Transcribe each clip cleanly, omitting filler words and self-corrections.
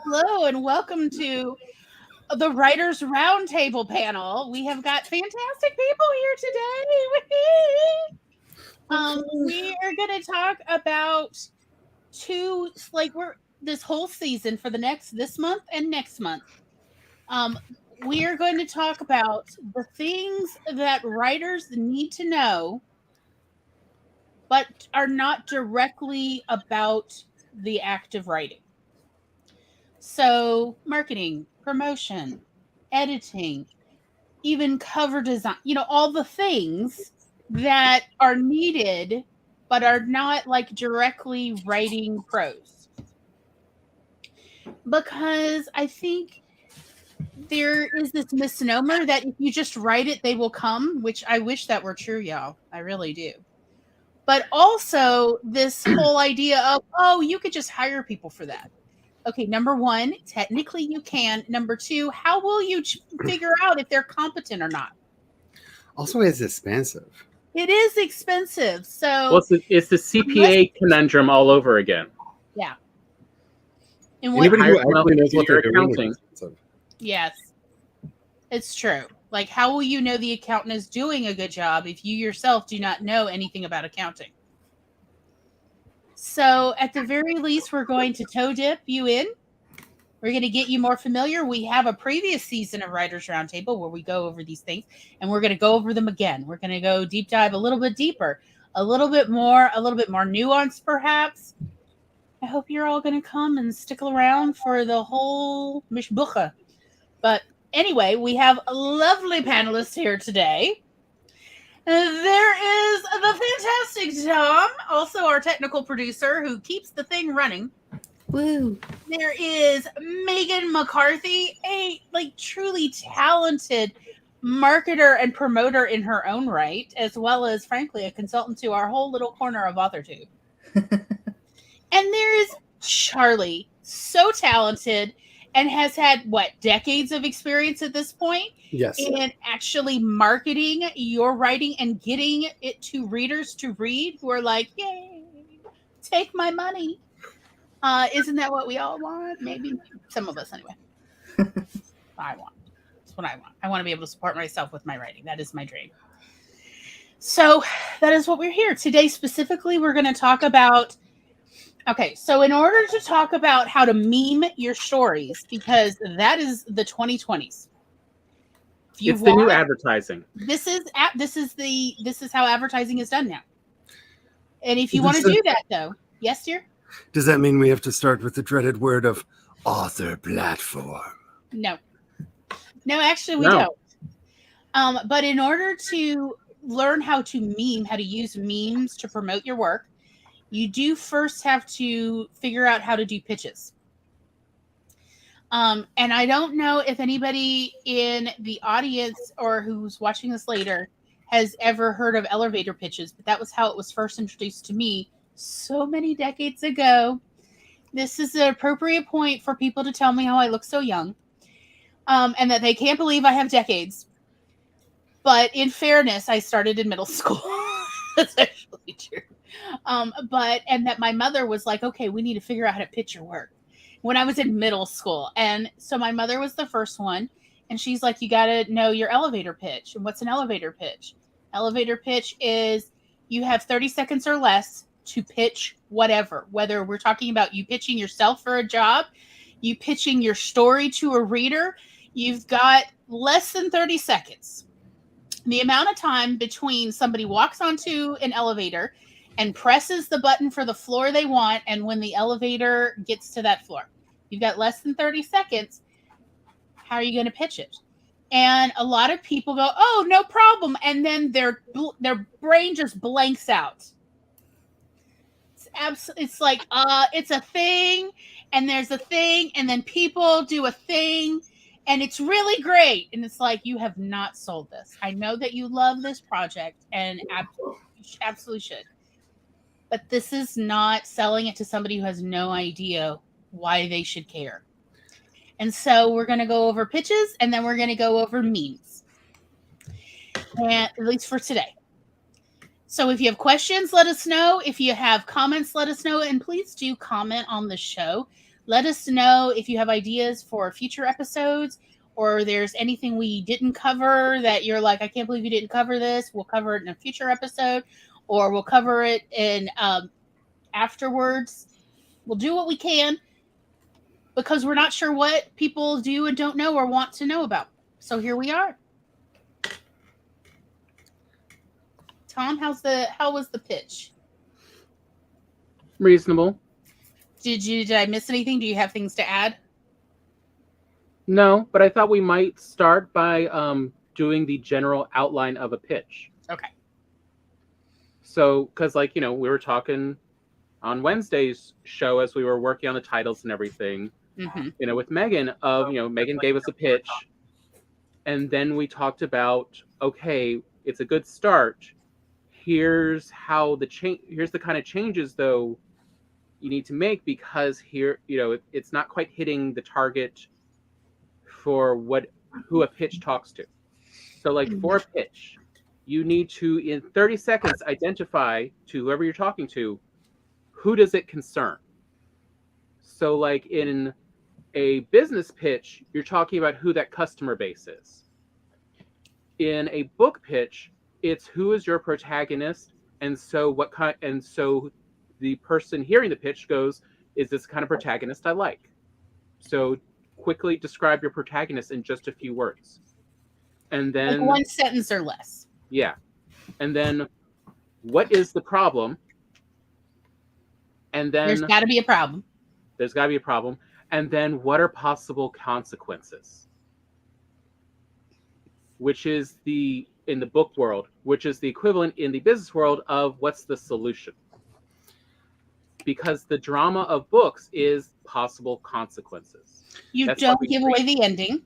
Hello, and welcome to the Writers Roundtable panel. We have got fantastic people here today. We are going to talk about we're this whole season for this month and next month. We are going to talk about the things that writers need to know, but are not directly about the act of writing. So, marketing, promotion, editing, even cover design, all the things that are needed, but are not like directly writing prose. Because I think there is this misnomer that if you just write it, they will come, which I wish that were true, y'all. I really do. But also this whole idea of, oh, you could just hire people for that. Okay, number one, technically you can. Number two, how will you figure out if they're competent or not? Also, it's expensive. It is expensive. So it's the CPA conundrum all over again. Yeah. And anybody who actually knows what they're doing is expensive. Yes, it's true. Like, how will you know the accountant is doing a good job if you yourself do not know anything about accounting? So at the very least, we're going to toe dip you in. We're going to get you more familiar. We have a previous season of Writers Roundtable where we go over these things, and we're going to go over them again. We're going to go deep dive a little bit deeper, a little bit more nuanced, perhaps. I hope you're all going to come and stick around for the whole mishbucha. But anyway, we have a lovely panelist here today. There is the fantastic Tom, also our technical producer who keeps the thing running. Woo. There is Megan McCarthy, a truly talented marketer and promoter in her own right, as well as, frankly, a consultant to our whole little corner of AuthorTube. And there is Charlie, so talented and has had, decades of experience at this point? Yes. In actually marketing your writing and getting it to readers to read who are like, yay, take my money. Isn't that what we all want? Maybe some of us anyway. I want. That's what I want. I want to be able to support myself with my writing. That is my dream. So that is what we're here. Today specifically, we're going to talk about so in order to talk about how to meme your stories, because that is the 2020s. It's the new advertising. This is how advertising is done now. And if you want to do that, though, yes, dear? Does that mean we have to start with the dreaded word of author platform? No, actually, we don't. But in order to learn how to use memes to promote your work, you do first have to figure out how to do pitches. And I don't know if anybody in the audience or who's watching this later has ever heard of elevator pitches, but that was how it was first introduced to me so many decades ago. This is an appropriate point for people to tell me how I look so young, and that they can't believe I have decades. But in fairness, I started in middle school. That's actually true. And that my mother was like, okay, we need to figure out how to pitch your work when I was in middle school. And so my mother was the first one, and she's like, you got to know your elevator pitch. And what's an elevator pitch? Elevator pitch is you have 30 seconds or less to pitch whatever, whether we're talking about you pitching yourself for a job, you pitching your story to a reader, you've got less than 30 seconds. The amount of time between somebody walks onto an elevator and presses the button for the floor they want, and when the elevator gets to that floor. You've got less than 30 seconds. How are you going to pitch it? And a lot of people go, oh, no problem. And then their brain just blanks out. It's like, it's a thing, and there's a thing, and then people do a thing, and it's really great. And it's like, you have not sold this. I know that you love this project, and absolutely should. But this is not selling it to somebody who has no idea why they should care. And so we're going to go over pitches, and then we're going to go over memes. And at least for today. So if you have questions, let us know. If you have comments, let us know. And please do comment on the show. Let us know if you have ideas for future episodes, or there's anything we didn't cover that you're like, I can't believe you didn't cover this. We'll cover it in a future episode, or we'll cover it in afterwards. We'll do what we can because we're not sure what people do and don't know or want to know about. So here we are. Tom, how was the pitch? Reasonable. Did I miss anything? Do you have things to add? No, but I thought we might start by doing the general outline of a pitch. Okay. So, because we were talking on Wednesday's show as we were working on the titles and everything, with Megan Megan gave us a pitch, and then we talked about, okay, it's a good start. Here's how here's the kind of changes though you need to make, because here, it's not quite hitting the target for who a pitch talks to. So for a pitch, you need to, in 30 seconds, identify to whoever you're talking to, who does it concern? So in a business pitch, you're talking about who that customer base is. In a book pitch, it's who is your protagonist, and so the person hearing the pitch goes, is this kind of protagonist I like? So quickly describe your protagonist in just a few words. And then one sentence or less. Yeah. And then what is the problem? And then there's got to be a problem. There's got to be a problem. And then what are possible consequences? Which is in the book world, which is the equivalent in the business world of what's the solution? Because the drama of books is possible consequences. You don't give away the ending.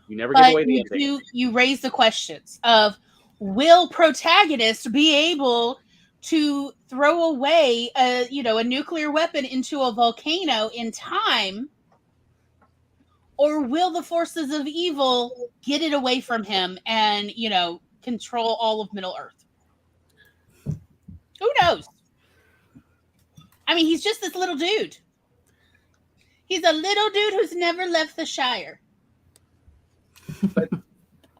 You never give away the ending. You raise the questions of, will protagonists be able to throw away a nuclear weapon into a volcano in time, or will the forces of evil get it away from him and control all of Middle Earth? Who knows? I mean, he's just this little dude. He's a little dude who's never left the Shire.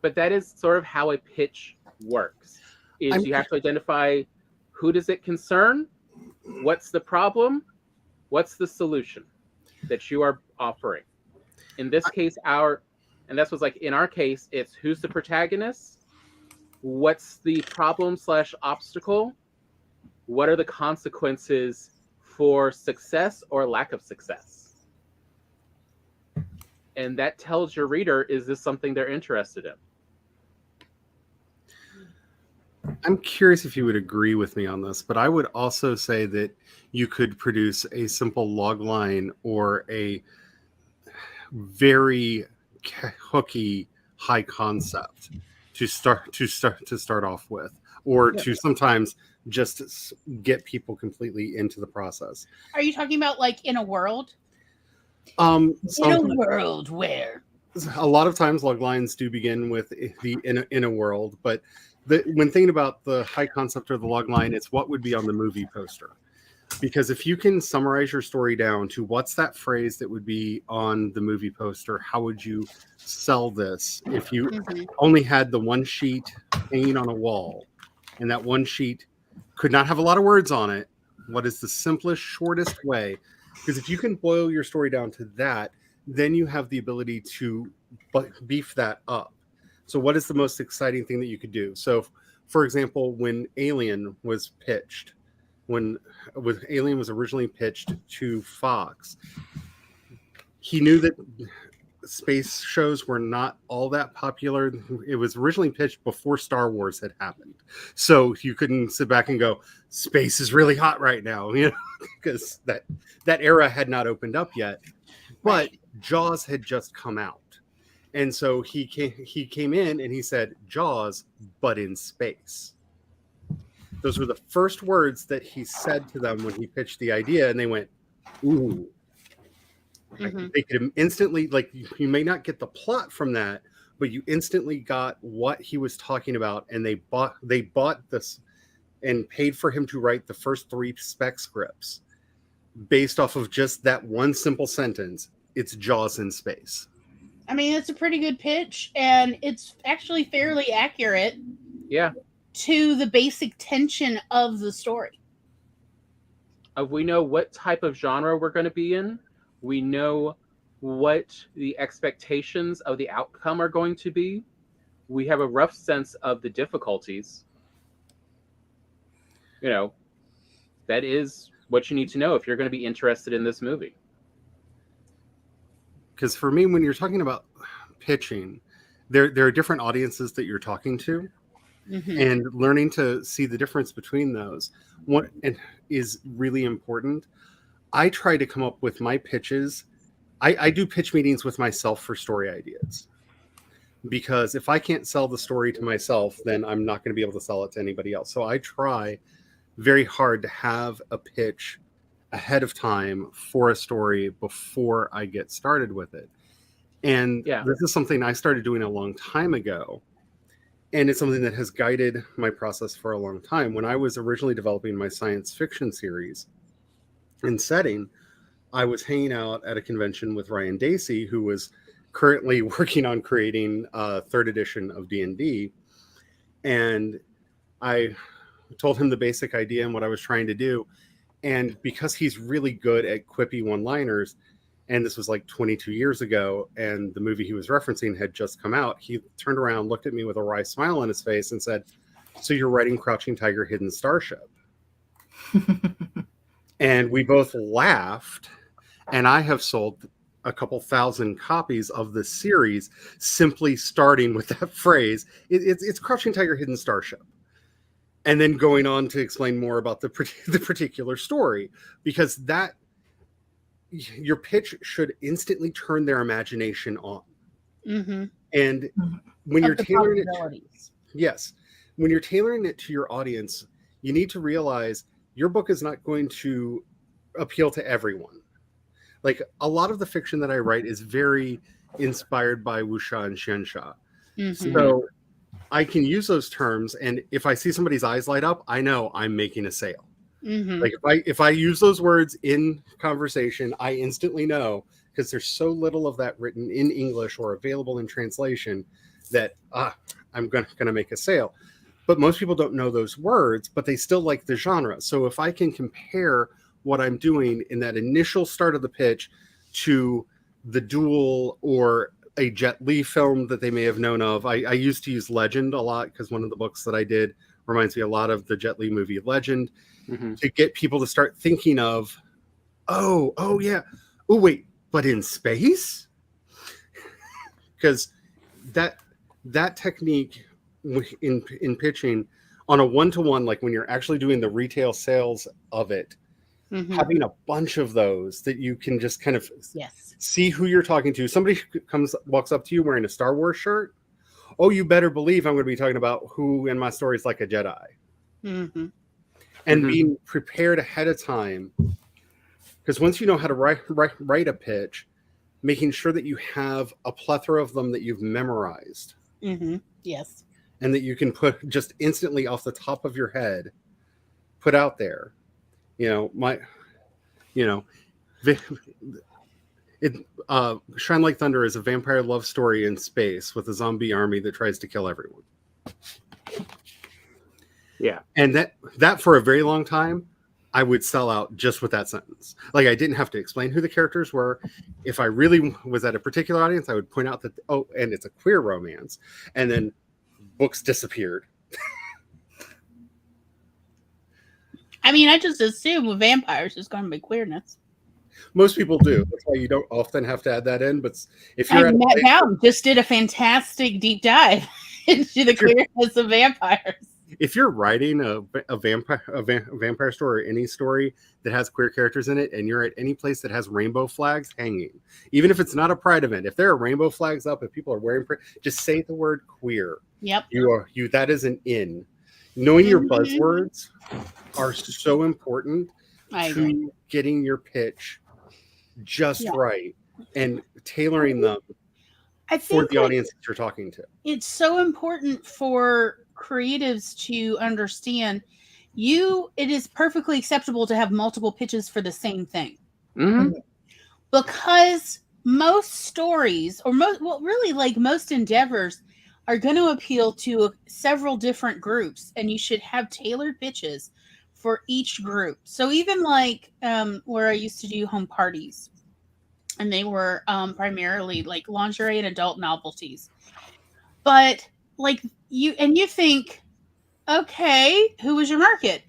But that is sort of how a pitch works. You have to identify, who does it concern? What's the problem? What's the solution that you are offering? In this case, and that's what's in our case, it's who's the protagonist? What's the problem / obstacle? What are the consequences for success or lack of success? And that tells your reader, is this something they're interested in? I'm curious if you would agree with me on this, but I would also say that you could produce a simple log line or a very hooky high concept to start off with, or to sometimes just get people completely into the process. Are you talking about in a world? In a world where a lot of times log lines do begin with the in a world, but when thinking about the high concept or the log line, it's what would be on the movie poster. Because if you can summarize your story down to what's that phrase that would be on the movie poster, how would you sell this if you only had the one sheet hanging on a wall, and that one sheet could not have a lot of words on it? What is the simplest, shortest way? Because if you can boil your story down to that, then you have the ability to beef that up. So what is the most exciting thing that you could do? So, for example, when Alien was pitched, when Alien was originally pitched to Fox, he knew that space shows were not all that popular. It was originally pitched before Star Wars had happened. So you couldn't sit back and go, space is really hot right now, because that era had not opened up yet. But Jaws had just come out. And so he came in and he said, Jaws, but in space. Those were the first words that he said to them when he pitched the idea, and they went, ooh. They could instantly, you may not get the plot from that, but you instantly got what he was talking about, and they bought this and paid for him to write the first 3 spec scripts based off of just that one simple sentence, it's Jaws in space. I mean, it's a pretty good pitch, and it's actually fairly accurate. Yeah. To the basic tension of the story. We know what type of genre we're going to be in. We know what the expectations of the outcome are going to be. We have a rough sense of the difficulties. You know, that is what you need to know if you're going to be interested in this movie. Because for me, when you're talking about pitching, there are different audiences that you're talking to. Mm-hmm. And learning to see the difference between those is really important. I try to come up with my pitches. I do pitch meetings with myself for story ideas. Because if I can't sell the story to myself, then I'm not going to be able to sell it to anybody else. So I try very hard to have a pitch ahead of time for a story before I get started with it. And this is something I started doing a long time ago. And it's something that has guided my process for a long time. When I was originally developing my science fiction series and setting, I was hanging out at a convention with Ryan Dacey, who was currently working on creating a third edition of D&D. And I told him the basic idea and what I was trying to do. And because he's really good at quippy one-liners, and this was like 22 years ago, and the movie he was referencing had just come out, he turned around, looked at me with a wry smile on his face and said, "So you're writing Crouching Tiger, Hidden Starship?" And we both laughed, and I have sold a couple thousand copies of the series simply starting with that phrase. It's Crouching Tiger, Hidden Starship. And then going on to explain more about the particular story, because that your pitch should instantly turn their imagination on. Mm-hmm. And when you're tailoring it, when you're tailoring it to your audience, you need to realize your book is not going to appeal to everyone. Like, a lot of the fiction that I write is very inspired by wuxia and xianxia. Mm-hmm. So I can use those terms, and if I see somebody's eyes light up, I know I'm making a sale. Mm-hmm. Like, if I use those words in conversation, I instantly know, because there's so little of that written in English or available in translation, that I'm going to make a sale. But most people don't know those words, but they still like the genre. So if I can compare what I'm doing in that initial start of the pitch to the Duel or a Jet Li film that they may have known of. I used to use Legend a lot because one of the books that I did reminds me a lot of the Jet Li movie Legend, to get people to start thinking of, oh yeah, oh wait, but in space? Because that technique in pitching on a one-to-one, like when you're actually doing the retail sales of it, having a bunch of those that you can just kind of see who you're talking to. Somebody walks up to you wearing a Star Wars shirt. Oh, you better believe I'm going to be talking about who in my story is like a Jedi. Mm-hmm. And being prepared ahead of time. Because once you know how to write a pitch, making sure that you have a plethora of them that you've memorized. Mm-hmm. Yes. And that you can put just instantly off the top of your head, put out there. Shine Like Thunder is a vampire love story in space with a zombie army that tries to kill everyone. Yeah. And that for a very long time, I would sell out just with that sentence. Like, I didn't have to explain who the characters were. If I really was at a particular audience, I would point out that, and it's a queer romance. And then books disappeared. I mean, I just assume with vampires there's going to be queerness. Most people do. That's why you don't often have to add that in. But if you're Matt Down just did a fantastic deep dive into the queerness of vampires. If you're writing a vampire story or any story that has queer characters in it, and you're at any place that has rainbow flags hanging, even if it's not a pride event, if there are rainbow flags up, if people are wearing, just say the word queer. Yep. That is an in. Knowing your buzzwords are so important to getting your pitch just right and tailoring them for the audience that you're talking to. It's so important for creatives to understand it is perfectly acceptable to have multiple pitches for the same thing. Mm-hmm. Because most stories, or really like most endeavors, are going to appeal to several different groups, and you should have tailored pitches for each group. So even like where I used to do home parties, and they were primarily like lingerie and adult novelties. But like you think, okay, who was your market?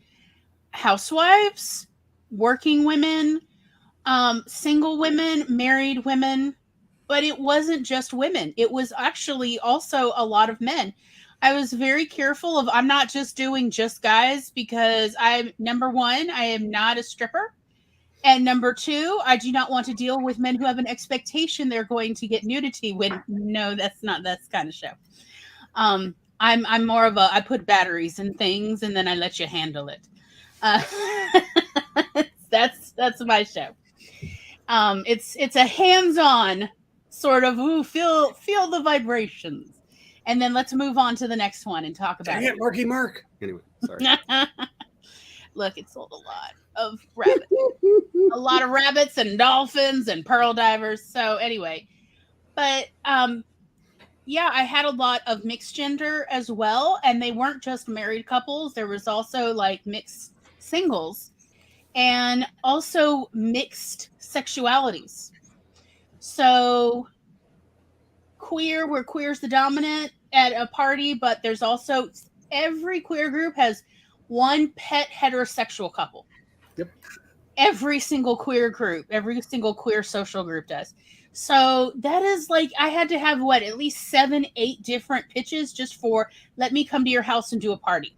Housewives, working women, single women, married women. But it wasn't just women. It was actually also a lot of men. I was very careful of, I'm not just doing just guys, because number one, I am not a stripper. And number two, I do not want to deal with men who have an expectation they're going to get nudity when, no, that's not that kind of show. I'm more of I put batteries in things and then I let you handle it. That's my show. It's a hands-on sort of, feel the vibrations, and then let's move on to the next one and talk about it. Marky Mark. Anyway, sorry. Look, it sold a lot of rabbits, a lot of rabbits and dolphins and pearl divers. So anyway, but yeah, I had a lot of mixed gender as well, and they weren't just married couples. There was also like mixed singles, and also mixed sexualities. So queer, where queer's the dominant at a party, but there's also, every queer group has one pet heterosexual couple. Yep. Every single queer group, every single queer social group does. So that is like, I had to have at least 7-8 different pitches just for, let me come to your house and do a party.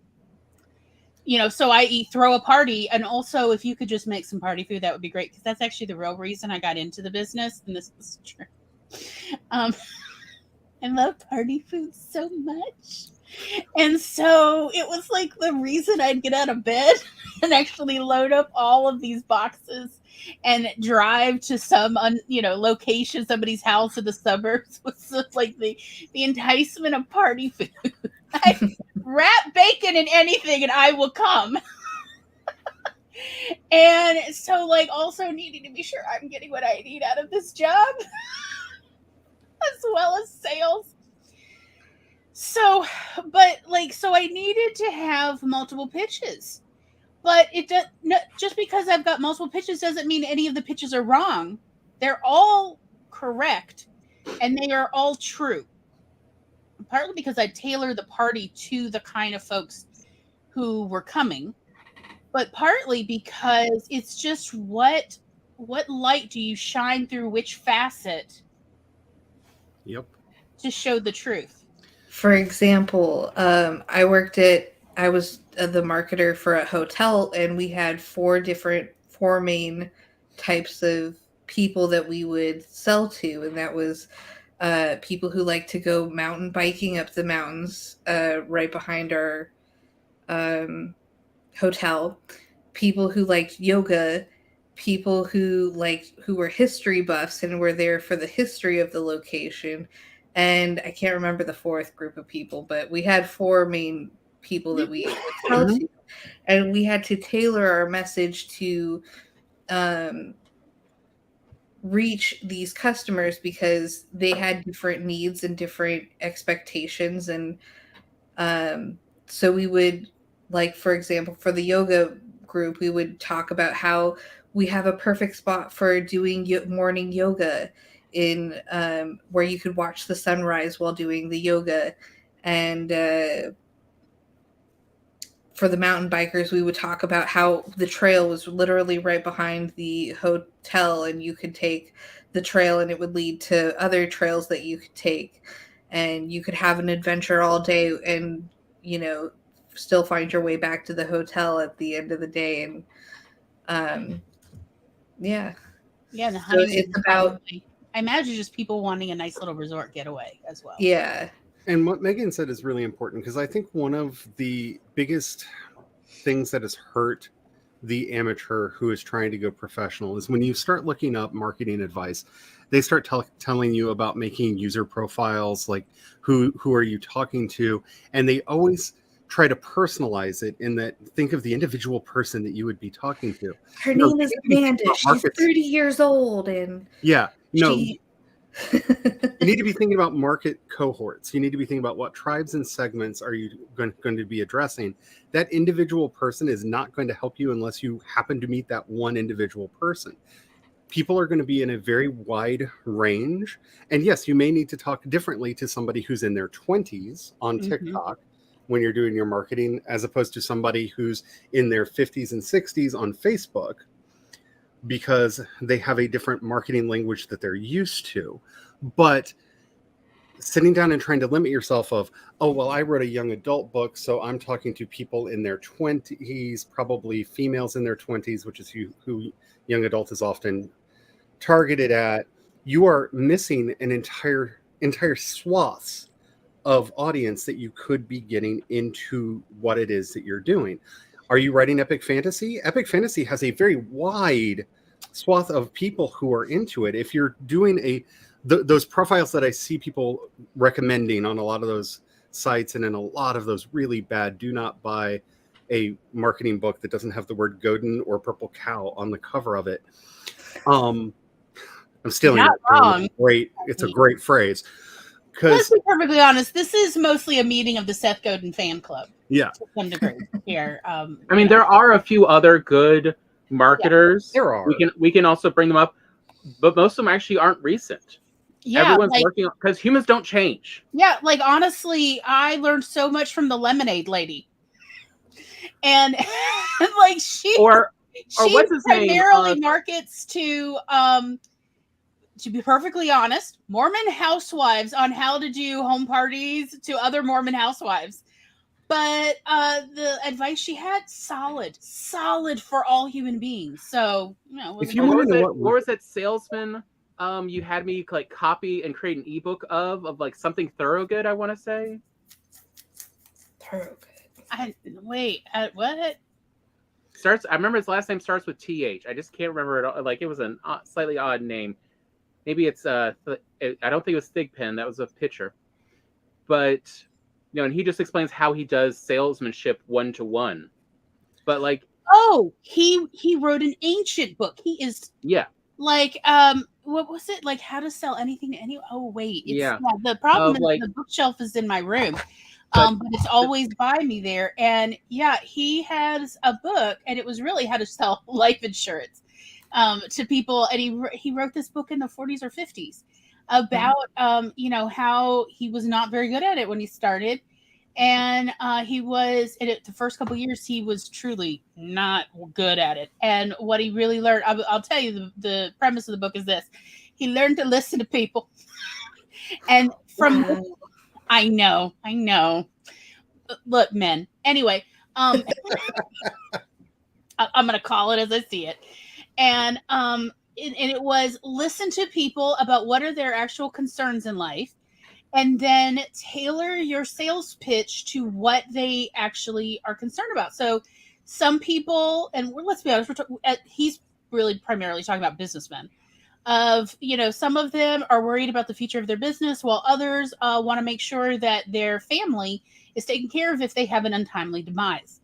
So I throw a party, and also if you could just make some party food, that would be great, because that's actually the real reason I got into the business, and this is true. I love party food so much. And so it was like the reason I'd get out of bed and actually load up all of these boxes and drive to some location, somebody's house in the suburbs, was just like the enticement of party food. I wrap bacon in anything and I will come. And so like also needing to be sure I'm getting what I need out of this job, as well as sales. So I needed to have multiple pitches, but just because I've got multiple pitches doesn't mean any of the pitches are wrong. They're all correct, and they are all true. Partly because I tailor the party to the kind of folks who were coming, but partly because it's just what light do you shine through which facet? Yep. To show the truth. For example, I was the marketer for a hotel, and we had four main types of people that we would sell to, and that was people who like to go mountain biking up the mountains right behind our hotel, people who liked yoga, people who were history buffs and were there for the history of the location, and I can't remember the fourth group of people, but we had four main people that we would sell to, and we had to tailor our message to reach these customers because they had different needs and different expectations. And so we would, for example, for the yoga group, we would talk about how we have a perfect spot for doing morning yoga in where you could watch the sunrise while doing the yoga. And for the mountain bikers, we would talk about how the trail was literally right behind the hotel, and you could take the trail and it would lead to other trails that you could take, and you could have an adventure all day and, still find your way back to the hotel at the end of the day. And yeah. Yeah. So it's about, I imagine, just people wanting a nice little resort getaway as well. Yeah. And what Megan said is really important, because I think one of the biggest things that has hurt the amateur who is trying to go professional is when you start looking up marketing advice, they start telling you about making user profiles, like who are you talking to, and they always try to personalize it in that think of the individual person that you would be talking to. Her name is Amanda. She's 30 years old, and yeah, no. she... You need to be thinking about market cohorts. You need to be thinking about what tribes and segments are you going to be addressing. That individual person is not going to help you unless you happen to meet that one individual person. People are going to be in a very wide range. And yes, you may need to talk differently to somebody who's in their 20s on TikTok when you're doing your marketing, as opposed to somebody who's in their 50s and 60s on Facebook, because they have a different marketing language that they're used to. But sitting down and trying to limit yourself of, oh, well, I wrote a young adult book, so I'm talking to people in their 20s, probably females in their 20s, which is who young adult is often targeted at. You are missing an entire swaths of audience that you could be getting into what it is that you're doing. Are you writing epic fantasy? Epic fantasy has a very wide swath of people who are into it. If you're doing those profiles that I see people recommending on a lot of those sites and in a lot of those really bad, do not buy a marketing book that doesn't have the word Godin or purple cow on the cover of it. I'm stealing it. It's a great phrase. Let's be perfectly honest. This is mostly a meeting of the Seth Godin fan club. Yeah, to some degree here. I mean, there are a few other good marketers. Yeah, there are. We can also bring them up, but most of them actually aren't recent. Yeah, everyone's working on, because humans don't change. Yeah, like honestly, I learned so much from the Lemonade Lady, and like she what's his name? Primarily markets to be perfectly honest, Mormon housewives on how to do home parties to other Mormon housewives. But the advice she had, solid for all human beings. So, if you want to know what was that salesman you had me like copy and create an ebook of like something Thorogood, I want to say. Thorogood. What? I remember his last name starts with TH. I just can't remember it all. Like it was a slightly odd name. Maybe it's I don't think it was Thigpen. That was a pitcher. But and he just explains how he does salesmanship 1-to-1. But like, he wrote an ancient book. He is like what was it, like how to sell anything to anyone? Oh wait, the problem is the bookshelf is in my room. But it's always by me there. And he has a book, and it was really how to sell life insurance to people. And he wrote this book in the 40s or 50s about how he was not very good at it when he started. And he was in it the first couple of years, he was truly not good at it. And what he really learned, I'll tell you, the premise of the book is this: he learned to listen to people. And from I know. Look, men. Anyway, I'm going to call it as I see it. And it was listen to people about what are their actual concerns in life, and then tailor your sales pitch to what they actually are concerned about. So some people, and let's be honest, he's really primarily talking about businessmen. Some of them are worried about the future of their business, while others want to make sure that their family is taken care of if they have an untimely demise.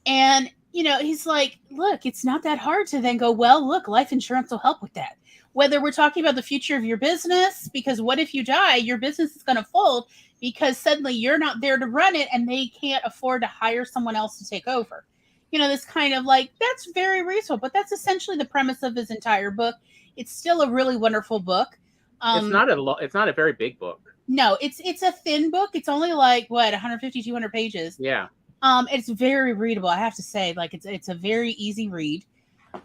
And, he's like, look, it's not that hard to then go, well, look, life insurance will help with that. Whether we're talking about the future of your business, because what if you die, your business is going to fold because suddenly you're not there to run it and they can't afford to hire someone else to take over. This kind of like, that's very reasonable, but that's essentially the premise of his entire book. It's still a really wonderful book. It's not a very big book. No, it's a thin book. It's only like 150, 200 pages. Yeah. It's very readable. I have to say, like it's a very easy read.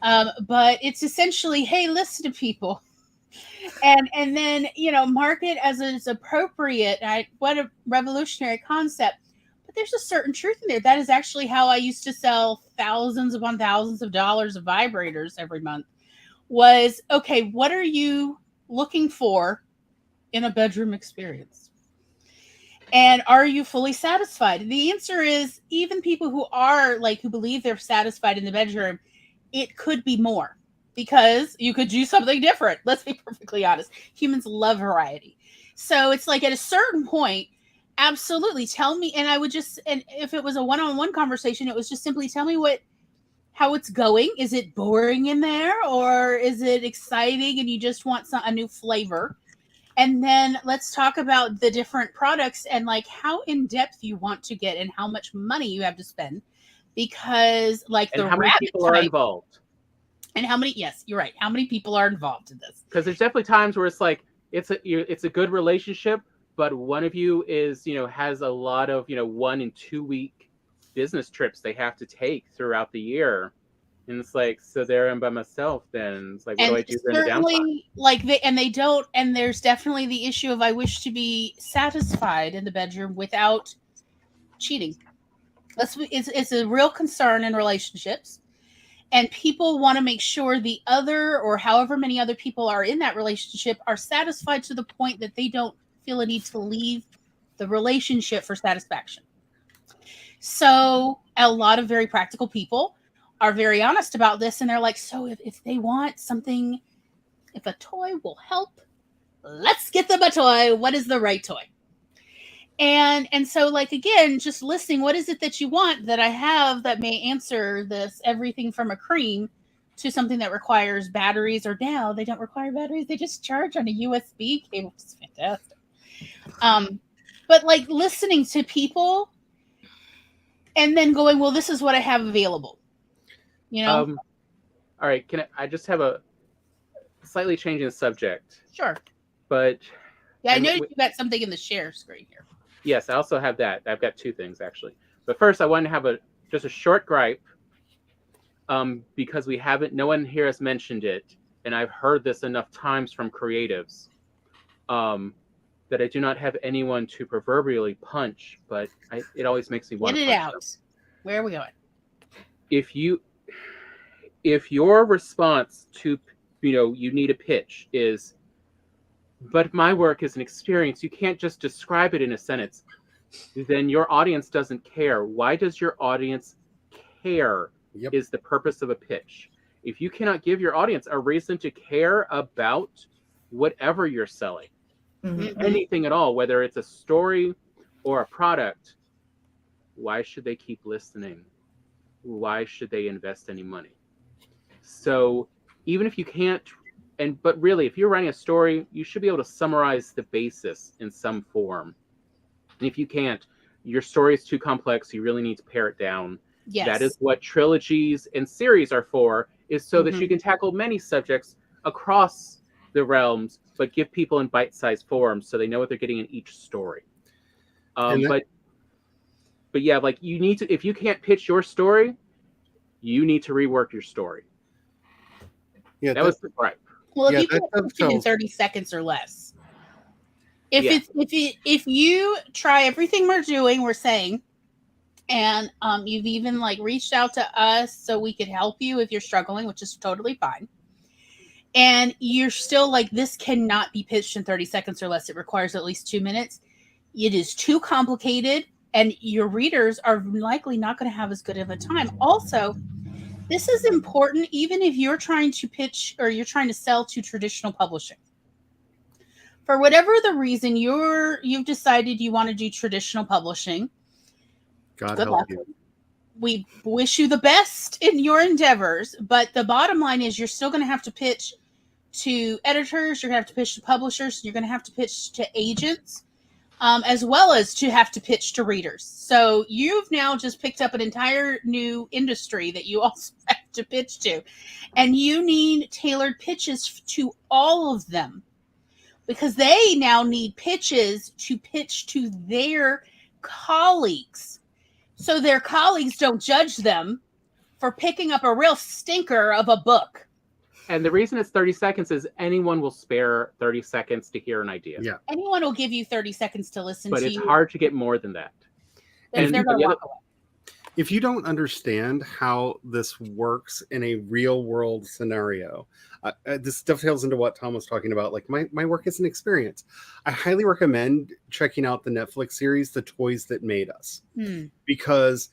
But it's essentially, hey, listen to people. And then, market as it's appropriate. What a revolutionary concept. There's a certain truth in there. That is actually how I used to sell thousands upon thousands of dollars of vibrators every month. Was, okay, what are you looking for in a bedroom experience? And are you fully satisfied? The answer is, even people who are who believe they're satisfied in the bedroom, it could be more, because you could do something different. Let's be perfectly honest. Humans love variety. So it's like at a certain point, Absolutely. Tell me, and I would just, and if it was a one-on-one conversation, it was just simply tell me how it's going. Is it boring in there, or is it exciting and you just want a new flavor? And then let's talk about the different products and like how in depth you want to get and how much money you have to spend, because like And the how many rabbit people are type, involved? and how many? Yes, you're right. How many people are involved in this? Because there's definitely times where it's like it's a good relationship, but one of you is has a lot of 1 and 2 week business trips they have to take throughout the year, and it's like, so there I'm by myself. Then it's like, what do I do during the downtime? Certainly, like they don't, and there's definitely the issue of I wish to be satisfied in the bedroom without cheating. It's a real concern in relationships, and people want to make sure the other or however many other people are in that relationship are satisfied to the point that they don't feel a need to leave the relationship for satisfaction. So a lot of very practical people are very honest about this, and they're like, so if they want something, if a toy will help, let's get them a toy. What is the right toy? And so, like, again, just listening, what is it that you want that I have that may answer this? Everything from a cream to something that requires batteries, or now they don't require batteries, they just charge on a USB cable, which is fantastic. But like listening to people and then going, well, this is what I have available. All right, I just have a slightly changing the subject? Sure. But yeah, I know you got something in the share screen here. Yes, I also have that. I've got 2 things actually. But first, I want to have just a short gripe, because no one here has mentioned it, and I've heard this enough times from creatives, that I do not have anyone to proverbially punch, but it always makes me want to punch Get it out. them. Where are we going? If your response to you need a pitch is, but my work is an experience, you can't just describe it in a sentence, then your audience doesn't care. Why does your audience care? Yep. Is the purpose of a pitch. If you cannot give your audience a reason to care about whatever you're selling, anything at all, whether it's a story or a product, why should they keep listening? Why should they invest any money? So even if you can't, but really, if you're writing a story, you should be able to summarize the basis in some form. And if you can't, your story is too complex, you really need to pare it down. Yes. That is what trilogies and series are for, is so that you can tackle many subjects across the realms, but give people in bite-sized forms so they know what they're getting in each story. But yeah, like you need to, if you can't pitch your story, you need to rework your story. Yeah, that was the gripe. Well, if you can pitch it in 30 seconds or less. If you try everything we're saying, and you've even like reached out to us so we could help you if you're struggling, which is totally fine, and you're still like, this cannot be pitched in 30 seconds or less, it requires at least 2 minutes, it is too complicated, and your readers are likely not going to have as good of a time. Also, this is important even if you're trying to pitch or you're trying to sell to traditional publishing. For whatever the reason you've decided you want to do traditional publishing, God good help luck. you. We wish you the best in your endeavors, but the bottom line is you're still going to have to pitch to editors, you're going to have to pitch to publishers, you're going to have to pitch to agents, as well as to have to pitch to readers. So you've now just picked up an entire new industry that you also have to pitch to. And you need tailored pitches to all of them, because they now need pitches to pitch to their colleagues, so their colleagues don't judge them for picking up a real stinker of a book. And the reason it's 30 seconds is anyone will spare 30 seconds to hear an idea. Yeah. Anyone will give you 30 seconds to listen but to it's you. hard to get more than that. And they're going to walk away. If you don't understand how this works in a real world scenario, this dovetails into what Tom was talking about. Like my work is an experience. I highly recommend checking out the Netflix series, The Toys That Made Us, because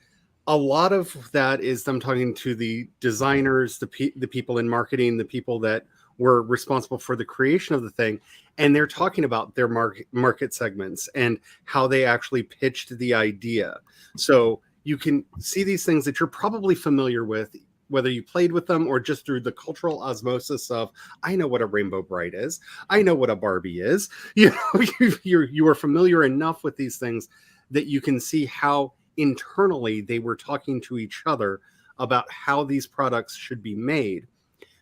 a lot of that is them talking to the designers, the people in marketing, the people that were responsible for the creation of the thing, and they're talking about their market segments and how they actually pitched the idea. So you can see these things that you're probably familiar with, whether you played with them or just through the cultural osmosis of, I know what a Rainbow Bright is, I know what a Barbie is. You know, you are familiar enough with these things that you can see how internally they were talking to each other about how these products should be made.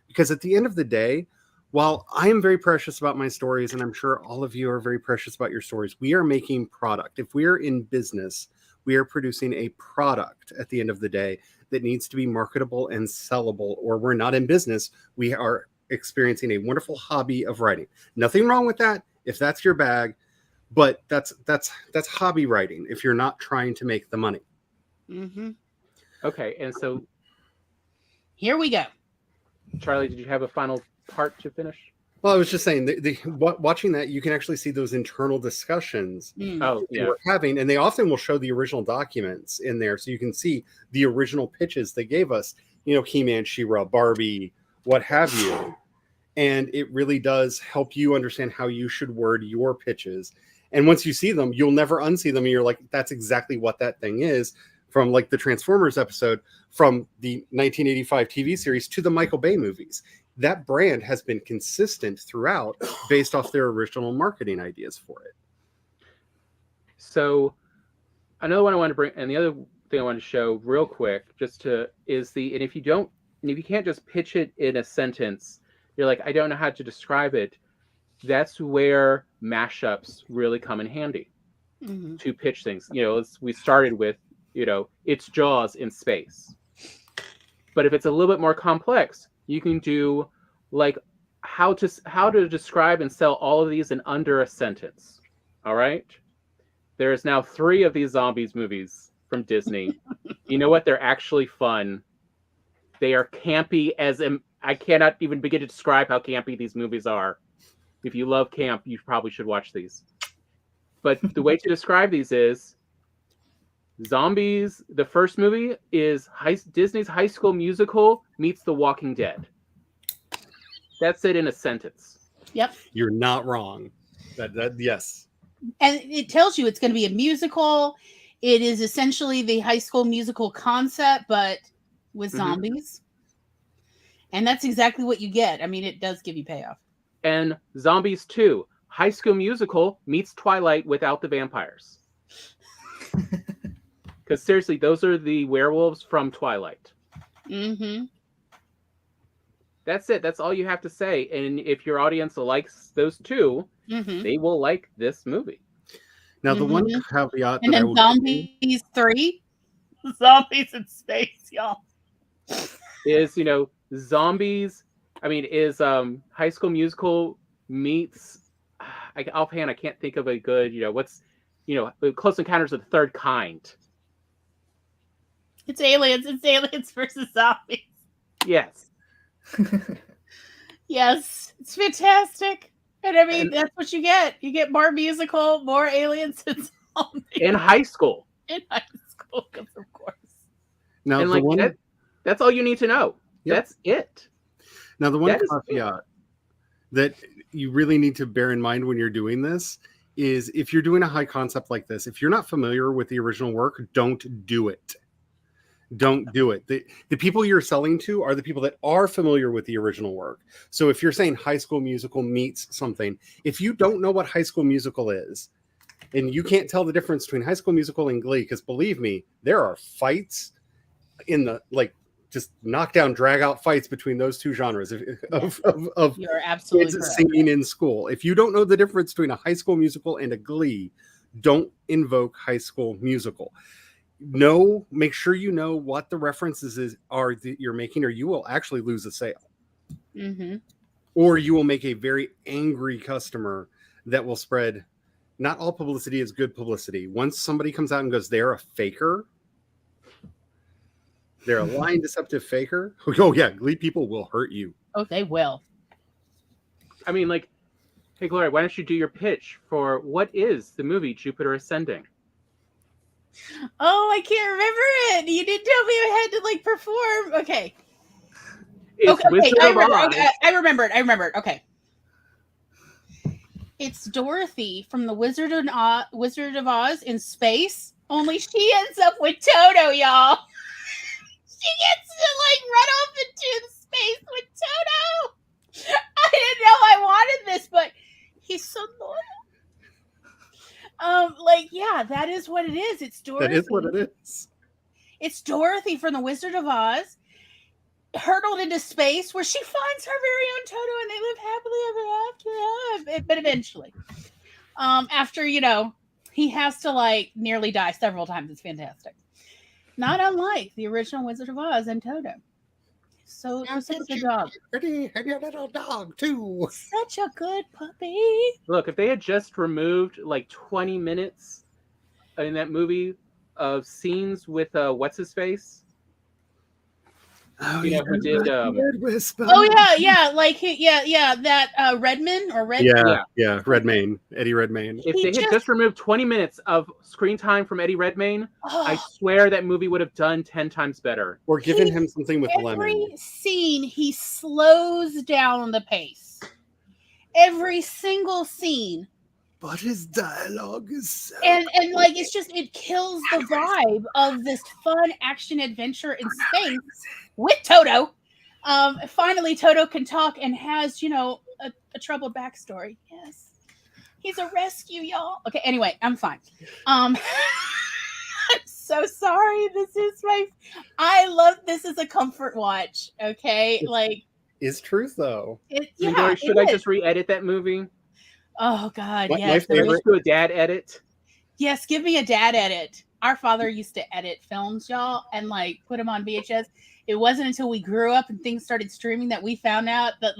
Because at the end of the day, while I am very precious about my stories, and I'm sure all of you are very precious about your stories, we are making product. If we are in business, we are producing a product at the end of the day that needs to be marketable and sellable, or we're not in business. We are experiencing a wonderful hobby of writing. Nothing wrong with that if that's your bag, but that's hobby writing if you're not trying to make the money. Mm-hmm. Okay, and so Here we go. Charlie, did you have a final part to finish? Well, I was just saying, watching that, you can actually see those internal discussions Oh, they yeah. were having, and they often will show the original documents in there, so you can see the original pitches they gave us. You know, He-Man, She-Ra, Barbie, what have you, and it really does help you understand how you should word your pitches. And once you see them, you'll never unsee them, and you're like, that's exactly what that thing is. From like the Transformers episode, from the 1985 TV series to the Michael Bay movies. That brand has been consistent throughout based off their original marketing ideas for it. So another one I want to bring, and the other thing I want to show real quick, and if you can't just pitch it in a sentence, you're like, I don't know how to describe it. That's where mashups really come in handy to pitch things. You know, we started with, you know, it's Jaws in space. But if it's a little bit more complex, you can do like how to describe and sell all of these in under a sentence. All right? There's now 3 of these zombies movies from Disney. You know what? They're actually fun. They are campy I cannot even begin to describe how campy these movies are. If you love camp, you probably should watch these. But the way to describe these is Zombies, the first movie is Disney's High School Musical meets The Walking Dead. That's it in a sentence. Yep. You're not wrong. Yes. And it tells you it's going to be a musical. It is essentially the High School Musical concept, but with zombies. And that's exactly what you get. I mean, it does give you payoff. And Zombies 2, High School Musical meets Twilight without the vampires. Because seriously, those are the werewolves from Twilight. Mm-hmm. That's it. That's all you have to say. And if your audience likes those 2, they will like this movie. Now, the one caveat and that then Zombies 3, Zombies in Space, y'all. Is, you know, Zombies, is High School Musical meets, offhand, I can't think of a good, Close Encounters of the Third Kind. It's aliens. It's aliens versus zombies. Yes. Yes. It's fantastic. And that's what you get. You get more musical, more aliens, and zombies. In high school. In high school, of course. Now, and that's all you need to know. Yep. That's it. Now, the one caveat that you really need to bear in mind when you're doing this is if you're doing a high concept like this, if you're not familiar with the original work, don't do it. Don't do it. The people you're selling to are the people that are familiar with the original work. So if you're saying High School Musical meets something, if you don't know what High School Musical is, and you can't tell the difference between High School Musical and Glee, because believe me, there are fights in the, like, just knockdown, drag out fights between those two genres of You're absolutely kids singing in school. If you don't know the difference between a High School Musical and a Glee, don't invoke High School Musical. Make sure you know what the references are that you're making, or you will actually lose a sale. Mm-hmm. Or you will make a very angry customer that will spread. Not all publicity is good publicity. Once somebody comes out and goes, they're a faker, they're a lying, deceptive faker. Oh yeah, Glee people will hurt you. Oh, they will. Hey Gloria, why don't you do your pitch for what is the movie Jupiter Ascending? Oh, I can't remember it. You didn't tell me I had to perform. Okay. It's Wizard of Oz. I remembered. Okay. It's Dorothy from the Wizard of Oz in space. Only she ends up with Toto, y'all. She gets to run off into space with Toto. I didn't know I wanted this, but he's so loyal. Yeah, that is what it is. It's Dorothy. That is what it is. It's Dorothy from the Wizard of Oz, hurtled into space, where she finds her very own Toto, and they live happily ever after. But eventually, after he has to nearly die several times. It's fantastic. Not unlike the original Wizard of Oz and Toto. So such a good dog. Pretty and your little dog too. Such a good puppy. Look, if they had just removed 20 minutes in that movie of scenes with what's his face? Oh, You know, who did Red Whisper. Oh yeah, that Redman or Red. Yeah, Redmayne, Eddie Redmayne. If they had just removed 20 minutes of screen time from Eddie Redmayne, I swear that movie would have done 10 times better. Or given him something with every lemon. scene he slows down the pace. Every single scene. But his dialogue is so And it kills the vibe of this fun action adventure in space with Toto. Finally Toto can talk and has, a troubled backstory. Yes. He's a rescue, y'all. Okay, anyway, I'm fine. I'm so sorry. This is a comfort watch. Okay. Is truth though. Should I just re-edit that movie? Oh God, My yes. favorite. Do a dad edit. Yes, give me a dad edit. Our father used to edit films, y'all, and put them on VHS. It wasn't until we grew up and things started streaming that we found out that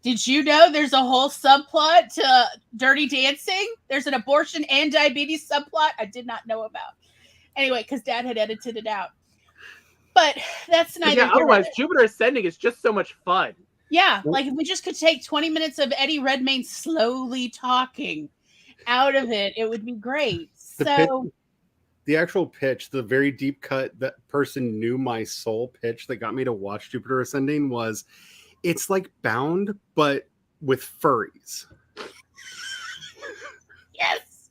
did you know there's a whole subplot to Dirty Dancing? There's an abortion and diabetes subplot I did not know about. Anyway, because Dad had edited it out. But that's neither. Yeah, otherwise Jupiter Ascending is just so much fun. Yeah, if we just could take 20 minutes of Eddie Redmayne slowly talking out of it, it would be great. The actual pitch, the very deep cut, that person knew my soul pitch that got me to watch Jupiter Ascending was, it's like Bound, but with furries. Yes.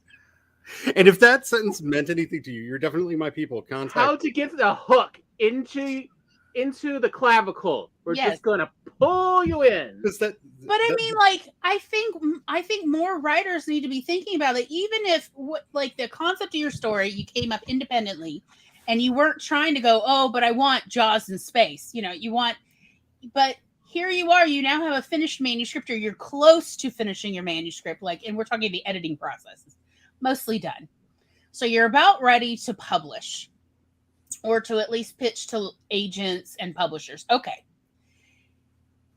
And if that sentence meant anything to you, you're definitely my people. Contact. How to get the hook into the clavicle. We're just gonna pull you in. I think more writers need to be thinking about it. Even if the concept of your story, you came up independently, and you weren't trying to go, oh, but I want Jaws in space. But here you are. You now have a finished manuscript, or you're close to finishing your manuscript. And we're talking the editing process is mostly done. So you're about ready to publish, or to at least pitch to agents and publishers. Okay.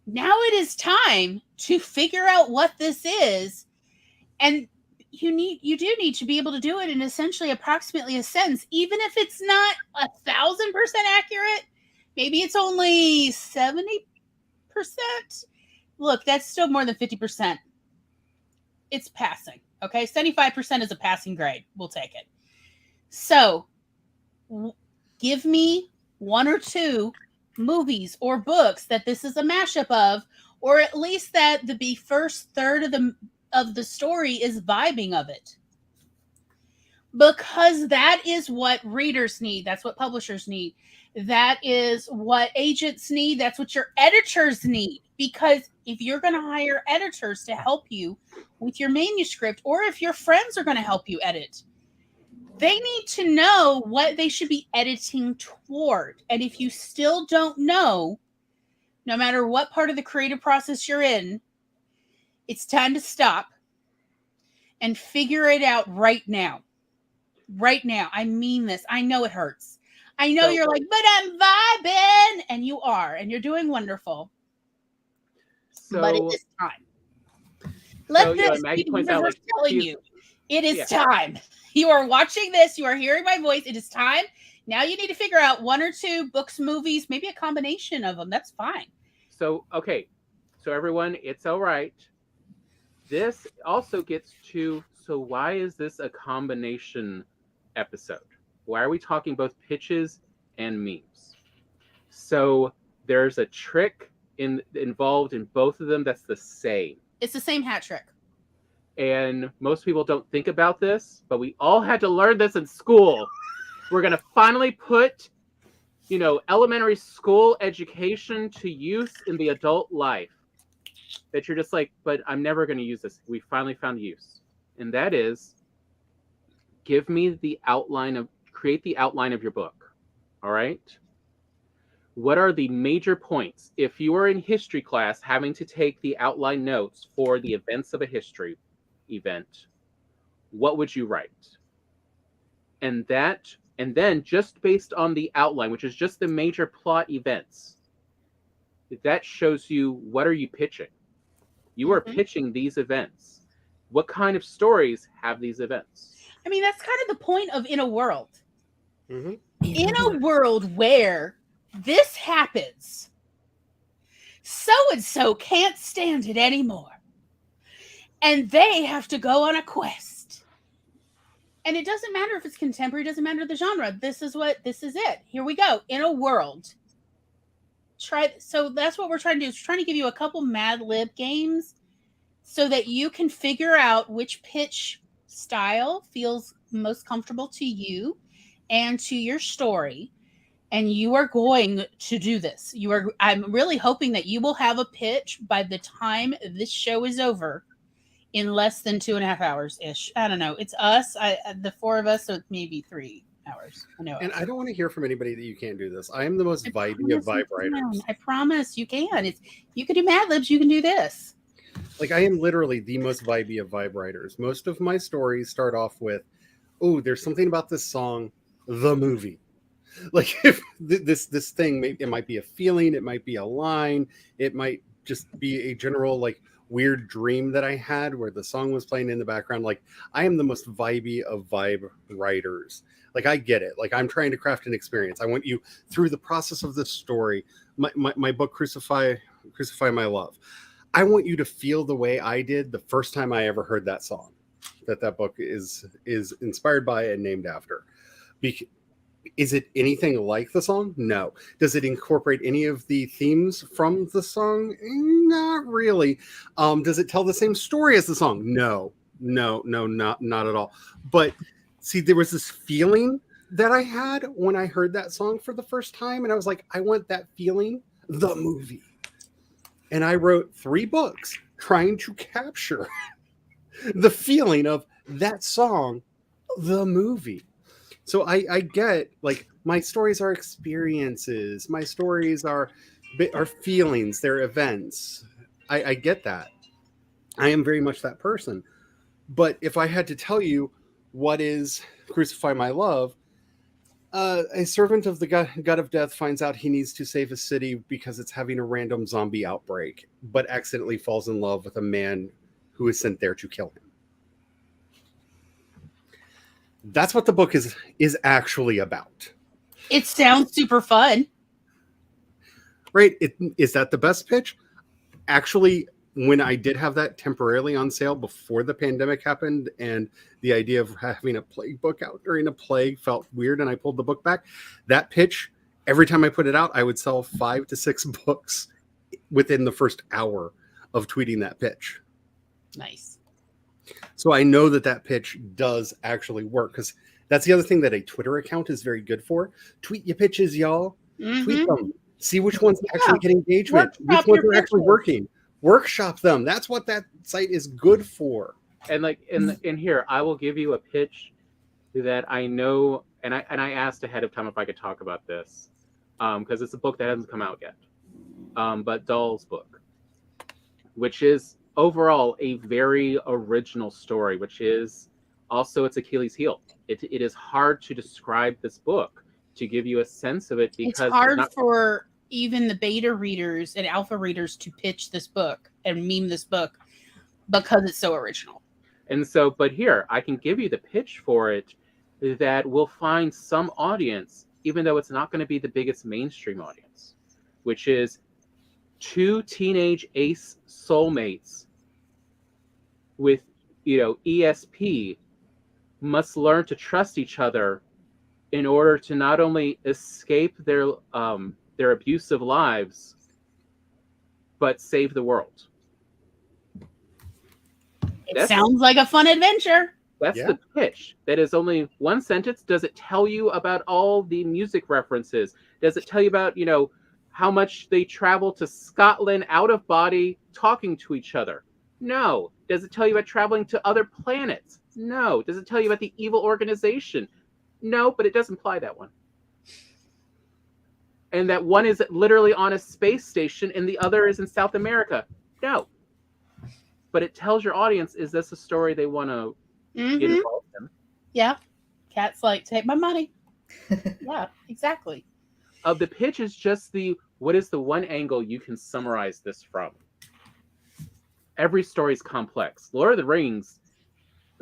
Now it is time to figure out what this is. And you do need to be able to do it in essentially approximately a sentence, even if it's not 1,000% accurate. Maybe it's only 70%. Look, that's still more than 50%. It's passing. Okay. 75% is a passing grade. We'll take it. So give me one or two movies or books that this is a mashup of, or at least that the first third of the story is vibing of it. Because that is what readers need. That's what publishers need. That is what agents need. That's what your editors need. Because if you're going to hire editors to help you with your manuscript, or if your friends are going to help you edit, they need to know what they should be editing toward. And if you still don't know, no matter what part of the creative process you're in, it's time to stop and figure it out right now. Right now. I mean this. I know it hurts. I know you're like, but I'm vibing. And you are. And you're doing wonderful. But it is time. Let this be the universe telling you. It is time. You are watching this. You are hearing my voice. It is time. Now you need to figure out one or two books, movies, maybe a combination of them. That's fine. So, okay. So everyone, it's all right. This also gets to, so why is this a combination episode? Why are we talking both pitches and memes? So there's a trick involved in both of them that's the same. It's the same hat trick. And most people don't think about this, but we all had to learn this in school. We're going to finally put, elementary school education to use in the adult life. That you're just like, but I'm never going to use this. We finally found use. And that is, create the outline of your book. All right? What are the major points? If you are in history class having to take the outline notes for the events of a history event, what would you write? And then just based on the outline, which is just the major plot events, that shows you what are you pitching. You are pitching these events. What kind of stories have these events? I mean, that's kind of the point of In a World. Mhm. In a world where this happens, so-and-so can't stand it anymore. And they have to go on a quest. And it doesn't matter if it's contemporary, it doesn't matter the genre. This is it. Here we go. In a world. So that's what we're trying to do. Is trying to give you a couple Mad Lib games so that you can figure out which pitch style feels most comfortable to you and to your story. And you are going to do this. I'm really hoping that you will have a pitch by the time this show is over in less than 2.5 hours ish. I don't know. It's us, the four of us, so it's maybe 3 hours. I know. And I don't want to hear from anybody that you can't do this. I am the most vibey of vibe writers. I promise you can. You can do Mad Libs, you can do this. Like, I am literally the most vibey of vibe writers. Most of my stories start off with, oh, there's something about this song, the movie. Like, if this thing, it might be a feeling, it might be a line, it might just be a general, like, weird dream that I had where the song was playing in the background. Like, I am the most vibey of vibe writers. Like, I get it. Like, I'm trying to craft an experience. I want you through the process of this story. My book, Crucify My Love. I want you to feel the way I did the first time I ever heard that song that book is inspired by and named after. Is it anything like the song? No. Does it incorporate any of the themes from the song? Not really. Does it tell the same story as the song? No, not at all. But see, there was this feeling that I had when I heard that song for the first time, and I was like, I want that feeling, the movie. And I wrote 3 books trying to capture the feeling of that song, the movie. So I get, like, my stories are experiences. My stories are feelings. They're events. I get that. I am very much that person. But if I had to tell you what is Crucify My Love, a servant of the god of death finds out he needs to save a city because it's having a random zombie outbreak, but accidentally falls in love with a man who is sent there to kill him. That's what the book is actually about. It sounds super fun. Right? Is that the best pitch? Actually, when I did have that temporarily on sale before the pandemic happened, and the idea of having a plague book out during a plague felt weird, and I pulled the book back, that pitch, every time I put it out, I would sell 5 to 6 books within the first hour of tweeting that pitch. Nice. So I know that pitch does actually work, because that's the other thing that a Twitter account is very good for. Tweet your pitches, y'all. Mm-hmm. Tweet them. See which ones actually get engagement. Which ones are actually working. Workshop them. That's what that site is good for. And like in here, I will give you a pitch that I know, and I asked ahead of time if I could talk about this, because it's a book that hasn't come out yet. But Doll's book, which is overall a very original story, which is also its Achilles heel. It is hard to describe this book, to give you a sense of it, because it's hard for even the beta readers and alpha readers to pitch this book and meme this book because it's so original. And so, but here, I can give you the pitch for it that will find some audience, even though it's not going to be the biggest mainstream audience, which is 2 teenage ace soulmates with, ESP must learn to trust each other in order to not only escape their abusive lives, but save the world. It sounds like a fun adventure. That's the pitch. That is only one sentence. Does it tell you about all the music references? Does it tell you about, how much they travel to Scotland out of body talking to each other? No. Does it tell you about traveling to other planets? No. Does it tell you about the evil organization? No, but it does imply that one. And that one is literally on a space station and the other is in South America. No. But it tells your audience, is this a story they want to get involved in? Yeah. Cat's like, take my money. Yeah, exactly. The pitch is just what is the one angle you can summarize this from? Every story is complex. Lord of the Rings,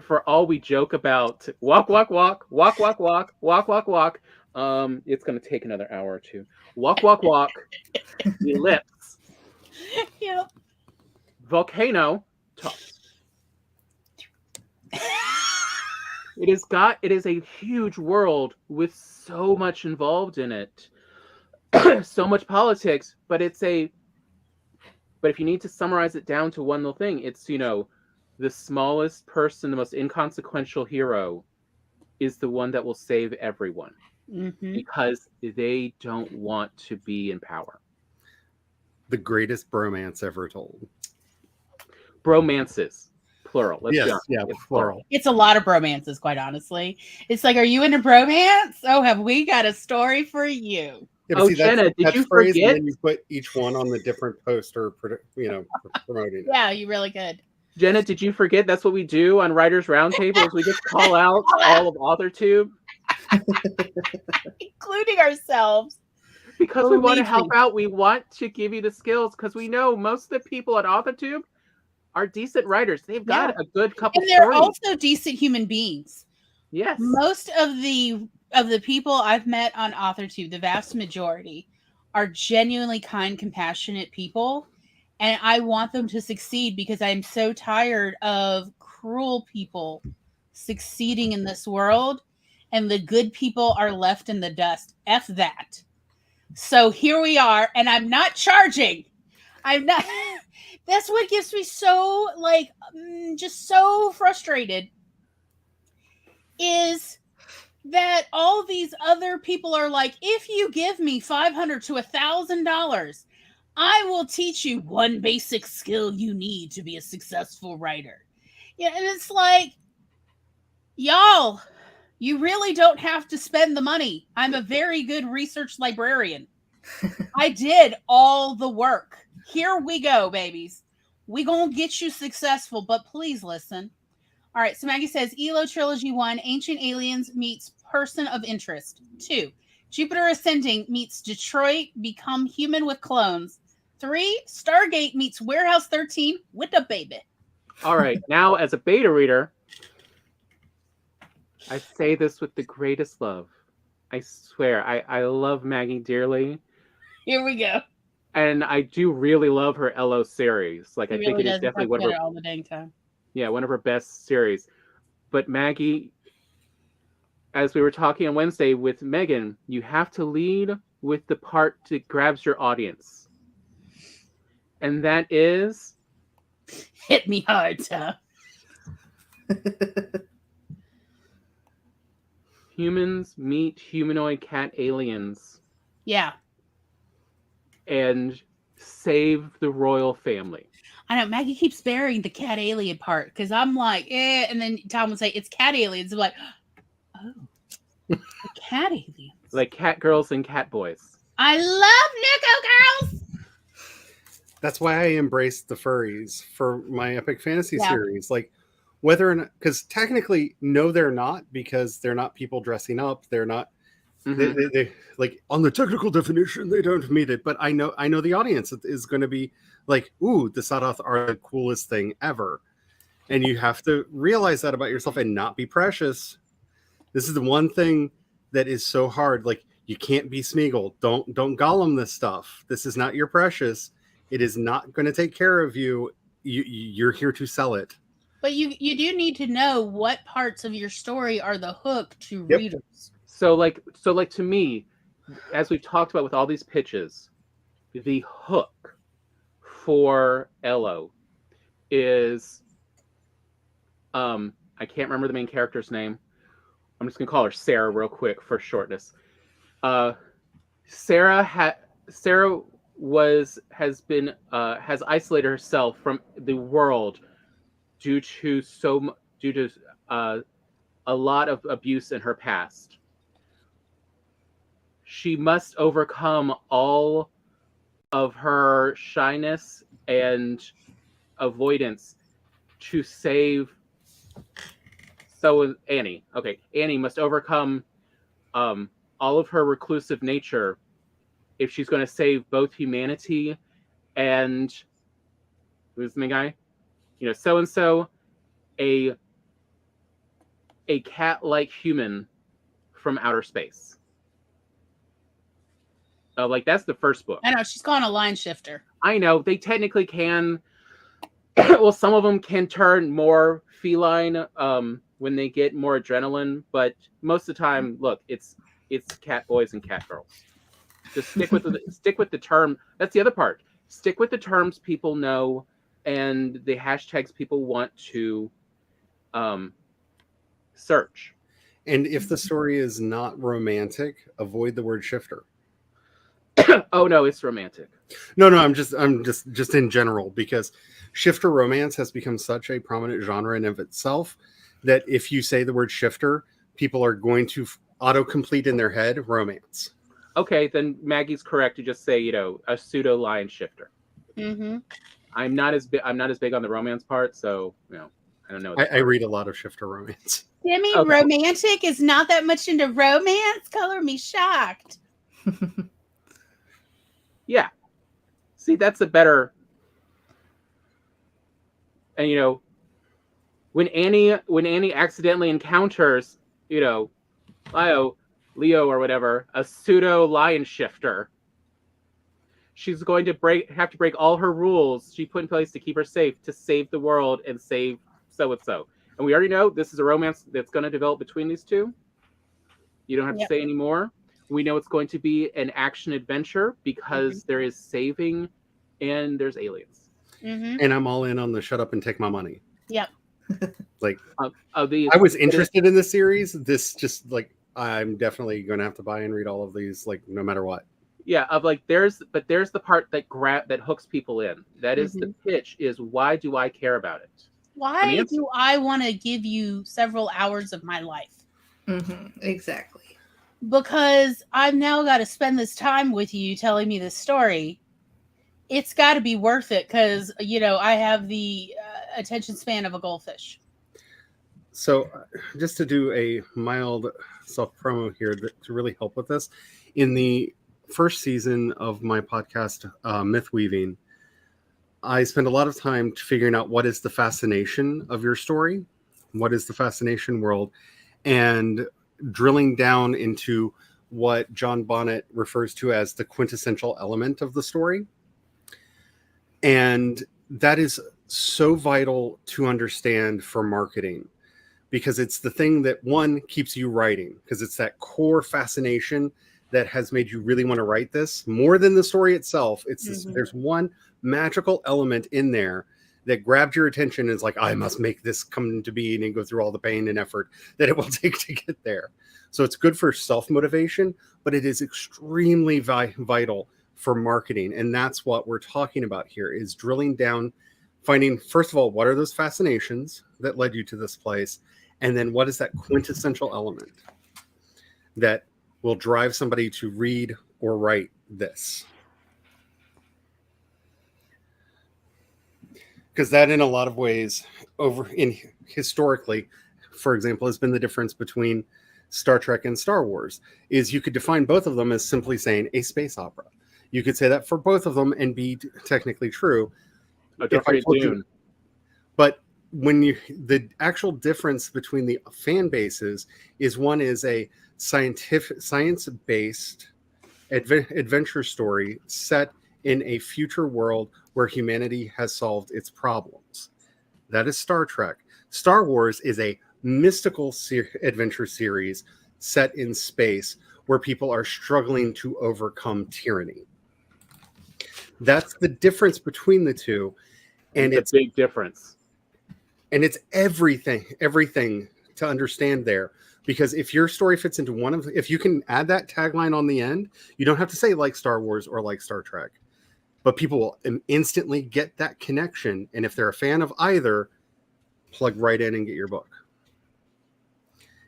for all we joke about walk, walk, walk, walk, walk, walk, walk, walk, walk. It's going to take another hour or two. Walk, walk, walk. Ellipse. Yep. Volcano. Toss. It is a huge world with so much involved in it. So much politics, but if you need to summarize it down to one little thing, it's, the smallest person, the most inconsequential hero is the one that will save everyone because they don't want to be in power. The greatest bromance ever told. Bromances, plural. Let's yes, be honest. yeah, It's plural. It's a lot of bromances, quite honestly. It's like, are you into bromance? Oh, have we got a story for you? Yeah, Oh, Jenna, did you phrase, forget? And then you put each one on the different poster, promoting it. Yeah, you really could. Jenna, did you forget that's what we do on Writers Roundtables? We just call out all of AuthorTube. Including ourselves. Because we want to help out. We want to give you the skills because we know most of the people at AuthorTube are decent writers. They've got a good couple and they're stories. also decent human beings. Yes. Most of the people I've met on AuthorTube, the vast majority, are genuinely kind, compassionate people. And I want them to succeed because I'm so tired of cruel people succeeding in this world and the good people are left in the dust. F that. So here we are, and I'm not charging. I'm not. That's what gets me so, just so frustrated is that all these other people are like, if you give me $500 to $1,000, I will teach you one basic skill you need to be a successful writer. Yeah, and it's like, y'all, you really don't have to spend the money. I'm a very good research librarian. I did all the work. Here we go, babies. We gonna get you successful, but please listen. All right, so Maggie says, ELO Trilogy 1, Ancient Aliens meets Person of Interest. 2, Jupiter Ascending meets Detroit, Become Human with Clones. 3, Stargate meets Warehouse 13 with a baby. All right, now as a beta reader, I say this with the greatest love. I swear, I love Maggie dearly. Here we go. And I do really love her LO series. I think it is definitely one of her all the dang time. Yeah, one of her best series. But Maggie, as we were talking on Wednesday with Megan, you have to lead with the part that grabs your audience. And that is... Hit me hard, Tom. Humans meet humanoid cat aliens. Yeah. And save the royal family. I know Maggie keeps burying the cat alien part because I'm like, and then Tom would say it's cat aliens. I'm like, oh, cat aliens, like cat girls and cat boys. I love Nico girls. That's why I embraced the furries for my epic fantasy series. Whether or not, because technically, no, they're not, because they're not people dressing up. They're not. They on the technical definition, they don't meet it. But I know the audience is going to be like, ooh, the Sadoth are the coolest thing ever. And you have to realize that about yourself and not be precious. This is the one thing that is so hard. You can't be Smeagol. Don't Gollum this stuff. This is not your precious. It is not going to take care of you. You're here to sell it. But you do need to know what parts of your story are the hook to readers. So to me, as we've talked about with all these pitches, the hook for Elo is I can't remember the main character's name. I'm just gonna call her Sarah real quick for shortness. Sarah has isolated herself from the world due to a lot of abuse in her past. She must overcome all of her shyness and avoidance to save. So Annie. Okay, Annie must overcome all of her reclusive nature if she's going to save both humanity and who's the main guy? So and so, a cat-like human from outer space. Like that's the first book. I know she's calling a line shifter. I know they technically can. Well, some of them can turn more feline when they get more adrenaline, but most of the time, look, it's cat boys and cat girls. Just stick with the term. That's the other part. Stick with the terms people know and the hashtags people want to search. And if the story is not romantic, avoid the word shifter. Oh no, it's romantic. No, I'm just in general, because shifter romance has become such a prominent genre in of itself that if you say the word shifter, people are going to autocomplete in their head romance. Okay, then Maggie's correct to just say, a pseudo line shifter. Mm-hmm. I'm not as big on the romance part, so I don't know. I read a lot of shifter romance. Timmy, Okay. romantic is not that much into romance. Color me shocked. Yeah. See, that's a better. And when Annie accidentally encounters, Leo or whatever, a pseudo lion shifter, she's going to have to break all her rules she put in place to keep her safe, to save the world and save so and so. And we already know this is a romance that's going to develop between these two. You don't have to say any more. We know it's going to be an action adventure because there is saving and there's aliens. Mm-hmm. And I'm all in on the shut up and take my money. Yep. Like, I was interested in this series. This just I'm definitely going to have to buy and read all of these, no matter what. Yeah, there's the part that hooks people in. That is the pitch. Is why do I care about it? Why do I want to give you several hours of my life? Exactly. Because I've now got to spend this time with you telling me this story. It's got to be worth it because, I have the attention span of a goldfish. So just to do a mild self-promo here to really help with this, in the first season of my podcast, Myth Weaving, I spend a lot of time figuring out what is the fascination of your story, what is the fascination world, and drilling down into what John Bonnet refers to as the quintessential element of the story. And that is so vital to understand for marketing, because it's the thing that, one, keeps you writing, because it's that core fascination that has made you really want to write this more than the story itself. It's there's one magical element in there that grabbed your attention and is like, I must make this come to be, and go through all the pain and effort that it will take to get there. So it's good for self-motivation, but it is extremely vital for marketing. And that's what we're talking about here, is drilling down, finding, first of all, what are those fascinations that led you to this place? And then what is that quintessential element that will drive somebody to read or write this? Because that, in a lot of ways, historically, for example, has been the difference between Star Trek and Star Wars, is you could define both of them as simply saying a space opera. You could say that for both of them and be technically true. But the actual difference between the fan bases is, one is a science-based adventure story set in a future world where humanity has solved its problems. That is Star Trek. Star Wars is a mystical adventure series set in space where people are struggling to overcome tyranny. That's the difference between the two. And it's a big difference. And it's everything to understand there. Because if your story fits into one of, if you can add that tagline on the end, you don't have to say like Star Wars or like Star Trek, but people will instantly get that connection. And if they're a fan of either, plug right in and get your book.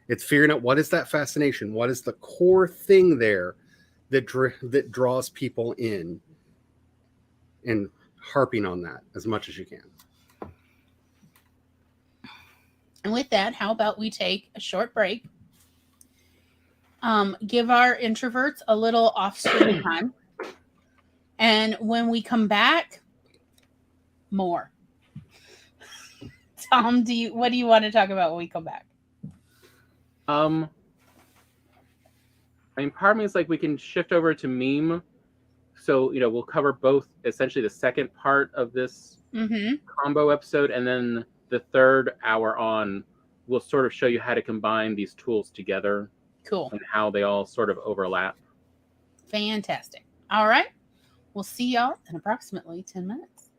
It's figuring out what is that fascination, what is the core thing there that draws people in, and harping on that as much as you can. And with that, how about we take a short break? Give our introverts a little off-screen time. And when we come back, more. Tom, what do you want to talk about when we come back? I mean, part of me is like we can shift over to meme. So, we'll cover both, essentially the second part of this combo episode, and then the third hour on, we'll sort of show you how to combine these tools together. Cool. And how they all sort of overlap. Fantastic. All right. We'll see y'all in approximately 10 minutes.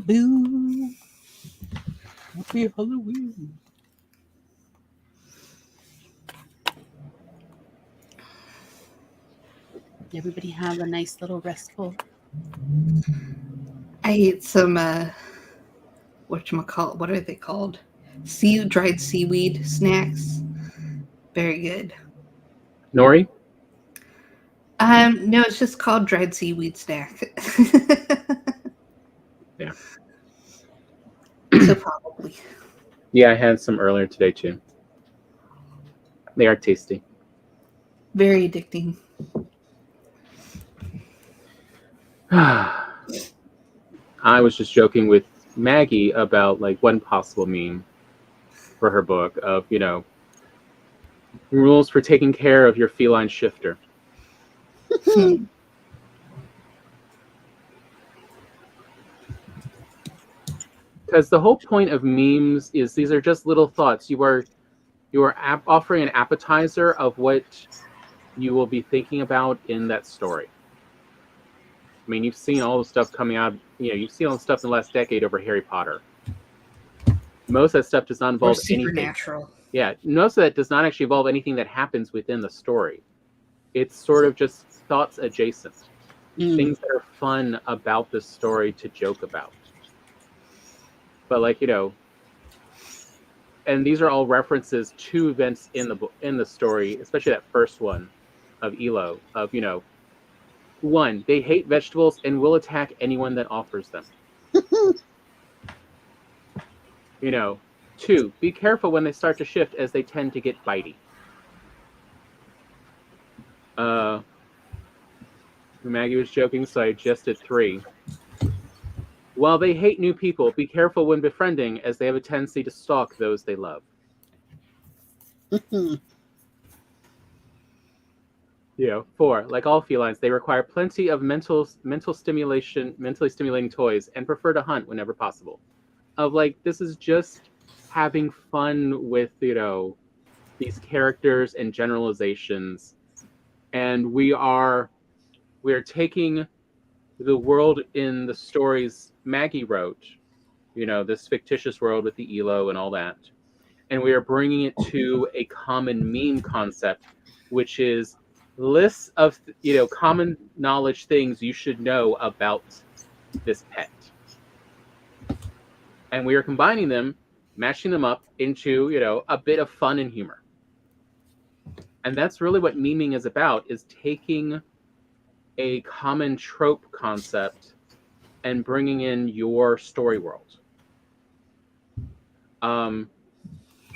Boo. Happy Halloween. Everybody have a nice little restful. I ate some whatchamacallit, what are they called? Dried seaweed snacks. Very good. Nori? No, it's just called dried seaweed snack. Yeah. So probably. Yeah, I had some earlier today too. They are tasty. Very addicting. I was just joking with Maggie about like one possible meme for her book of, rules for taking care of your feline shifter. Because the whole point of memes is these are just little thoughts. You are offering an appetizer of what you will be thinking about in that story. I mean, you've seen all the stuff coming out. You've seen all the stuff in the last decade over Harry Potter. Most of that stuff does not involve anything. Supernatural. Yeah, most of that does not actually involve anything that happens within the story. It's sort of just thoughts adjacent. Things that are fun about the story to joke about. But and these are all references to events in the story, especially that first one of Elo, of, 1, they hate vegetables and will attack anyone that offers them. 2, be careful when they start to shift as they tend to get bitey. Maggie was joking, so I adjusted 3. While they hate new people, be careful when befriending as they have a tendency to stalk those they love. 4, like all felines, they require plenty of mentally stimulating toys and prefer to hunt whenever possible. This is just having fun with, these characters and generalizations. And we are taking the world in the stories Maggie wrote, this fictitious world with the Elo and all that, and we are bringing it to a common meme concept, which is lists of, common knowledge things you should know about this pet. And we are combining them, matching them up into, a bit of fun and humor. And that's really what memeing is about, is taking a common trope concept and bringing in your story world.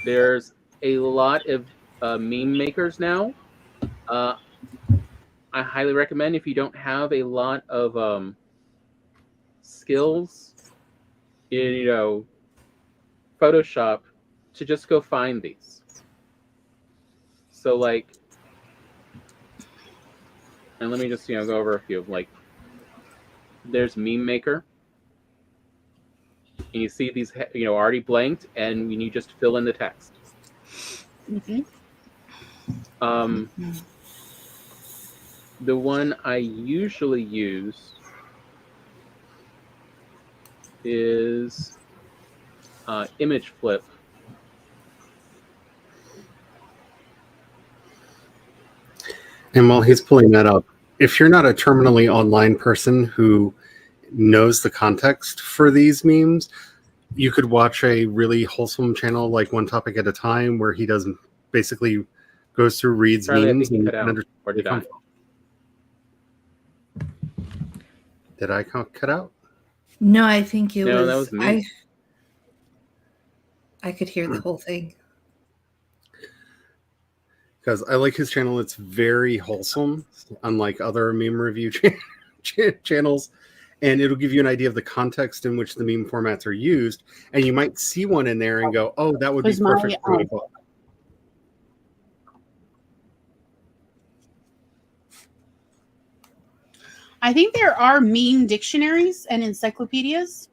There's a lot of meme makers now. I highly recommend, if you don't have a lot of skills in, Photoshop, to just go find these. So and let me just, go over a few. There's Meme Maker. And you see these, already blanked, and you just fill in the text. The one I usually use is Image Flip. And while he's pulling that up, if you're not a terminally online person who knows the context for these memes, you could watch a really wholesome channel like One Topic at a Time, where he does basically goes through, reads Charlie, memes, and or did I? Did I cut out? No, I think it No, was. that was me. I could hear the whole thing. Because I like his channel. It's very wholesome, unlike other meme review channels. And it'll give you an idea of the context in which the meme formats are used. And you might see one in there and go, oh, that would be perfect for a book. I think there are meme dictionaries and encyclopedias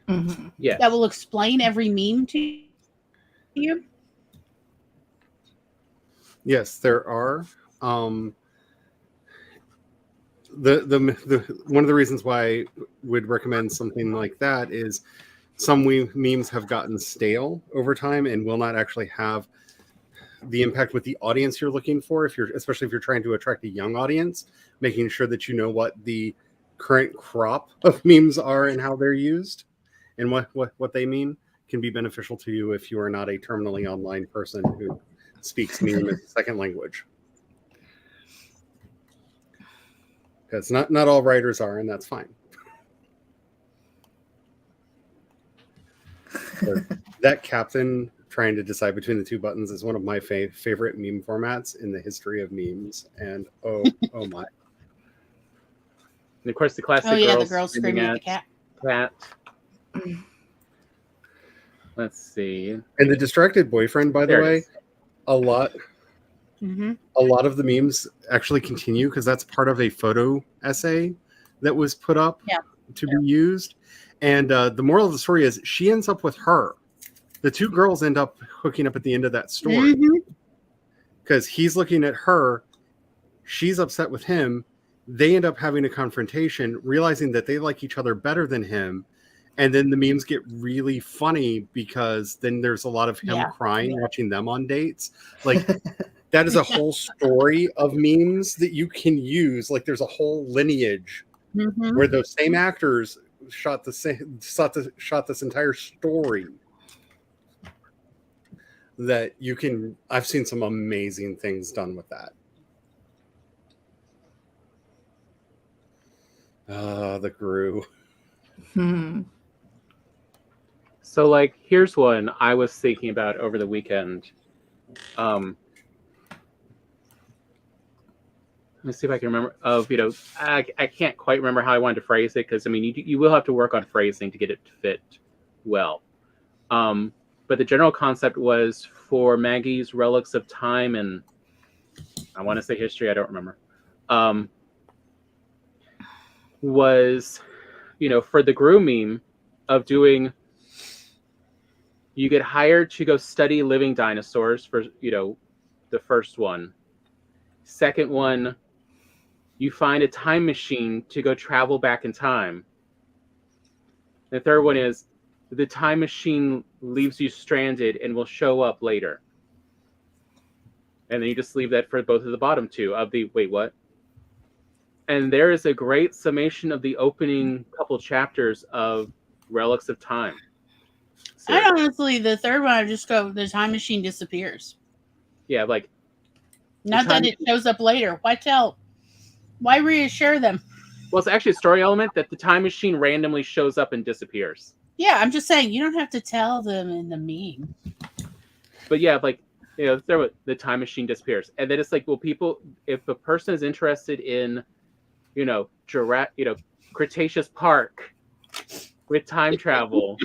that will explain every meme to you. Yes, there are. the one of the reasons why I would recommend something like that is some memes have gotten stale over time and will not actually have the impact with the audience you're looking for. Especially if you're trying to attract a young audience, making sure that you know what the current crop of memes are and how they're used and what they mean can be beneficial to you if you are not a terminally online person who speaks meme as a second language. Because not all writers are, and that's fine. That captain trying to decide between the two buttons is one of my favorite meme formats in the history of memes. And oh my. And of course, the classic the girls screaming at the cat. Let's see. And the distracted boyfriend, by the way, a lot of the memes actually continue because that's part of a photo essay that was put up to be used. And the moral of the story is she ends up with her. The two girls end up hooking up at the end of that story because he's looking at her. She's upset with him. They end up having a confrontation, realizing that they like each other better than him. And then the memes get really funny because then there's a lot of him crying, watching them on dates. Like that is a whole story of memes that you can use. Like there's a whole lineage where those same actors shot this entire story that you can. I've seen some amazing things done with that. The Gru. So, like, here's one I was thinking about over the weekend. Let me see if I can remember. I can't quite remember how I wanted to phrase it because, I mean, you will have to work on phrasing to get it to fit well. But the general concept was for Maggie's Relics of Time, and I want to say history, I don't remember. Was, for the Gru meme of doing, you get hired to go study living dinosaurs for, the first one. Second one, you find a time machine to go travel back in time. The third one is the time machine leaves you stranded and will show up later. And then you just leave that for both of the bottom two of the, wait, what? And there is a great summation of the opening couple chapters of Relics of Time. I honestly, the third one, I just go, the time machine disappears. Yeah, like. Not that it shows up later. Why reassure them? Well, it's actually a story element that the time machine randomly shows up and disappears. Yeah, I'm just saying, you don't have to tell them in the meme. But yeah, like, the time machine disappears. And then it's like, well, people, if a person is interested in, Cretaceous Park with time travel,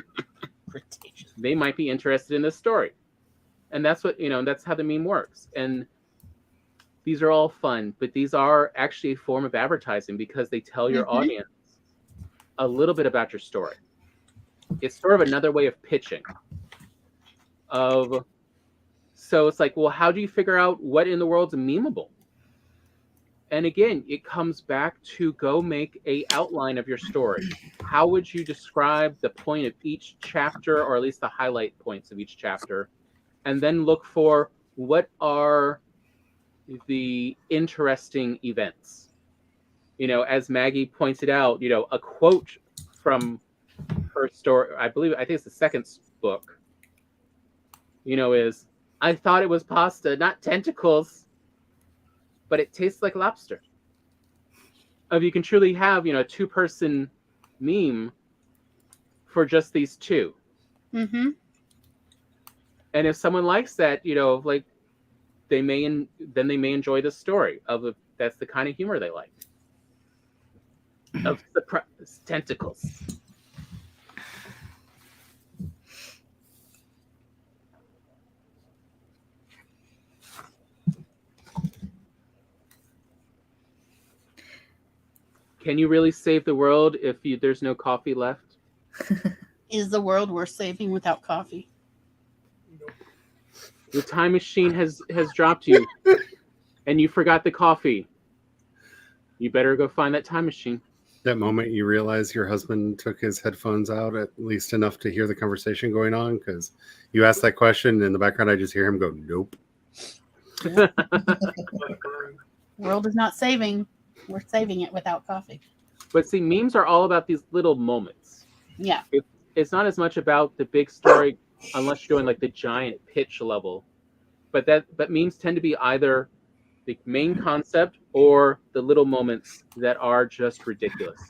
they might be interested in this story. And that's what, that's how the meme works. And these are all fun, but these are actually a form of advertising because they tell your audience a little bit about your story. It's sort of another way of pitching. So it's like, well, how do you figure out what in the world's memeable? And again, it comes back to go make a outline of your story. How would you describe the point of each chapter, or at least the highlight points of each chapter? And then look for what are the interesting events. As Maggie pointed out, a quote from her story, I think it's the second book, is, I thought it was pasta, not tentacles, but it tastes like lobster. If you can truly have, a two-person meme for just these two. And if someone likes that, like, they may enjoy the story of that's the kind of humor they like. Of the tentacles. Can you really save the world if there's no coffee left? Is the world worth saving without coffee? The time machine has dropped you, and you forgot the coffee. You better go find that time machine. That moment you realize your husband took his headphones out at least enough to hear the conversation going on, because you asked that question and in the background I just hear him go, nope. World is not saving. We're saving it without coffee. But see, memes are all about these little moments. Yeah. It's not as much about the big story unless you're doing like the giant pitch level. But memes tend to be either the main concept or the little moments that are just ridiculous.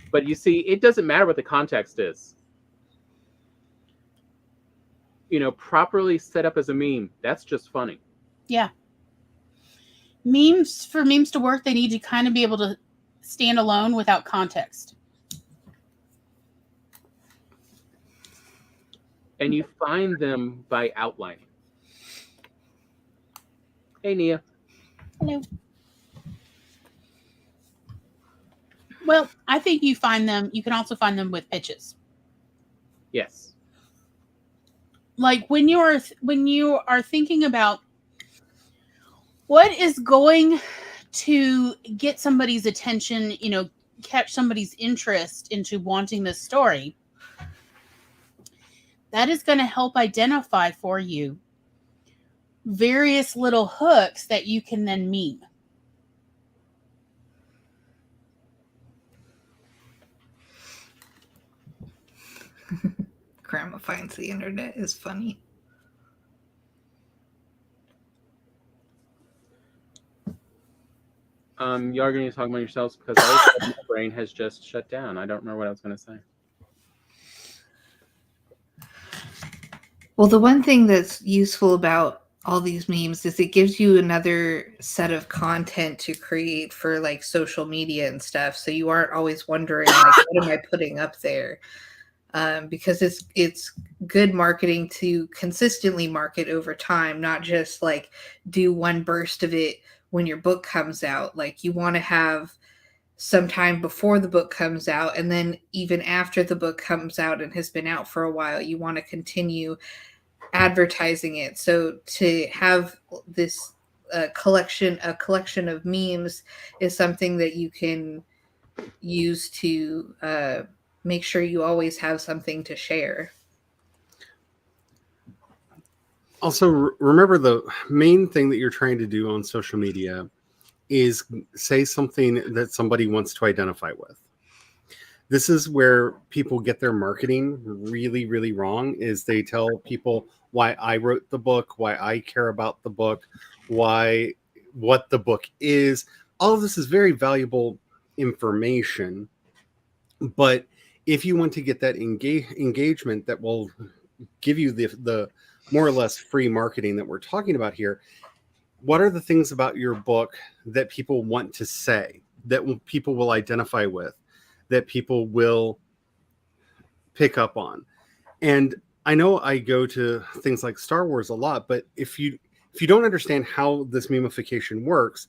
But you see, it doesn't matter what the context is. Properly set up as a meme, that's just funny. Yeah. For memes to work, they need to kind of be able to stand alone without context. And you find them by outlining. Hey, Nia. Hello. Well, I think you can also find them with pitches. Yes. Like when you are thinking about what is going to get somebody's attention, catch somebody's interest into wanting this story, that is going to help identify for you various little hooks that you can then meme. Grandma finds the internet is funny. You are going to talk about yourselves because my brain has just shut down. I don't remember what I was going to say. Well, the one thing that's useful about all these memes is it gives you another set of content to create for like social media and stuff. So you aren't always wondering like, what am I putting up there? Because it's good marketing to consistently market over time, not just like do one burst of it when your book comes out. Like you want to have some time before the book comes out, and then even after the book comes out and has been out for a while, you want to continue advertising it. So to have this collection of memes is something that you can use to make sure you always have something to share. Also, remember the main thing that you're trying to do on social media is say something that somebody wants to identify with. This is where people get their marketing really, really wrong, is they tell people why I wrote the book, why I care about the book, what the book is. All of this is very valuable information. But if you want to get that engagement that will give you the more or less free marketing that we're talking about here, what are the things about your book that people want to say, that people will identify with, that people will pick up on? And I know I go to things like Star Wars a lot, but if you don't understand how this memification works,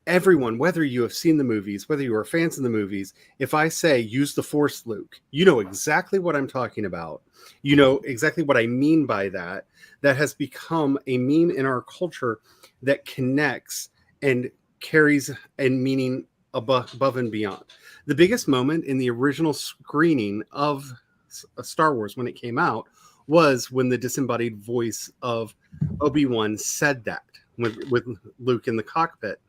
everyone, whether you have seen the movies, whether you are fans of the movies, if I say use the Force, Luke, you know exactly what I'm talking about. You know exactly what I mean by that. That has become a meme in our culture that connects and carries a meaning above and beyond. The biggest moment in the original screening of Star Wars when it came out was when the disembodied voice of Obi-Wan said that with Luke in the cockpit.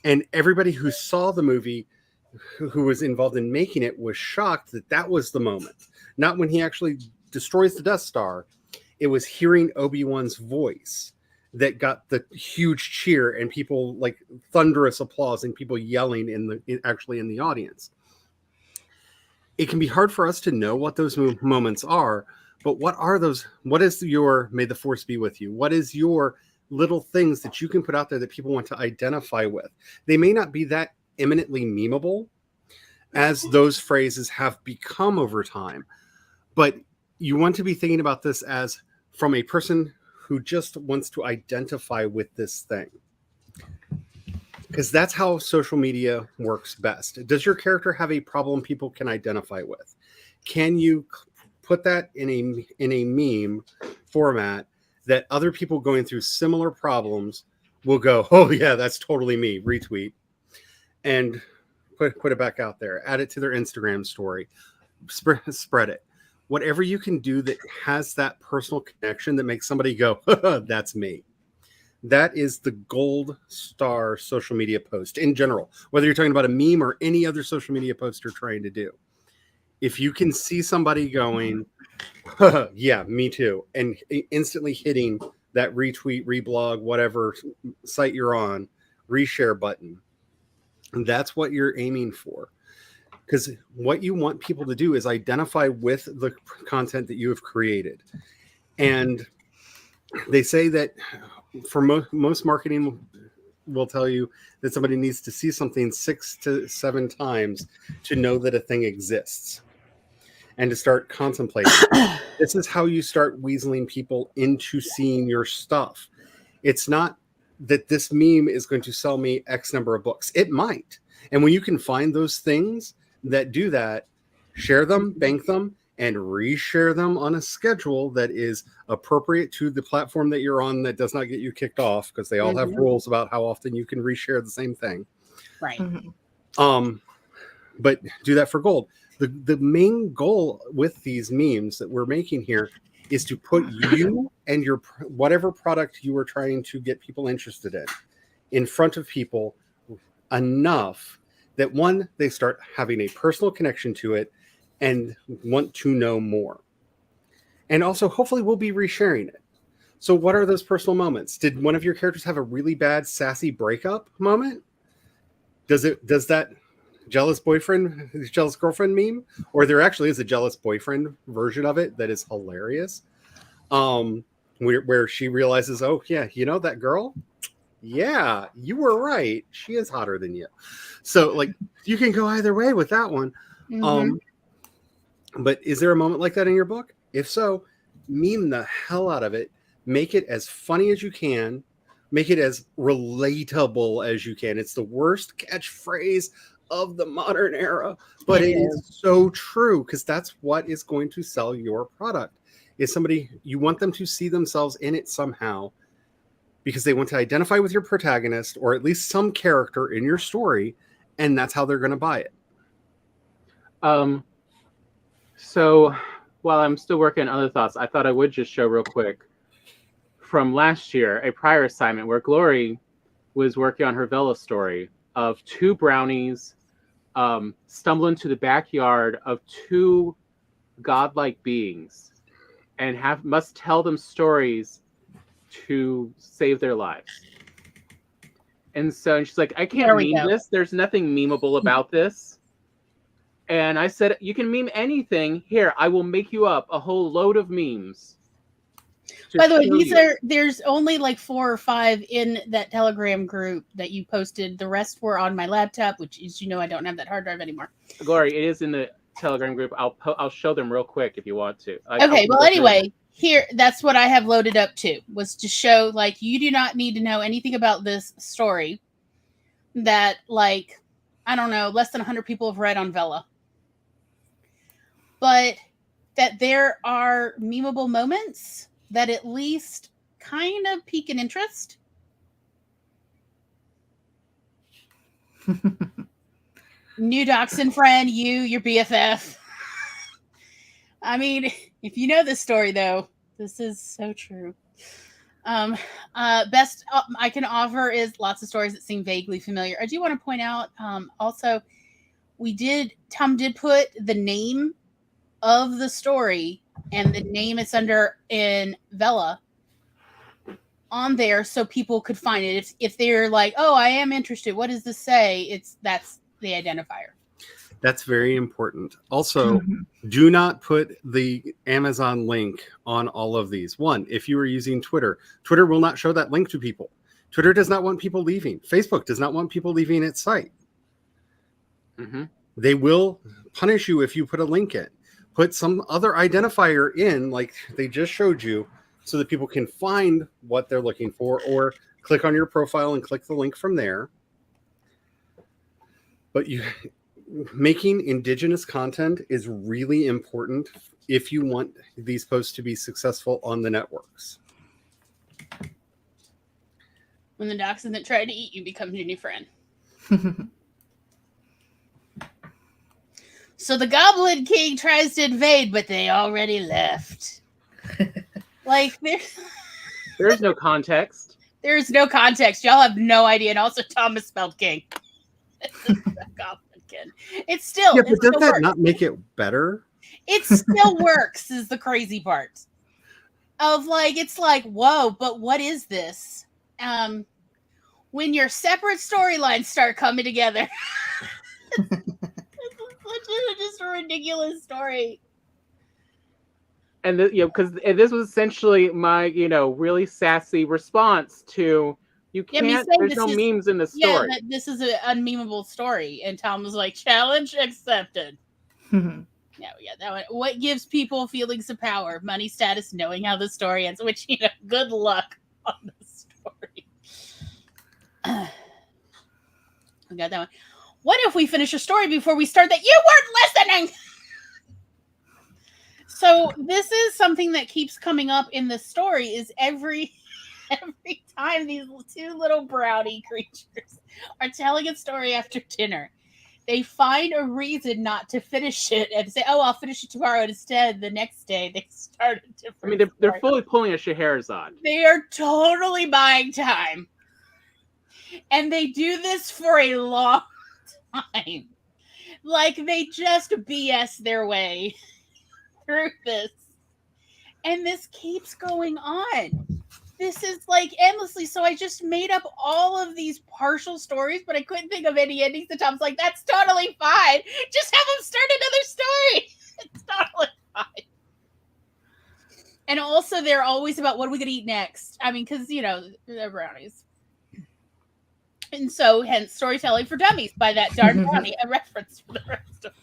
And everybody who saw the movie, who was involved in making it, was shocked that that was the moment. Not when he actually destroys the Death Star. It was hearing Obi-Wan's voice that got the huge cheer and people like thunderous applause and people yelling in the audience. It can be hard for us to know what those moments are, but what are those? What is your "May the Force be with you"? What is your little things that you can put out there that people want to identify with? They may not be that eminently memeable as those phrases have become over time, but you want to be thinking about this as from a person who just wants to identify with this thing, because that's how social media works best. Does your character have a problem people can identify with? Can you put that in a meme format that other people going through similar problems will go, oh yeah, that's totally me, retweet. And put it back out there. Add it to their Instagram story. Spread it. Whatever you can do that has that personal connection that makes somebody go, that's me. That is the gold star social media post in general, whether you're talking about a meme or any other social media post you're trying to do. If you can see somebody going, yeah, me too, and instantly hitting that retweet, reblog, whatever site you're on, reshare button, that's what you're aiming for. Because what you want people to do is identify with the content that you have created. And they say that for most marketing will tell you that somebody needs to see something 6 to 7 times to know that a thing exists and to start contemplating. This is how you start weaseling people into seeing your stuff. It's not that this meme is going to sell me X number of books. It might. And when you can find those things that do that, share them, bank them, and reshare them on a schedule that is appropriate to the platform that you're on that does not get you kicked off, because they all have rules about how often you can reshare the same thing. Right. But do that for gold. The main goal with these memes that we're making here is to put you and your whatever product you are trying to get people interested in front of people enough that, one, they start having a personal connection to it and want to know more. And also, hopefully, we'll be resharing it. So what are those personal moments? Did one of your characters have a really bad, sassy breakup moment? Does that jealous boyfriend, jealous girlfriend meme? Or there actually is a jealous boyfriend version of it that is hilarious. Where she realizes, oh, yeah, you know that girl? Yeah, you were right. She is hotter than you. So, like, you can go either way with that one. But is there a moment like that in your book? If so, meme the hell out of it. Make it as funny as you can. Make it as relatable as you can. It's the worst catchphrase of the modern era, but it is so true, because that's what is going to sell your product. Is somebody, you want them to see themselves in it somehow, because they want to identify with your protagonist or at least some character in your story, and that's how they're going to buy it. So while I'm still working on other thoughts, I thought I would just show real quick from last year, a prior assignment where Glory was working on her Vela story of 2 brownies stumble into the backyard of 2 godlike beings and must tell them stories to save their lives. And so she's like, I can't meme this. There's nothing memeable about this. And I said, you can meme anything. Here, I will make you up a whole load of memes. By the way, there's only like 4 or 5 in that Telegram group that you posted. The rest were on my laptop, which is, I don't have that hard drive anymore. Glory, it is in the Telegram group. I'll show them real quick if you want to. Okay, well, anyway, here, that's what I have loaded up to, was to show, like, you do not need to know anything about this story that, like, I don't know, less than 100 people have read on Vela. But that there are memeable moments that at least kind of pique an interest. New Dachshund friend, your BFF. I mean, if you know this story, though, this is so true. Best I can offer is lots of stories that seem vaguely familiar. I do want to point out, also, Tom did put the name of the story and the name it's under in Vela on there so people could find it. If they're like, oh, I am interested, what does this say? That's the identifier. That's very important. Also, do not put the Amazon link on all of these. One, if you are using Twitter, Twitter will not show that link to people. Twitter does not want people leaving. Facebook does not want people leaving its site. They will punish you if you put a link in. Put some other identifier in, like they just showed you, so that people can find what they're looking for, or click on your profile and click the link from there. But making indigenous content is really important if you want these posts to be successful on the networks. When the dachshund that tried to eat you becomes your new friend. So the Goblin King tries to invade, but they already left. Like, There's no context. there's no context. Y'all have no idea. And also, Thomas spelled king. Goblin King. It's still. Yeah, but does that works. not make it better? It still works, is the crazy part. Of like, it's like, whoa, but what is this? When your separate storylines start coming together. It's just a ridiculous story. And because this was essentially my, really sassy response to you can't. There's no memes in the story. Yeah, this is an unmemeable story, and Tom was like, "Challenge accepted." Yeah, that one. What gives people feelings of power? Money, status, knowing how the story ends. Which good luck on the story. I got that one. What if we finish a story before we start that you weren't listening? So this is something that keeps coming up in the story is every time these two little brownie creatures are telling a story after dinner, they find a reason not to finish it and say, "Oh, I'll finish it tomorrow." And instead, the next day they start a different. They're fully pulling a Scheherazade. They are totally buying time, and they do this for a long time. Like they just BS their way through this, and this keeps going on. This is like endlessly. So I just made up all of these partial stories, but I couldn't think of any endings. The Tom's like, "That's totally fine. Just have them start another story. It's totally fine." And also, they're always about what are we gonna eat next. I mean, because they're brownies, and so hence storytelling for dummies by that darn brownie, a reference for the rest of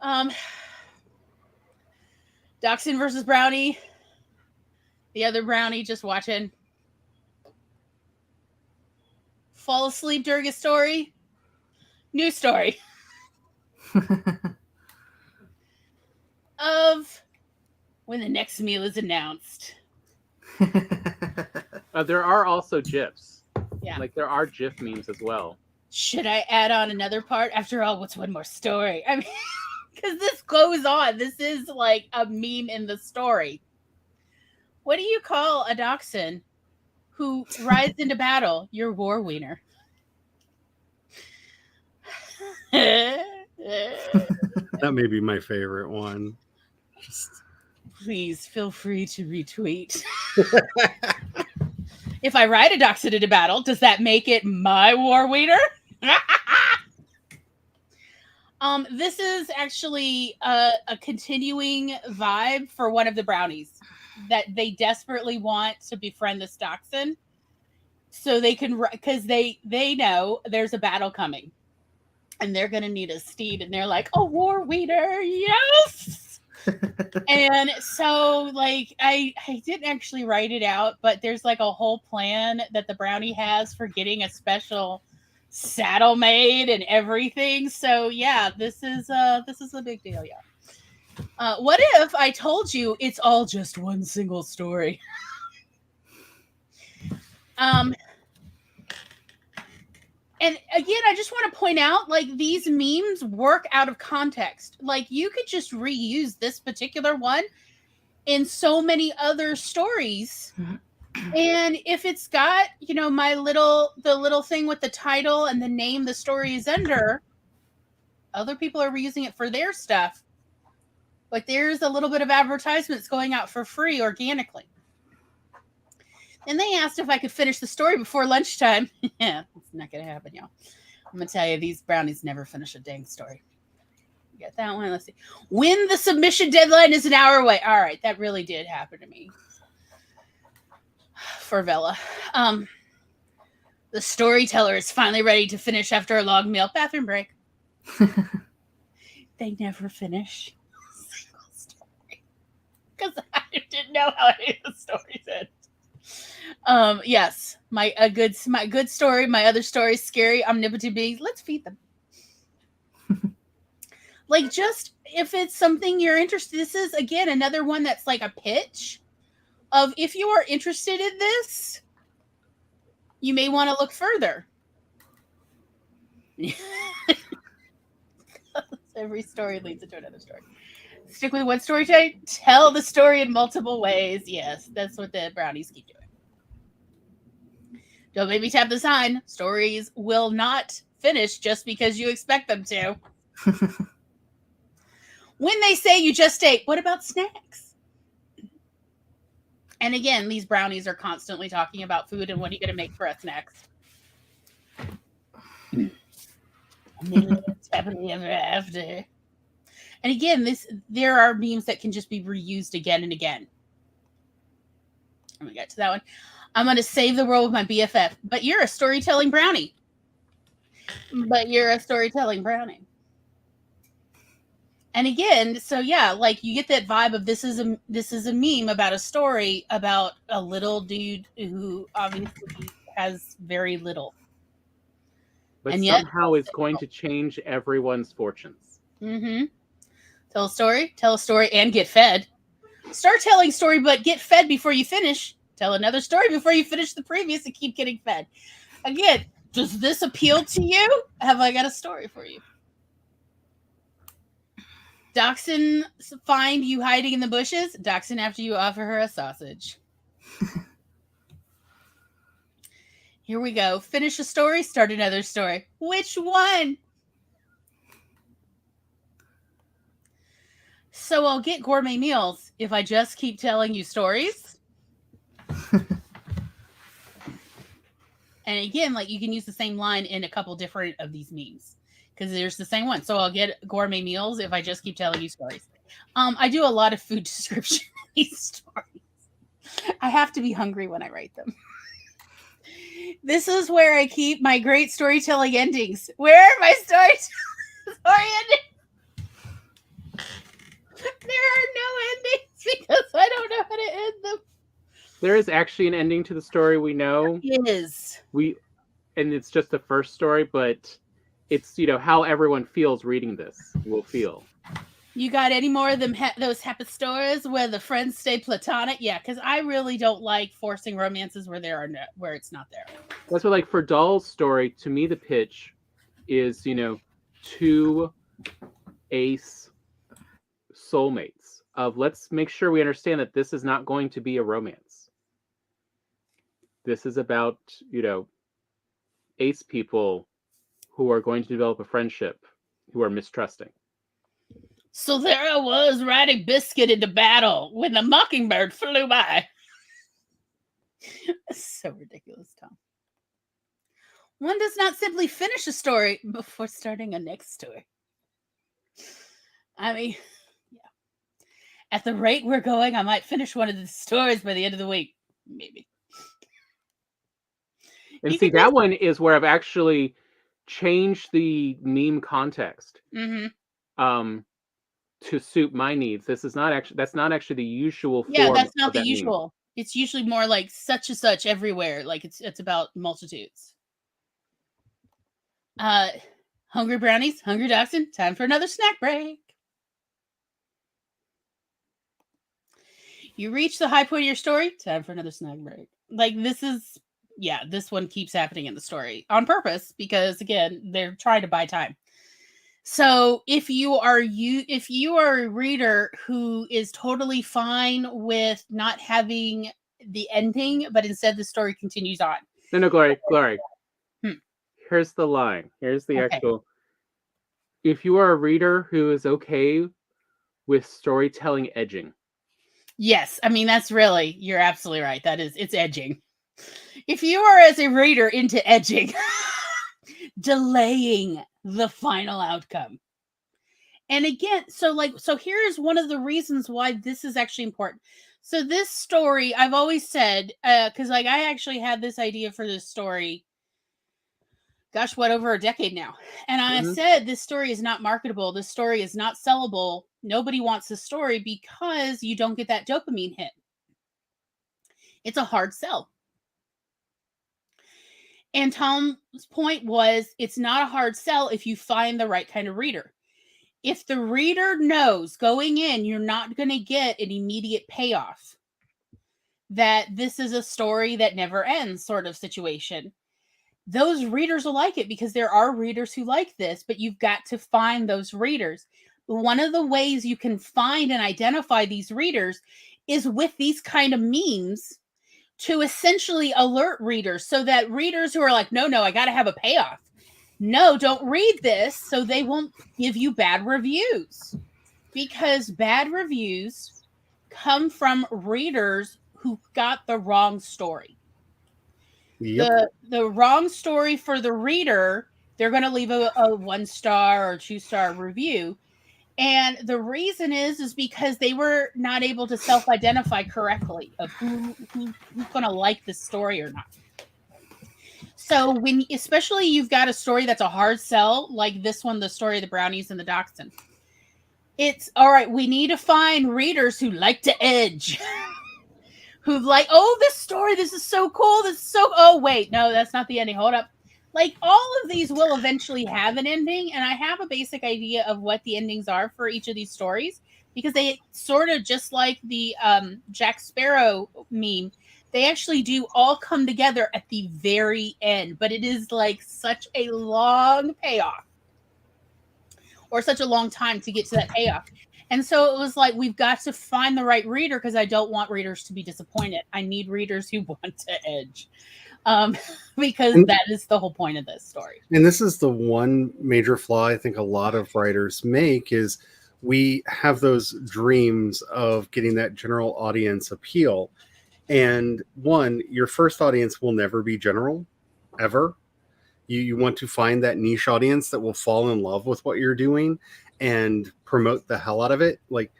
us. Dachshund versus Brownie. The other brownie just watching. Fall asleep during a story. New story. Of when the next meal is announced. There are also GIFs. Yeah. Like there are GIF memes as well. Should I add on another part? After all, what's one more story? I mean, because this goes on. This is like a meme in the story. What do you call a dachshund who rides into battle? Your war wiener. That may be my favorite one. Please feel free to retweet. If I ride a dachshund into battle, does that make it my war wiener? This is actually a continuing vibe for one of the brownies that they desperately want to befriend this dachshund so they can, because they know there's a battle coming and they're going to need a steed, and they're like, "Oh, war wiener, yes." And so like I didn't actually write it out, but there's like a whole plan that the brownie has for getting a special saddle made and everything. So yeah, this is a big deal. Yeah. What if I told you it's all just one single story? And again, I just want to point out, like, these memes work out of context. Like, you could just reuse this particular one in so many other stories. And if it's got, the little thing with the title and the name the story is under, other people are reusing it for their stuff. Like, there's a little bit of advertisements going out for free organically. And they asked if I could finish the story before lunchtime. Yeah, it's not going to happen, y'all. I'm going to tell you, these brownies never finish a dang story. You got that one? Let's see. When the submission deadline is an hour away. All right, that really did happen to me. For Vela. The storyteller is finally ready to finish after a long meal. Bathroom break. They never finish a single story. Because I didn't know how any of the stories end. Yes, my good story. My other story is scary, omnipotent beings. Let's feed them. Like, just if it's something you're interested. This is again another one that's like a pitch of if you are interested in this, you may want to look further. Every story leads into another story. Stick with one story type. Tell the story in multiple ways. Yes, that's what the brownies keep doing. Don't make me tap the sign. Stories will not finish just because you expect them to. When they say you just ate, what about snacks? And again, these brownies are constantly talking about food and what are you going to make for us next? It's happily ever after. And again, there are memes that can just be reused again and again. I'm going to get to that one. I'm going to save the world with my BFF. But you're a storytelling brownie. And again, so yeah, like you get that vibe of this is a meme about a story about a little dude who obviously has very little. But and yet, somehow is going to change everyone's fortunes. Mm-hmm. Tell a story, and get fed. Start telling story, but get fed before you finish. Tell another story before you finish the previous and keep getting fed. Again, does this appeal to you? Have I got a story for you? Dachshund find you hiding in the bushes. Dachshund after you offer her a sausage. Here we go. Finish a story, start another story. Which one? So I'll get gourmet meals if I just keep telling you stories. And again, like you can use the same line in a couple different of these memes because there's the same one. So I'll get gourmet meals if I just keep telling you stories. I do a lot of food description in these stories. I have to be hungry when I write them. This is where I keep my great storytelling endings. Where are my story endings? There are no endings because I don't know how to end them. There is actually an ending to the story we know. It is. And it's just the first story, but it's, how everyone feels reading this will feel. You got any more of them those happy stories where the friends stay platonic? Yeah, because I really don't like forcing romances where it's not there. That's what, like, for Doll's story, to me, the pitch is, two ace soulmates of let's make sure we understand that this is not going to be a romance. This is about, ace people who are going to develop a friendship, who are mistrusting. So there I was riding Biscuit into battle when the mockingbird flew by. So ridiculous, Tom. One does not simply finish a story before starting a next story. I mean, yeah. At the rate we're going, I might finish one of the stories by the end of the week. Maybe. And see, that one is where I've actually changed the meme context. Mm-hmm. To suit my needs. That's not actually the usual form. Yeah, that's not the usual. Meme. It's usually more like such and such everywhere. Like it's about multitudes. Hungry brownies, hungry dachshund, time for another snack break. You reach the high point of your story, time for another snack break. Like this one keeps happening in the story on purpose because again, they're trying to buy time. So if you are a reader who is totally fine with not having the ending, but instead the story continues on. No, Glory. Here's the line. Here's the actual. If you are a reader who is okay with storytelling edging. Yes, I mean you're absolutely right. It's edging. If you are as a reader into edging, delaying the final outcome. And again, so here's one of the reasons why this is actually important. So this story, I've always said, because I actually had this idea for this story, over a decade now. And I said, this story is not marketable. This story is not sellable. Nobody wants this story because you don't get that dopamine hit. It's a hard sell. And Tom's point was, it's not a hard sell if you find the right kind of reader. If the reader knows going in, you're not going to get an immediate payoff, that this is a story that never ends sort of situation, those readers will like it because there are readers who like this, but you've got to find those readers. One of the ways you can find and identify these readers is with these kind of memes to essentially alert readers, so that readers who are like, no, I got to have a payoff. No, don't read this, so they won't give you bad reviews, because bad reviews come from readers who got the wrong story. Yep. The wrong story for the reader, they're going to leave a 1-star or 2-star review. And the reason is because they were not able to self-identify correctly of who's going to like the story or not. So especially you've got a story that's a hard sell, like this one, the story of the brownies and the dachshund. It's all right. We need to find readers who like to edge, who like, oh, this story, this is so cool. Oh, wait, no, that's not the ending. Hold up. Like, all of these will eventually have an ending, and I have a basic idea of what the endings are for each of these stories, because they sort of, just like the Jack Sparrow meme, they actually do all come together at the very end, but it is like such a long payoff, or such a long time to get to that payoff. And so it was like, we've got to find the right reader, because I don't want readers to be disappointed. I need readers who want to edge. Because that is the whole point of this story. And this is the one major flaw I think a lot of writers make, is we have those dreams of getting that general audience appeal. And one, your first audience will never be general, ever. You want to find that niche audience that will fall in love with what you're doing and promote the hell out of it. Like,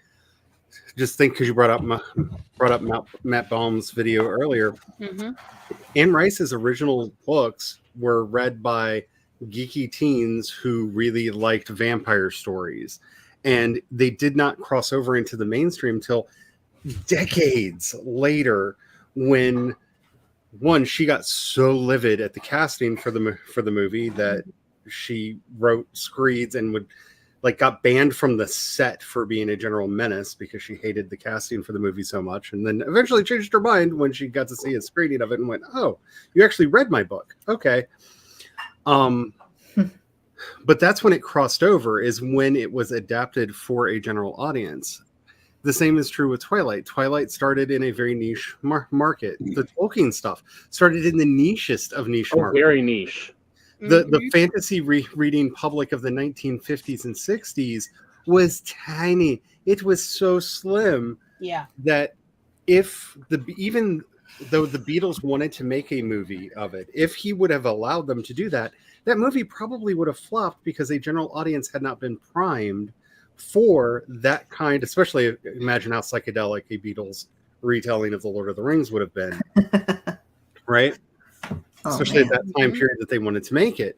just think, because you brought up Matt Baum's video earlier. Mm-hmm. Anne Rice's original books were read by geeky teens who really liked vampire stories, and they did not cross over into the mainstream until decades later, when she got so livid at the casting for the movie that she wrote screeds and would got banned from the set for being a general menace because she hated the casting for the movie so much, and then eventually changed her mind when she got to see a screening of it and went, oh, you actually read my book. Okay. But that's when it crossed over, is when it was adapted for a general audience. The same is true with Twilight. Twilight started in a very niche market. The Tolkien stuff started in the nichest of niche markets. Very niche. The fantasy reading public of the 1950s and 60s was tiny. It was so slim that even though the Beatles wanted to make a movie of it, if he would have allowed them to do that, that movie probably would have flopped, because a general audience had not been primed for that kind. Especially, imagine how psychedelic a Beatles retelling of the Lord of the Rings would have been. Right? Especially at that time period that they wanted to make it.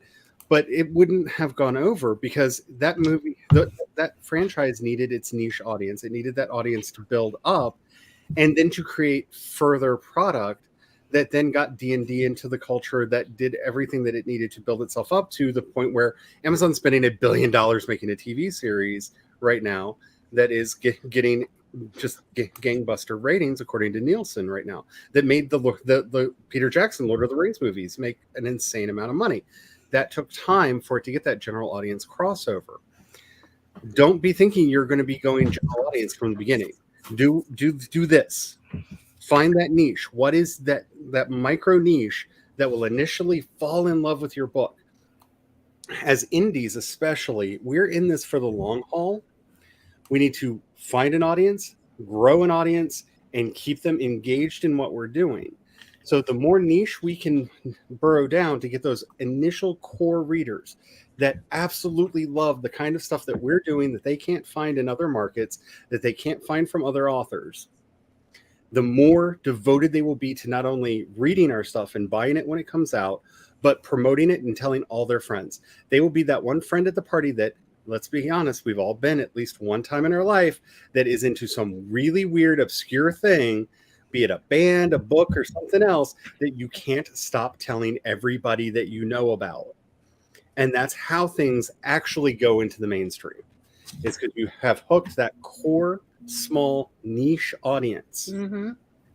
But it wouldn't have gone over, because that movie, that franchise needed its niche audience. It needed that audience to build up, and then to create further product that then got D&D into the culture, that did everything that it needed to build itself up to the point where Amazon's spending $1 billion making a TV series right now that is getting just gangbuster ratings according to Nielsen right now, that made the Peter Jackson Lord of the Rings movies make an insane amount of money. That took time for it to get that general audience crossover. Don't be thinking you're going to be going general audience from the beginning. Do this. Find that niche. What is that micro niche that will initially fall in love with your book? As indies especially, we're in this for the long haul. We need to find an audience, grow an audience, and keep them engaged in what we're doing. So the more niche we can burrow down to get those initial core readers that absolutely love the kind of stuff that we're doing, that they can't find in other markets, that they can't find from other authors, the more devoted they will be to not only reading our stuff and buying it when it comes out, but promoting it and telling all their friends. They will be that one friend at the party that, let's be honest, we've all been at least one time in our life, that is into some really weird, obscure thing, be it a band, a book, or something else, that you can't stop telling everybody that you know about. And that's how things actually go into the mainstream. It's because you have hooked that core, small, niche audience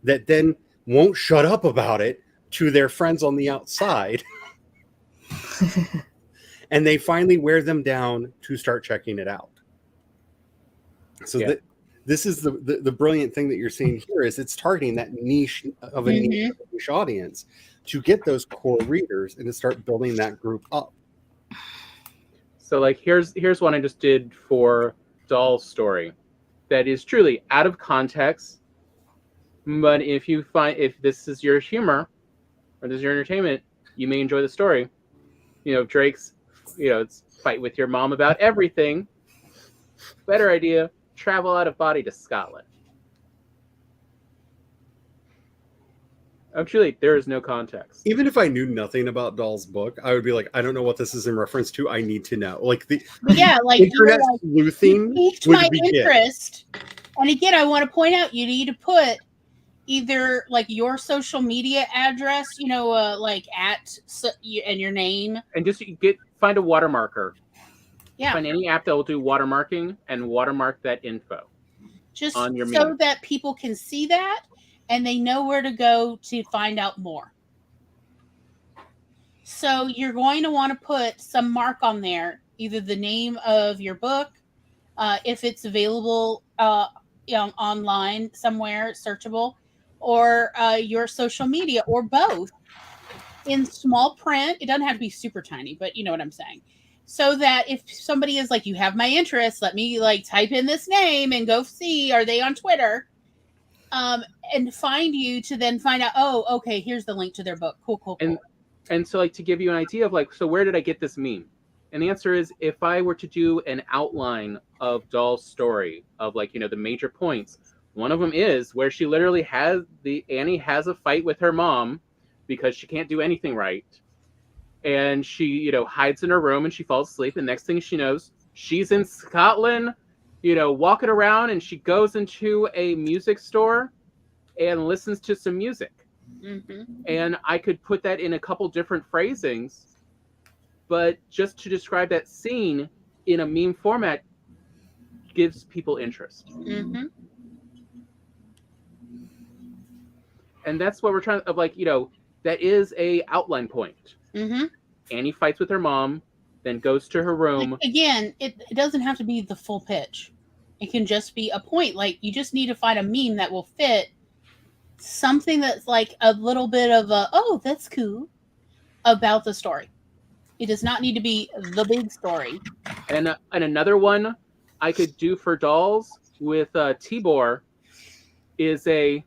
that then won't shut up about it to their friends on the outside And they finally wear them down to start checking it out. So this is the brilliant thing that you're seeing here is it's targeting that niche of a niche audience to get those core readers and to start building that group up. So like here's one I just did for Doll's story that is truly out of context. But if this is your humor or this is your entertainment, you may enjoy the story. Drake's, it's fight with your mom about everything. Better idea, travel out of body to Scotland. Truly, there is no context. Even if I knew nothing about Doll's book, I would be like, I don't know what this is in reference to. I need to know. Like the internet sleuthing piqued my interest. And again, I want to point out, you need to put either like your social media address, like and your name, and just find a watermarker. Yeah. Find any app that will do watermarking and watermark that info. Just on your so meme. that people can see that and they know where to go to find out more. So you're going to want to put some mark on there, either the name of your book, if it's available online somewhere, searchable, or your social media, or both in small print. It doesn't have to be super tiny, but you know what I'm saying. So that if somebody is like, you have my interest, let me like type in this name and go see, are they on Twitter? And find you to then find out, oh, okay, here's the link to their book. Cool. And so like to give you an idea of like, so where did I get this meme? And the answer is, if I were to do an outline of Doll's story of like, the major points, one of them is where she literally Annie has a fight with her mom because she can't do anything right. And she, hides in her room and she falls asleep. And next thing she knows, she's in Scotland, walking around, and she goes into a music store and listens to some music. Mm-hmm. And I could put that in a couple different phrasings, but just to describe that scene in a meme format gives people interest. Mm-hmm. And that's what we're trying to, like, that is a outline point. Mm-hmm. Annie fights with her mom, then goes to her room. Like, again, it doesn't have to be the full pitch. It can just be a point. Like, you just need to find a meme that will fit something that's like a little bit of a, oh, that's cool about the story. It does not need to be the big story. And another one I could do for Dolls with Tibor is the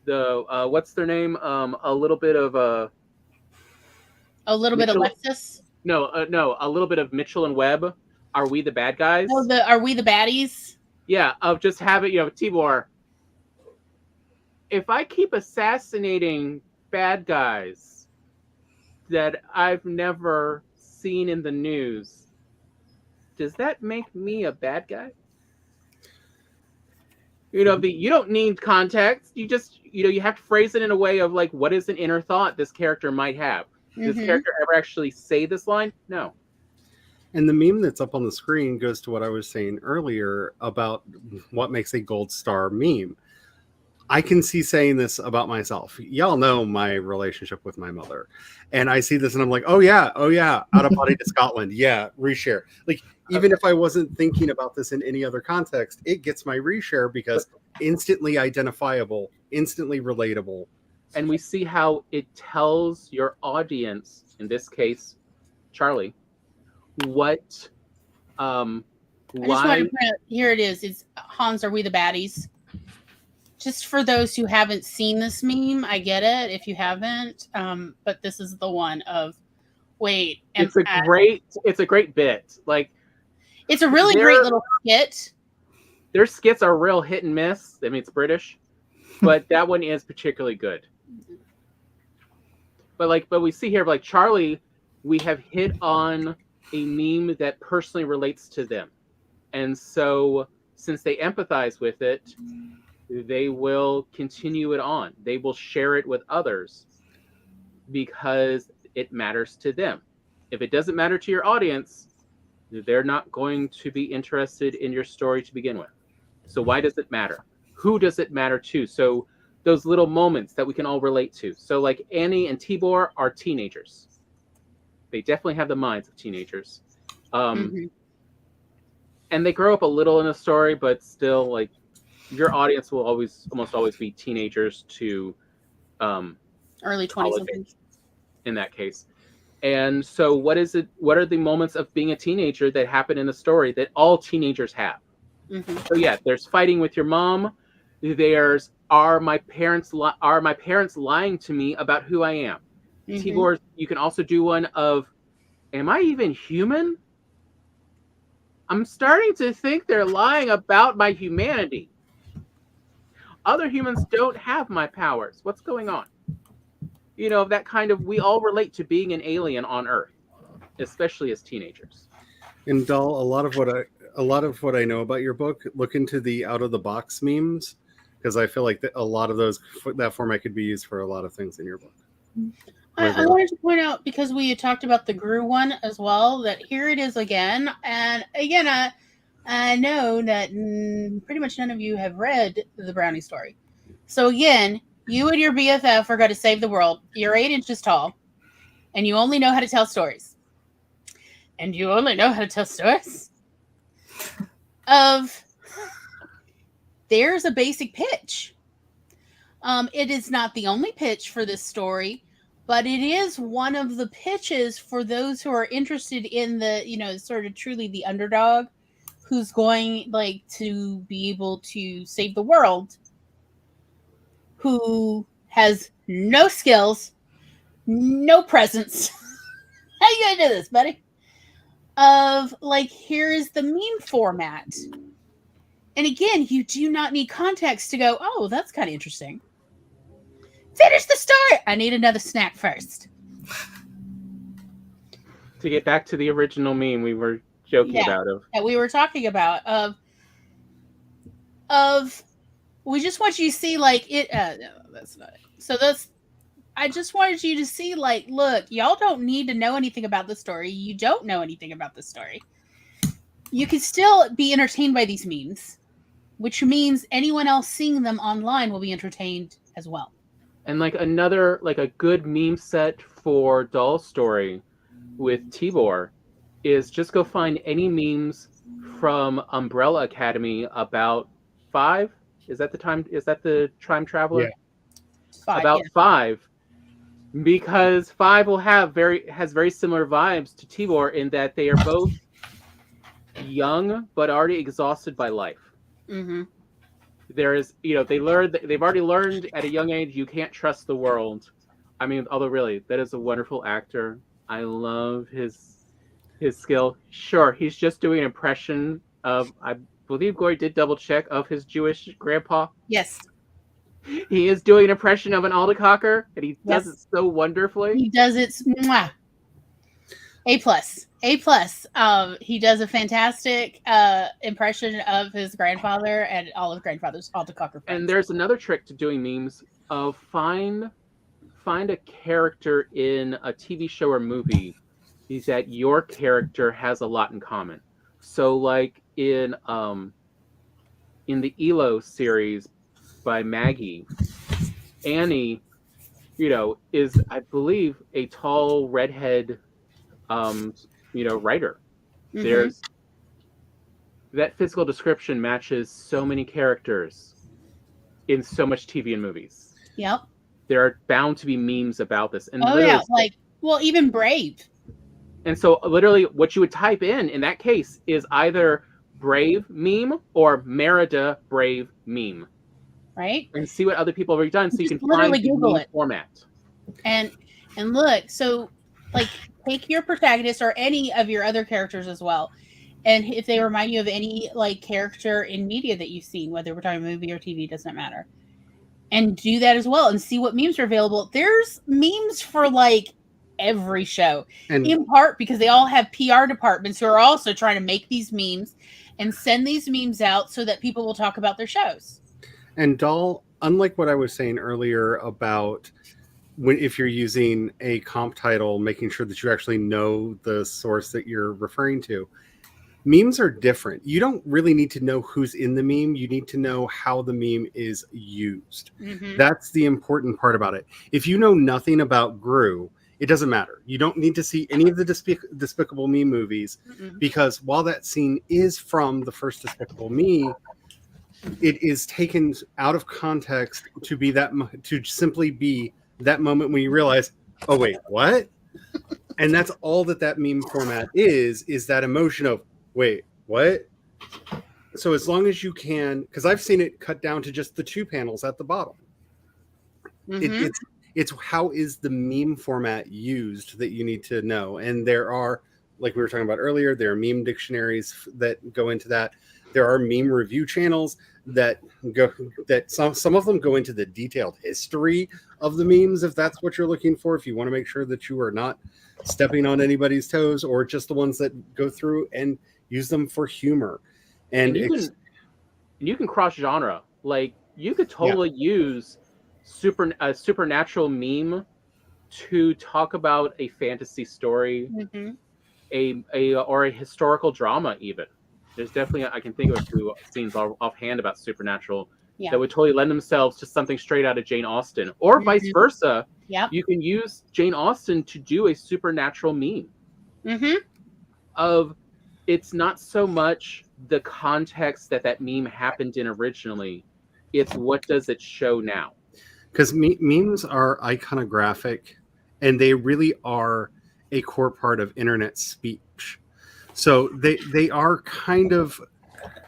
what's their name? A little bit of Alexis. No, a little bit of Mitchell and Webb. Are we the bad guys? Oh, are we the baddies? Yeah, of just having Tibor. If I keep assassinating bad guys that I've never seen in the news, does that make me a bad guy? You don't need context. You just, you have to phrase it in a way of like, what is an inner thought this character might have? Does this character ever actually say this line? No. And the meme that's up on the screen goes to what I was saying earlier about what makes a gold star meme. I can see saying this about myself. Y'all know my relationship with my mother. And I see this and I'm like, oh yeah, out of body to Scotland. Yeah, reshare. Like, even if I wasn't thinking about this in any other context, it gets my reshare because instantly identifiable, instantly relatable. And we see how it tells your audience, in this case, Charlie, what, I just want to print, here it is. It's Hans, are we the baddies? Just for those who haven't seen this meme, I get it if you haven't. But this is the one of wait. It's a great bit. Like, it's a really great little skit. Their skits are real hit and miss. I mean, it's British, but that one is particularly good. But we see here, like Charlie, we have hit on a meme that personally relates to them, and so since they empathize with it, they will continue it on. They will share it with others because it matters to them. If it doesn't matter to your audience, they're not going to be interested in your story to begin with. So why does it matter? Who does it matter to? So those little moments that we can all relate to. So like Annie and Tibor are teenagers. they definitely have the minds of teenagers. Mhm. And they grow up a little in a story, but still, like, your audience will almost always be teenagers to Early 20 college something. age in that case. And so what are the moments of being a teenager that happen in the story that all teenagers have? Mm-hmm. So yeah, there's fighting with your mom. There's are my parents lying to me about who I am? Mm-hmm. Tibor, you can also do one of, am I even human? I'm starting to think they're lying about my humanity. Other humans don't have my powers. What's going on? You know, that kind of, we all relate to being an alien on Earth, especially as teenagers. And Doll, a lot of what I know about your book, look into the out of the box memes, because I feel like a lot of that format could be used for a lot of things in your book. I wanted to point out, because we had talked about the Gru one as well, that here it is again. And again, I know that pretty much none of you have read the Brownie story. So again, you and your BFF are going to save the world. You're 8 inches tall, and you only know how to tell stories. And you only know how to tell stories of, there's a basic pitch. It is not the only pitch for this story, but it is one of the pitches for those who are interested in the, sort of truly the underdog who's going like to be able to save the world, who has no skills, no presence. How you gonna do this, buddy? Of like, here's the meme format. And again, you do not need context to go, oh, that's kind of interesting. Finish the story. I need another snack first. To get back to the original meme we were joking about that we were talking about of we just want you to see like it. No, that's not it. So I just wanted you to see like, look, y'all don't need to know anything about the story. You don't know anything about the story. You can still be entertained by these memes, which means anyone else seeing them online will be entertained as well. And like another, like a good meme set for Doll Story with Tibor is just go find any memes from Umbrella Academy about 5. Is that the time traveler? Yeah. 5, about 5, because 5 will have has very similar vibes to Tibor in that they are both young but already exhausted by life. Mm-hmm. There is, they've already learned at a young age you can't trust the world. I mean, although really, that is a wonderful actor. I love his skill. Sure, he's just doing an impression of, I believe Gory did double check, of his Jewish grandpa. Yes. He is doing an impression of an aldercocker, and he does it so wonderfully. He does it. Mwah. A+. He does a fantastic impression of his grandfather and all his grandfather's aldercocker friends. And there's another trick to doing memes of find a character in a TV show or movie is that your character has a lot in common. So like in the ELO series by Maggie, Annie, is, I believe, a tall redhead writer. Mm-hmm. There's that physical description matches so many characters in so much TV and movies. Yep. There are bound to be memes about this. And even Brave. And so literally what you would type in that case is either Brave meme or Merida Brave meme. Right? And see what other people have already done so you can literally find Google the it. Format. And look, so like take your protagonist or any of your other characters as well. And if they remind you of any like character in media that you've seen, whether we're talking movie or TV, doesn't matter. And do that as well and see what memes are available. There's memes for like every show, and in part because they all have PR departments who are also trying to make these memes and send these memes out so that people will talk about their shows. And Doll, unlike what I was saying earlier about if you're using a comp title, making sure that you actually know the source that you're referring to, memes are different. You don't really need to know who's in the meme. You need to know how the meme is used. Mm-hmm. That's the important part about it. If you know nothing about Gru, it doesn't matter. You don't need to see any of the Despicable Me movies, because while that scene is from the first Despicable Me, it is taken out of context to be to simply be that moment when you realize, oh wait, what? And that's all that meme format is that emotion of, wait, what? So as long as you can, because I've seen it cut down to just the 2 panels at the bottom. It's how is the meme format used that you need to know. And there are, like we were talking about earlier, there are meme dictionaries that go into that. There are meme review channels that some of them go into the detailed history of the memes, if that's what you're looking for, if you want to make sure that you are not stepping on anybody's toes, or just the ones that go through and use them for humor. And you can cross genre. Like, you could totally use a supernatural meme to talk about a fantasy story, or a historical drama even. There's definitely, I can think of a few scenes offhand about supernatural that would totally lend themselves to something straight out of Jane Austen, or vice versa. You can use Jane Austen to do a supernatural meme. Of, it's not so much the context that meme happened in originally, it's what does it show now. Because memes are iconographic, and they really are a core part of internet speech. So they are kind of,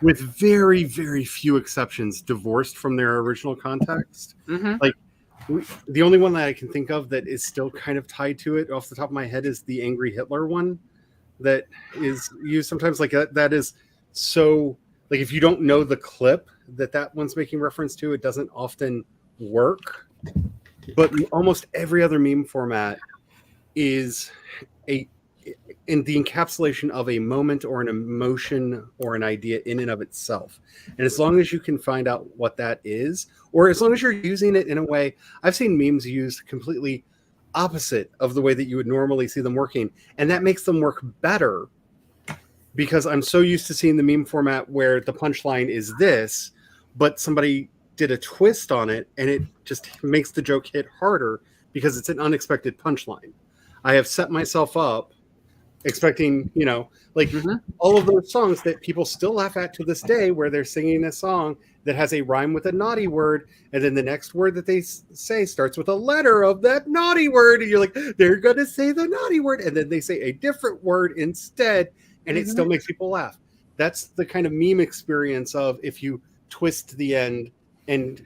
with very, very few exceptions, divorced from their original context. Like, the only one that I can think of that is still kind of tied to it off the top of my head is the Angry Hitler one that is used sometimes. Like, that is so, like, if you don't know the clip that one's making reference to, it doesn't often work. But almost every other meme format is in the encapsulation of a moment or an emotion or an idea in and of itself. And as long as you can find out what that is, or as long as you're using it in a way, I've seen memes used completely opposite of the way that you would normally see them working, and that makes them work better, because I'm so used to seeing the meme format where the punchline is this, but somebody did a twist on it and it just makes the joke hit harder because it's an unexpected punchline. I have set myself up expecting, all of those songs that people still laugh at to this day, where they're singing a song that has a rhyme with a naughty word, and then the next word that they say starts with a letter of that naughty word, and you're like, they're going to say the naughty word, and then they say a different word instead, and it still makes people laugh. That's the kind of meme experience of if you twist the end and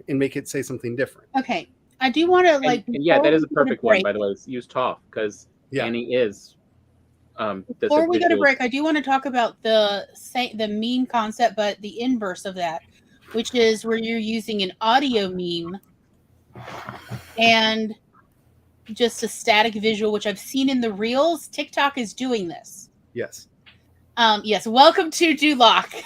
make it say something different. Okay, I do want to that is a perfect one, by the way. It's used Toph, because Annie is. Before we go to break, I do want to talk about the meme concept, but the inverse of that, which is where you're using an audio meme and just a static visual, which I've seen in the reels. TikTok is doing this. Yes. Yes. Welcome to Duloc.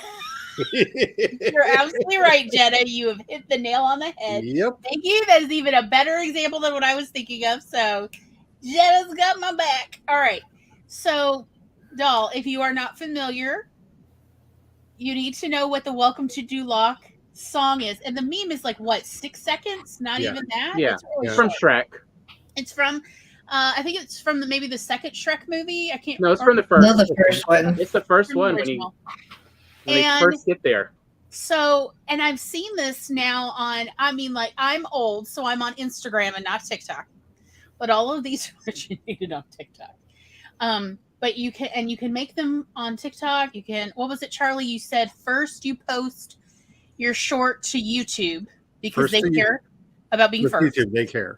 You're absolutely right, Jenna. You have hit the nail on the head. Yep. Thank you. That is even a better example than what I was thinking of. So Jenna's got my back. All right. So, Doll, if you are not familiar, you need to know what the Welcome to Duloc song is. And the meme is like, what, 6 seconds? Not even that? Yeah, it's from Shrek. It's from, I think it's from maybe the second Shrek movie. I can't No, it's from the first. No, the first one. It's the first one when they first get there. So, and I've seen this now on, I'm old, so I'm on Instagram and not TikTok. But all of these originated on TikTok. But you can make them on TikTok. You can, what was it, Charlie? You said first you post your short to YouTube because they care about being first. YouTube, they care.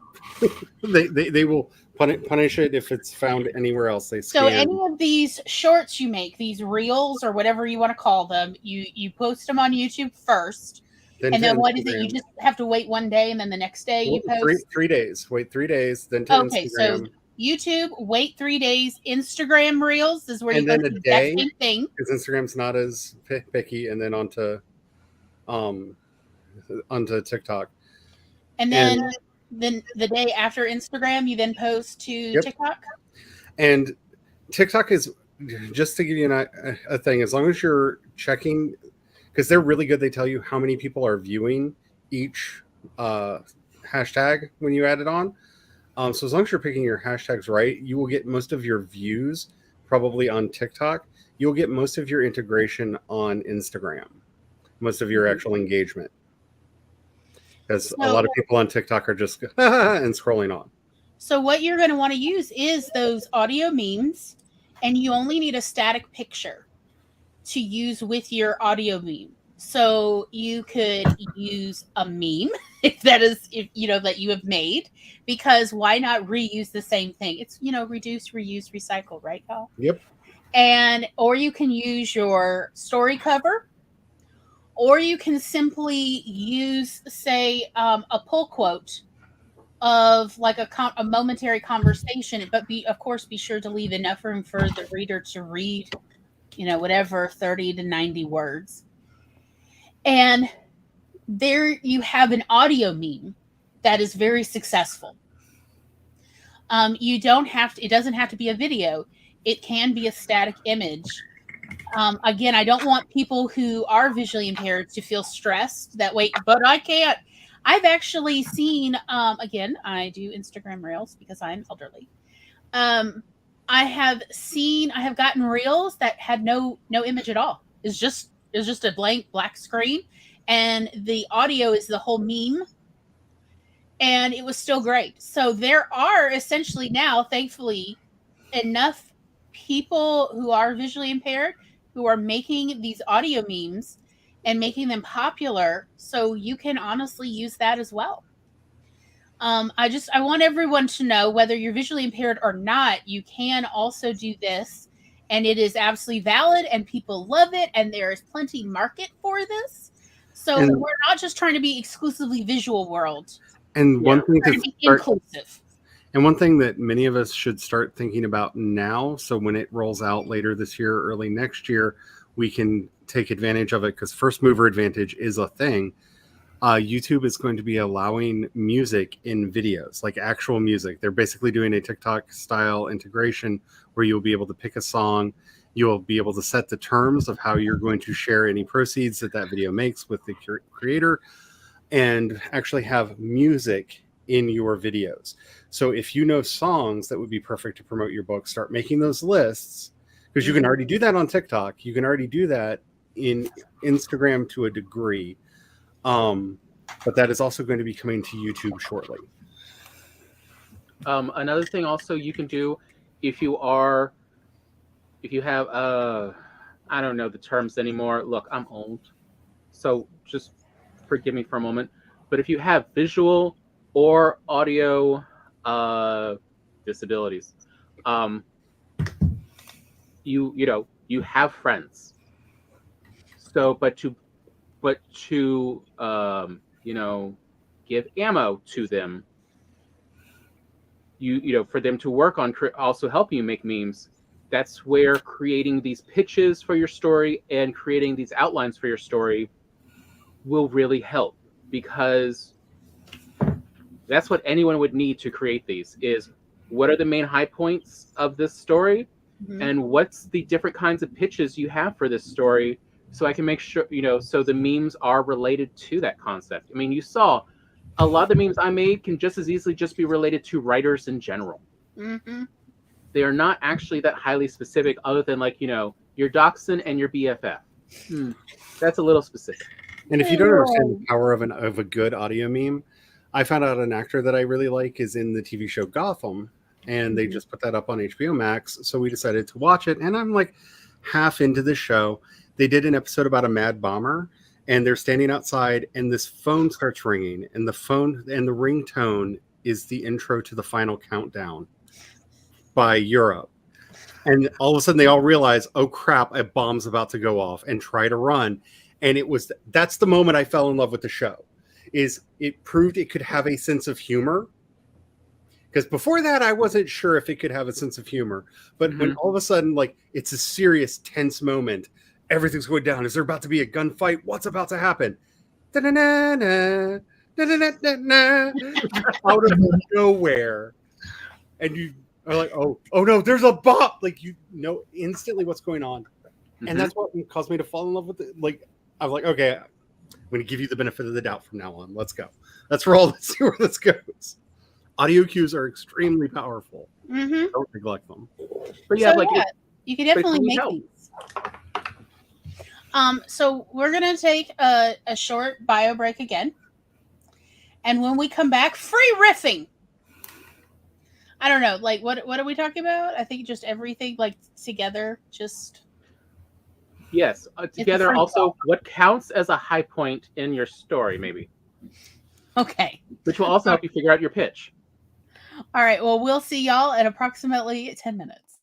they will punish it if it's found anywhere else. So any of these shorts you make, these reels or whatever you want to call them, you post them on YouTube first. And then what is it? You just have to wait one day, and then the next day you post? 3 days. Wait 3 days, then to Instagram. Okay, so YouTube, wait 3 days. Instagram Reels is where you post the exact same thing. Because Instagram's not as picky, and then onto TikTok. And then the day after Instagram, you then post to TikTok? And TikTok is, just to give you a thing, as long as you're checking, because they're really good, they tell you how many people are viewing each hashtag when you add it on. So as long as you're picking your hashtags right, you will get most of your views probably on TikTok. You'll get most of your integration on Instagram, most of your actual engagement. Because a lot of people on TikTok are just and scrolling on. So what you're going to want to use is those audio memes, and you only need a static picture to use with your audio meme. So you could use a meme if you know that you have made, because why not reuse the same thing? It's, you know, reduce, reuse, recycle, right, y'all? Yep. And or you can use your story cover, or you can simply use, say, a pull quote of like a momentary conversation, but of course be sure to leave enough room for the reader to read, you know, whatever 30 to 90 words. And there you have an audio meme that is very successful. You don't have to, it doesn't have to be a video. It can be a static image. Again, I don't want people who are visually impaired to feel stressed that wait, but I can't. I've actually seen, again, I do Instagram Reels because I'm elderly. I have gotten Reels that had no image at all. It's just a blank black screen, and the audio is the whole meme, and it was still great. So there are essentially now, thankfully, enough people who are visually impaired who are making these audio memes and making them popular, so you can honestly use that as well. I want everyone to know, whether you're visually impaired or not, you can also do this, and it is absolutely valid, and people love it, and there is plenty market for this. So we're not just trying to be exclusively visual world. And one thing to be inclusive. And one thing that many of us should start thinking about now, so when it rolls out later this year, early next year, we can take advantage of it, because first mover advantage is a thing. YouTube is going to be allowing music in videos, like actual music. They're basically doing a TikTok style integration where you'll be able to pick a song. You'll be able to set the terms of how you're going to share any proceeds that video makes with the creator, and actually have music in your videos. So if you know songs that would be perfect to promote your book, start making those lists, because you can already do that on TikTok. You can already do that in Instagram to a degree. But that is also going to be coming to YouTube shortly. Another thing also you can do, if you have I don't know the terms anymore. Look, I'm old, so just forgive me for a moment. But if you have visual or audio disabilities, you have friends. So, but to give ammo to them, for them to work on, also help you make memes. That's where creating these pitches for your story and creating these outlines for your story will really help, because that's what anyone would need to create these, is what are the main high points of this story, and what's the different kinds of pitches you have for this story, so I can make sure, so the memes are related to that concept. I mean, you saw a lot of the memes I made can just as easily just be related to writers in general. They are not actually that highly specific, other than your dachshund and your BFF. That's a little specific. And if you don't understand the power of a good audio meme, I found out an actor that I really like is in the TV show Gotham, and they just put that up on HBO Max. So we decided to watch it, and I'm like half into the show. They did an episode about a mad bomber, and they're standing outside, and this phone starts ringing, and the ringtone is the intro to the Final Countdown by Europe. And all of a sudden they all realize, oh crap, a bomb's about to go off, and try to run. And that's the moment I fell in love with the show. Is it proved it could have a sense of humor. Because before that, I wasn't sure if it could have a sense of humor. But when all of a sudden, it's a serious, tense moment, everything's going down. Is there about to be a gunfight? What's about to happen? Da-na-na-na, da-na-na-na-na, out of nowhere. And you are like, oh no, there's a bomb. Instantly what's going on. And that's what caused me to fall in love with it. I was like, okay, I'm going to give you the benefit of the doubt from now on. Let's go. Let's roll. Let's see where this goes. Audio cues are extremely powerful. Mm-hmm. Don't neglect them. But yeah, So, like yeah, you can definitely need make help. these. So we're gonna take a short bio break again, and when we come back, free riffing. I don't know, like what are we talking about? I think just everything like together, just yes, together. free Also, fall. what counts as a high point in your story, maybe, Okay. which will also help you figure out your pitch. All right. Well, we'll see y'all in approximately 10 minutes.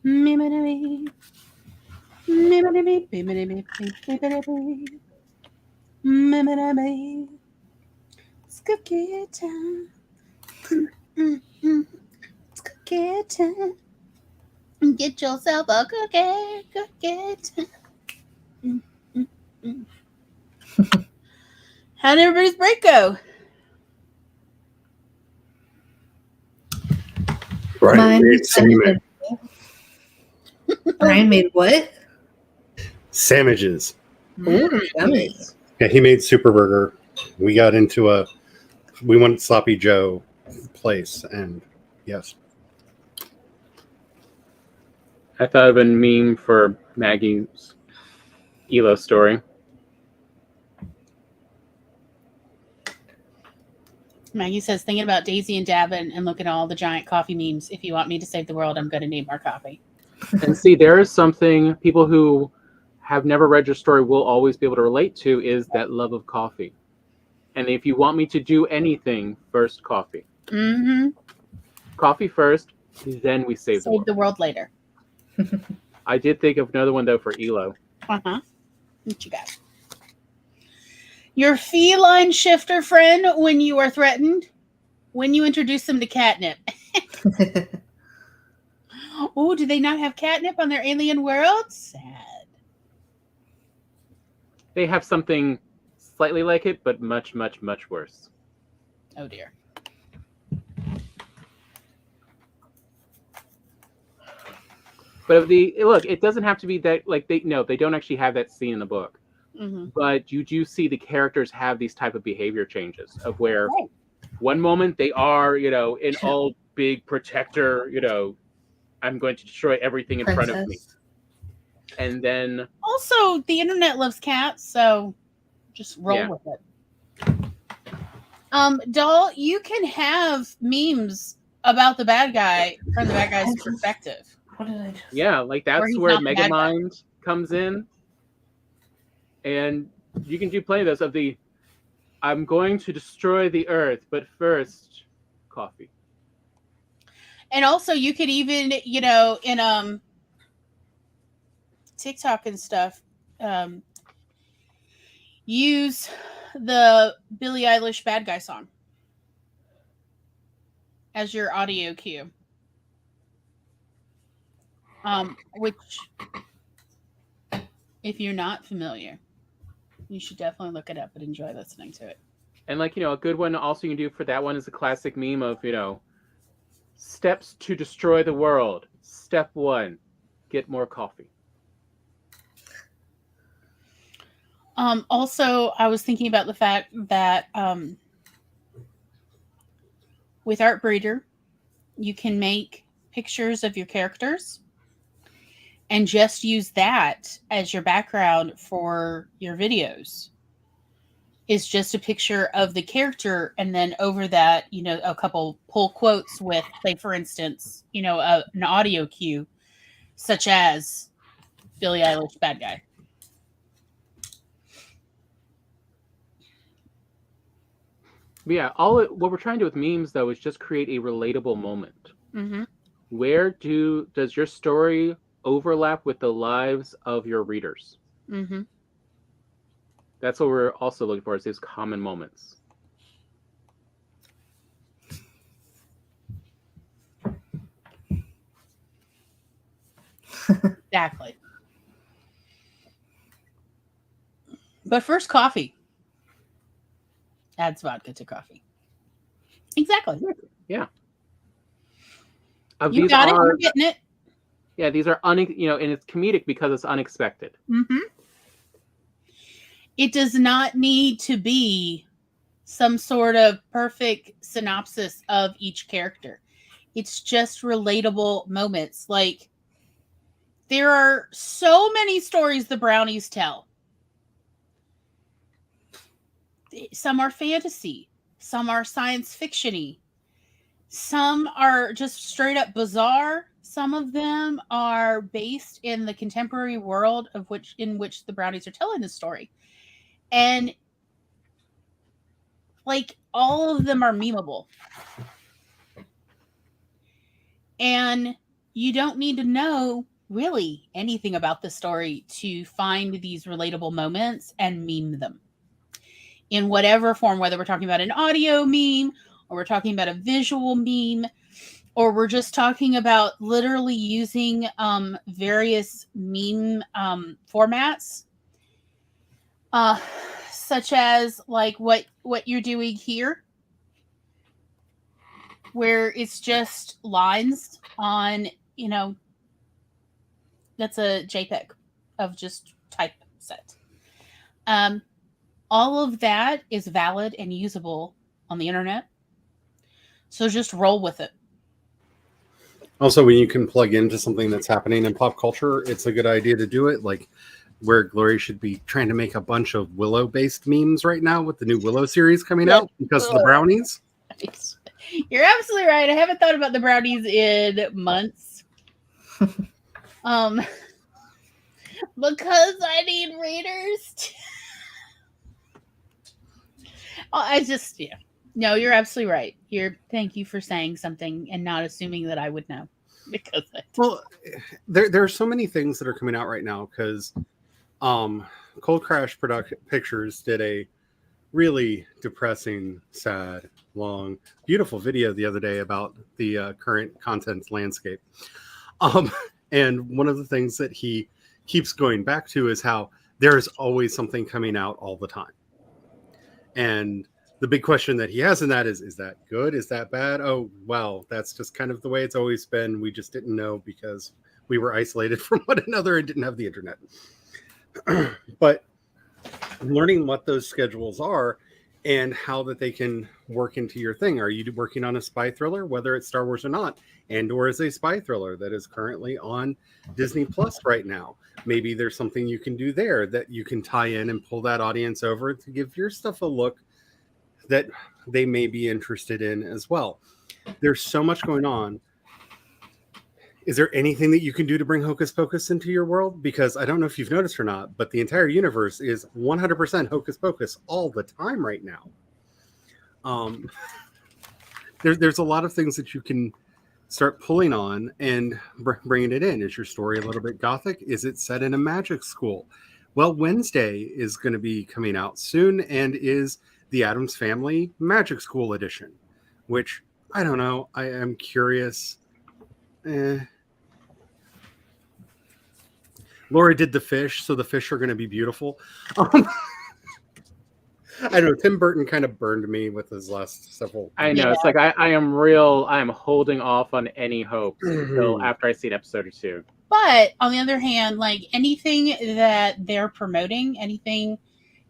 Me-me-de-me. Me-me-de-me, me-me-de-me, me-me-de-me. Me-me-de-me. It's cookie time. It's cookie time. Get yourself a cookie time. How'd everybody's break go? Brian Mine made salmon. Brian made what? Sandwiches. Ooh, yummy. Nice. Yeah, he made Super Burger. We went Sloppy Joe place, and yes. I thought of a meme for Maggie's Elo story. Maggie says, thinking about Daisy and Davin and looking at all the giant coffee memes. If you want me to save the world, I'm going to need more coffee. And see, there is something people who have never read your story will always be able to relate to, is that love of coffee. And if you want me to do anything, first coffee. Mm-hmm. Coffee first, then we save the world later. I did think of another one, though, for Elo. Uh-huh. What you got? Your feline shifter friend when you are threatened, when you introduce them to catnip. Oh, do they not have catnip on their alien world? Sad. They have something slightly like it, but much, much, much worse. Oh, dear. But look, it doesn't have to be that, like, they don't actually have that scene in the book. Mm-hmm. But you do see the characters have these type of behavior changes of where Right. one moment they are, an all big protector, I'm going to destroy everything in front of me. And then Also, the internet loves cats, so just roll with it. Doll, you can have memes about the bad guy from the bad guy's perspective. What did I just... Yeah, like that's where Megamind comes in. And you can do plenty of those of the I'm going to destroy the earth, but first coffee. And also you could even, in TikTok and stuff, use the Billie Eilish bad guy song as your audio cue. Which, if you're not familiar, you should definitely look it up and enjoy listening to it. And a good one also you can do for that one is a classic meme of, steps to destroy the world. Step 1, get more coffee. Also, I was thinking about the fact that with Artbreeder, you can make pictures of your characters and just use that as your background for your videos. It's just a picture of the character, and then over that, a couple pull quotes with, say, for instance, an audio cue, such as Billie Eilish bad guy. Yeah, what we're trying to do with memes, though, is just create a relatable moment. Mm-hmm. Where does your story overlap with the lives of your readers? Mm-hmm. That's what we're also looking for, is these common moments. Exactly. But first, coffee. Adds vodka to coffee. Exactly. Yeah. You got it. You're getting it. Yeah, these are and it's comedic because it's unexpected. Mm-hmm. It does not need to be some sort of perfect synopsis of each character. It's just relatable moments. Like, there are so many stories the Brownies tell. Some are fantasy. Some are science fiction-y. Some are just straight up bizarre. Some of them are based in the contemporary world in which the Brownies are telling the story. And all of them are memeable. And you don't need to know really anything about the story to find these relatable moments and meme them in whatever form, whether we're talking about an audio meme or we're talking about a visual meme, or we're just talking about literally using various meme formats, such as like what you're doing here, where it's just lines on, that's a JPEG of just typeset. All of that is valid and usable on the internet. So just roll with it. Also, when you can plug into something that's happening in pop culture, it's a good idea to do it. Like where Glory should be trying to make a bunch of Willow-based memes right now with the new Willow series coming out because of the brownies. You're absolutely right. I haven't thought about the brownies in months. Because I need readers. No, you're absolutely right. Thank you for saying something and not assuming that I would know. Well, there are so many things that are coming out right now because Cold Crash Pictures did a really depressing, sad, long, beautiful video the other day about the current content landscape. And one of the things that he keeps going back to is how there's always something coming out all the time. And the big question that he has in that is that good? Is that bad? Oh, well, that's just kind of the way it's always been. We just didn't know because we were isolated from one another and didn't have the internet. But learning what those schedules are and how that they can work into your thing. Are you working on a spy thriller, whether it's Star Wars or not, and or is a spy thriller that is currently on Disney Plus right now? Maybe there's something you can do there that you can tie in and pull that audience over to give your stuff a look that they may be interested in as well. There's so much going on. Is there anything that you can do to bring Hocus Pocus into your world? Because I don't know if you've noticed or not, but the entire universe is 100% Hocus Pocus all the time right now. There's a lot of things that you can start pulling on and bringing it in. Is your story a little bit gothic? Is it set in a magic school? Well, Wednesday is going to be coming out soon and is the Addams Family Magic School Edition, which I don't know. I am curious. Laura did the fish, so the fish are going to be beautiful. I don't know. Tim Burton kind of burned me with his last several. I know. It's like I am holding off on any hope until after I see episode or two. But on the other hand, like anything that they're promoting, anything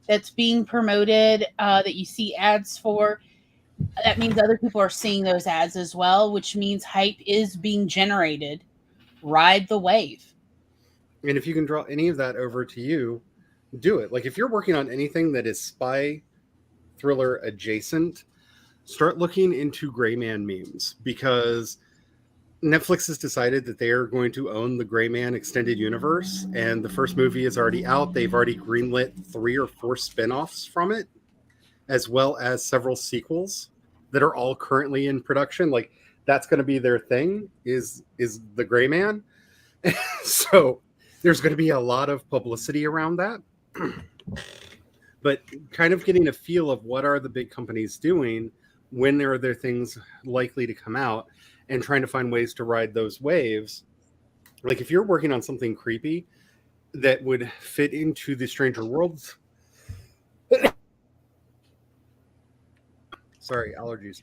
that's being promoted that you see ads for, that means other people are seeing those ads as well, which means hype is being generated. Ride the wave. And if you can draw any of that over to you, do it. Like if you're working on anything that is spy thriller adjacent, start looking into Gray Man memes, because Netflix has decided that they are going to own the Gray Man extended universe, and the first movie is already out. They've already greenlit 3 or 4 spin-offs from it, as well as several sequels that are all currently in production. Like that's going to be their thing is the Gray Man. So there's going to be a lot of publicity around that. But kind of getting a feel of what are the big companies doing, when are their things likely to come out, and trying to find ways to ride those waves. Like if you're working on something creepy that would fit into the Stranger Worlds. Sorry, allergies.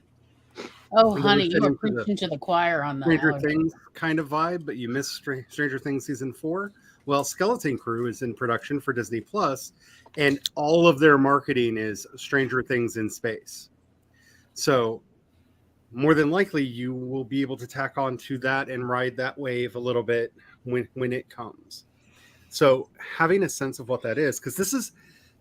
Oh, honey, you were preaching to the choir on that. Stranger Things kind of vibe, but you missed Stranger Things season 4. Well, Skeleton Crew is in production for Disney Plus, and all of their marketing is Stranger Things in space. So more than likely, you will be able to tack on to that and ride that wave a little bit when it comes. So having a sense of what that is, because this is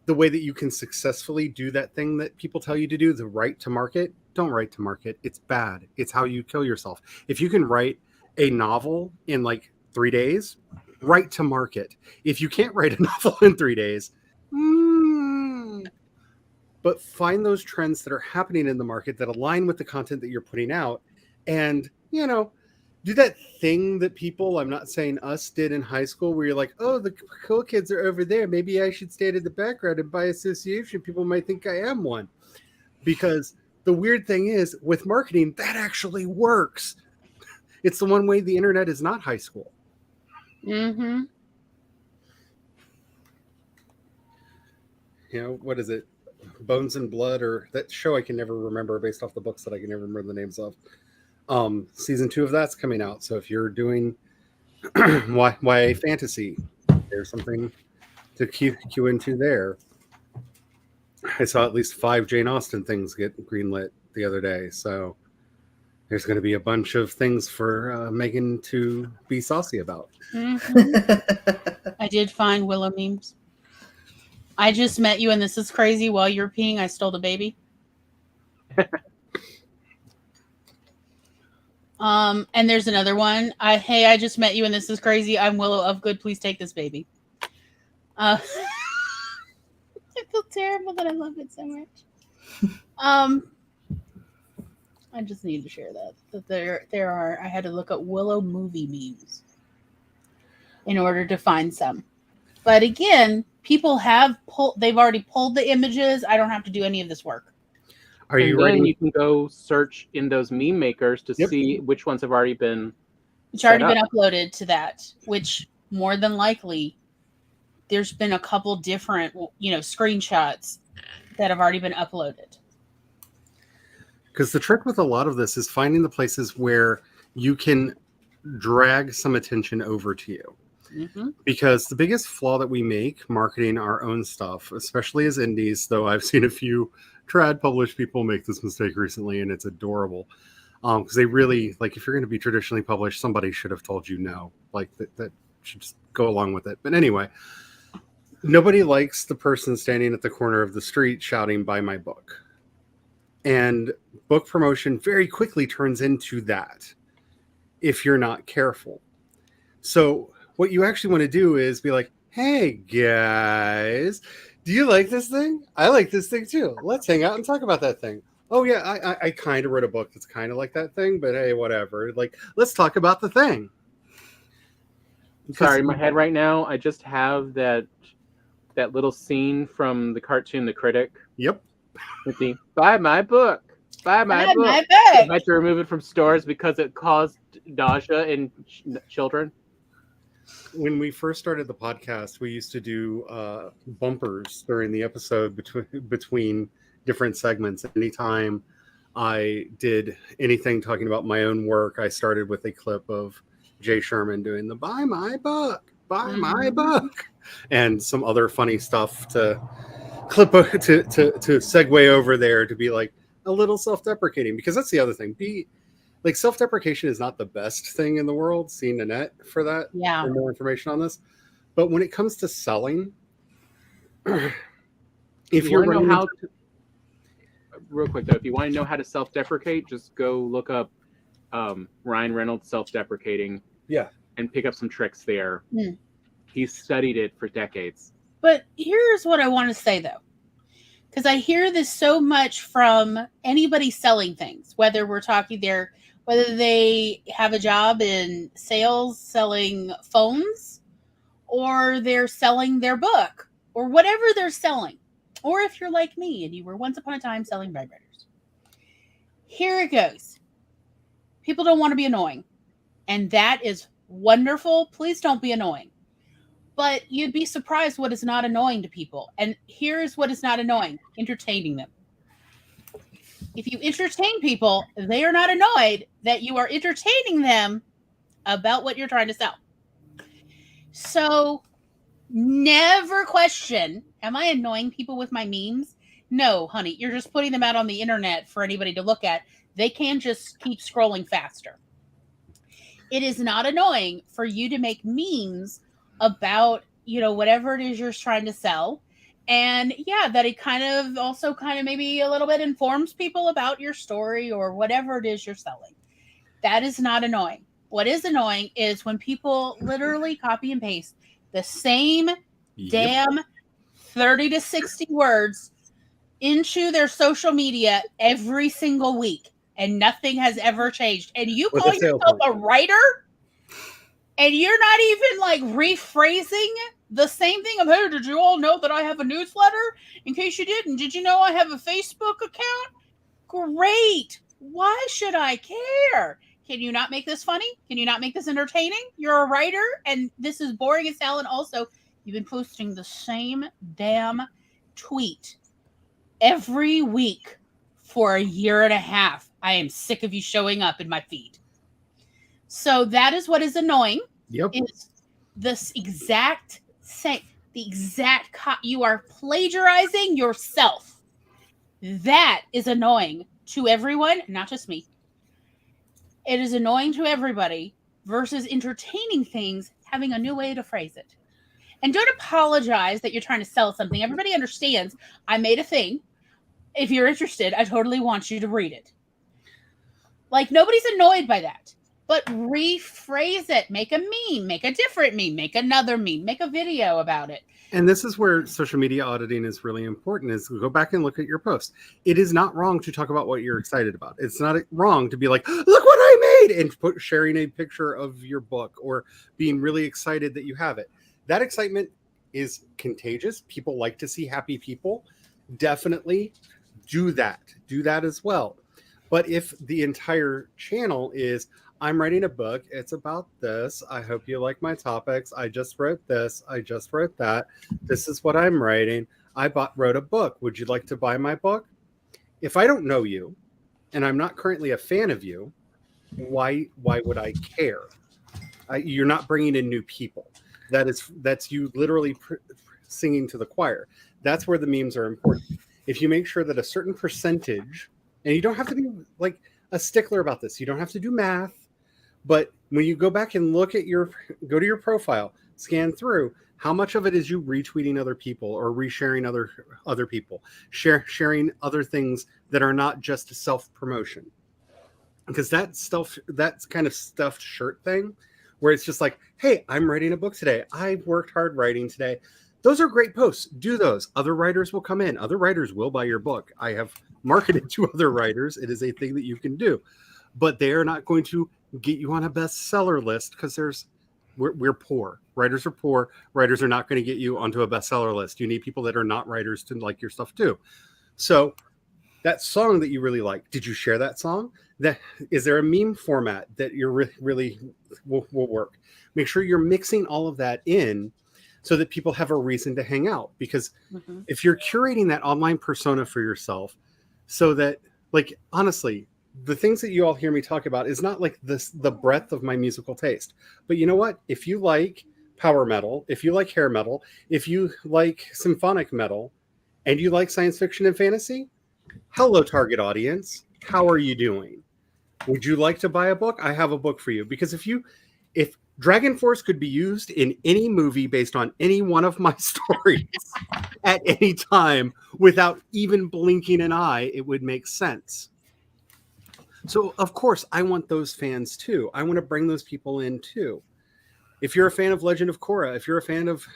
the way that you can successfully do that thing that people tell you to do, the write to market. Don't write to market. It's bad. It's how you kill yourself. If you can write a novel in like 3 days, write to market. If you can't write a novel in 3 days, but find those trends that are happening in the market that align with the content that you're putting out, and do that thing that people, I'm not saying us, did in high school where you're like, oh, the cool kids are over there. Maybe I should stand in the background, and by association, people might think I am one. Because the weird thing is, with marketing, that actually works. It's the one way the internet is not high school. Mm-hmm. You know, what is it? Bones and Blood, or that show I can never remember based off the books that I can never remember the names of. Season 2 of that's coming out. So if you're doing YA fantasy, there's something to cue into there. I saw at least 5 Jane Austen things get greenlit the other day. So there's going to be a bunch of things for Megan to be saucy about. Mm-hmm. I did find Willow memes. I just met you and this is crazy. While you're peeing, I stole the baby. And there's another one. Hey, I just met you and this is crazy. I'm Willow of Good. Please take this baby. I feel terrible that I love it so much. I just need to share that there are. I had to look up Willow movie memes in order to find some. But again, people have they've already pulled the images. I don't have to do any of this work. Are you then ready? You can go search in those meme makers to see which ones have already been uploaded to that, which more than likely there's been a couple different, screenshots that have already been uploaded. Because the trick with a lot of this is finding the places where you can drag some attention over to you. Mm-hmm. Because the biggest flaw that we make marketing our own stuff, especially as indies, though I've seen a few trad published people make this mistake recently, and it's adorable. Because they really, like, if you're going to be traditionally published, somebody should have told you no. Like, that should just go along with it. But anyway, nobody likes the person standing at the corner of the street shouting, "Buy my book." And book promotion very quickly turns into that if you're not careful. So what you actually want to do is be like, hey, guys, do you like this thing? I like this thing too. Let's hang out and talk about that thing. Oh, yeah, I kind of wrote a book that's kind of like that thing, but hey, whatever. Like, let's talk about the thing. Sorry, in my head right now, I just have that little scene from the cartoon The Critic. Yep. With the, buy my book. Buy my book. My book. They had to remove it from stores because it caused nausea in children. When we first started the podcast, we used to do bumpers during the episode between different segments. Anytime I did anything talking about my own work, I started with a clip of Jay Sherman doing the "Buy my book, buy my book," and some other funny stuff to clip to segue over there to be like a little self-deprecating, because that's the other thing. Like, self-deprecation is not the best thing in the world. See Nanette for that. Yeah. For more information on this. But when it comes to selling, if you're running know how to, real quick though, if you want to know how to self-deprecate, just go look up Ryan Reynolds self-deprecating. Yeah. And pick up some tricks there. He's studied it for decades. But here's what I want to say though. Because I hear this so much from anybody selling things, whether we're talking whether they have a job in sales, selling phones, or they're selling their book, or whatever they're selling. Or if you're like me and you were once upon a time selling vibrators. Here it goes. People don't want to be annoying. And that is wonderful. Please don't be annoying. But you'd be surprised what is not annoying to people. And here's what is not annoying: entertaining them. If you entertain people, they are not annoyed that you are entertaining them about what you're trying to sell. So never question, am I annoying people with my memes? No, honey, you're just putting them out on the internet for anybody to look at. They can just keep scrolling faster. It is not annoying for you to make memes about, whatever it is you're trying to sell. And yeah, that it kind of maybe a little bit informs people about your story or whatever it is you're selling. That is not annoying. What is annoying is when people literally copy and paste the same damn 30 to 60 words into their social media every single week and nothing has ever changed. And you With call a sale yourself point. a writer, and you're not even like rephrasing the same thing of, hey, did you all know that I have a newsletter? In case you didn't, did you know I have a Facebook account? Great. Why should I care? Can you not make this funny? Can you not make this entertaining? You're a writer, and this is boring as hell. And also, you've been posting the same damn tweet every week for a year and a half. I am sick of you showing up in my feed. So that is what is annoying. Yep. Is this exact same, the exact you are plagiarizing yourself. That is annoying to everyone, not just me. It is annoying to everybody versus entertaining things, having a new way to phrase it. And don't apologize that you're trying to sell something. Everybody understands I made a thing. If you're interested, I totally want you to read it. Like, nobody's annoyed by that. But rephrase it. Make a meme. Make a different meme. Make another meme. Make a video about it. And this is where social media auditing is really important, is go back and look at your posts. It is not wrong to talk about what you're excited about. It's not wrong to be like, look what I made, and sharing a picture of your book or being really excited that you have it. That excitement is contagious. People like to see happy people. Definitely do that. Do that as well. But if the entire channel is, I'm writing a book, it's about this, I hope you like my topics, I just wrote this, I just wrote that, this is what I'm writing, I wrote a book, would you like to buy my book? If I don't know you, and I'm not currently a fan of you, why would I care? You're not bringing in new people. That's you literally singing to the choir. That's where the memes are important. If you make sure that a certain percentage, and you don't have to be like a stickler about this, you don't have to do math, but when you go back and go to your profile, scan through, how much of it is you retweeting other people or resharing other people, sharing other things that are not just self-promotion? Because that's kind of stuffed shirt thing where it's just like, hey, I'm writing a book today. I've worked hard writing today. Those are great posts. Do those. Other writers will come in. Other writers will buy your book. I have marketed to other writers. It is a thing that you can do. But they are not going to get you on a bestseller list because we're poor. Writers are poor. Writers are not going to get you onto a bestseller list. You need people that are not writers to like your stuff too. So that song that you really like, did you share that song? Is there a meme format that you're really will work? Make sure you're mixing all of that in so that people have a reason to hang out. Because if you're curating that online persona for yourself, so that, like, honestly, the things that you all hear me talk about is not like the breadth of my musical taste. But you know what? If you like power metal, if you like hair metal, if you like symphonic metal, and you like science fiction and fantasy, hello, target audience. How are you doing? Would you like to buy a book? I have a book for you. Because if Dragon Force could be used in any movie based on any one of my stories at any time without even blinking an eye, it would make sense. So, of course, I want those fans too. I want to bring those people in too. If you're a fan of Legend of Korra, if you're a fan of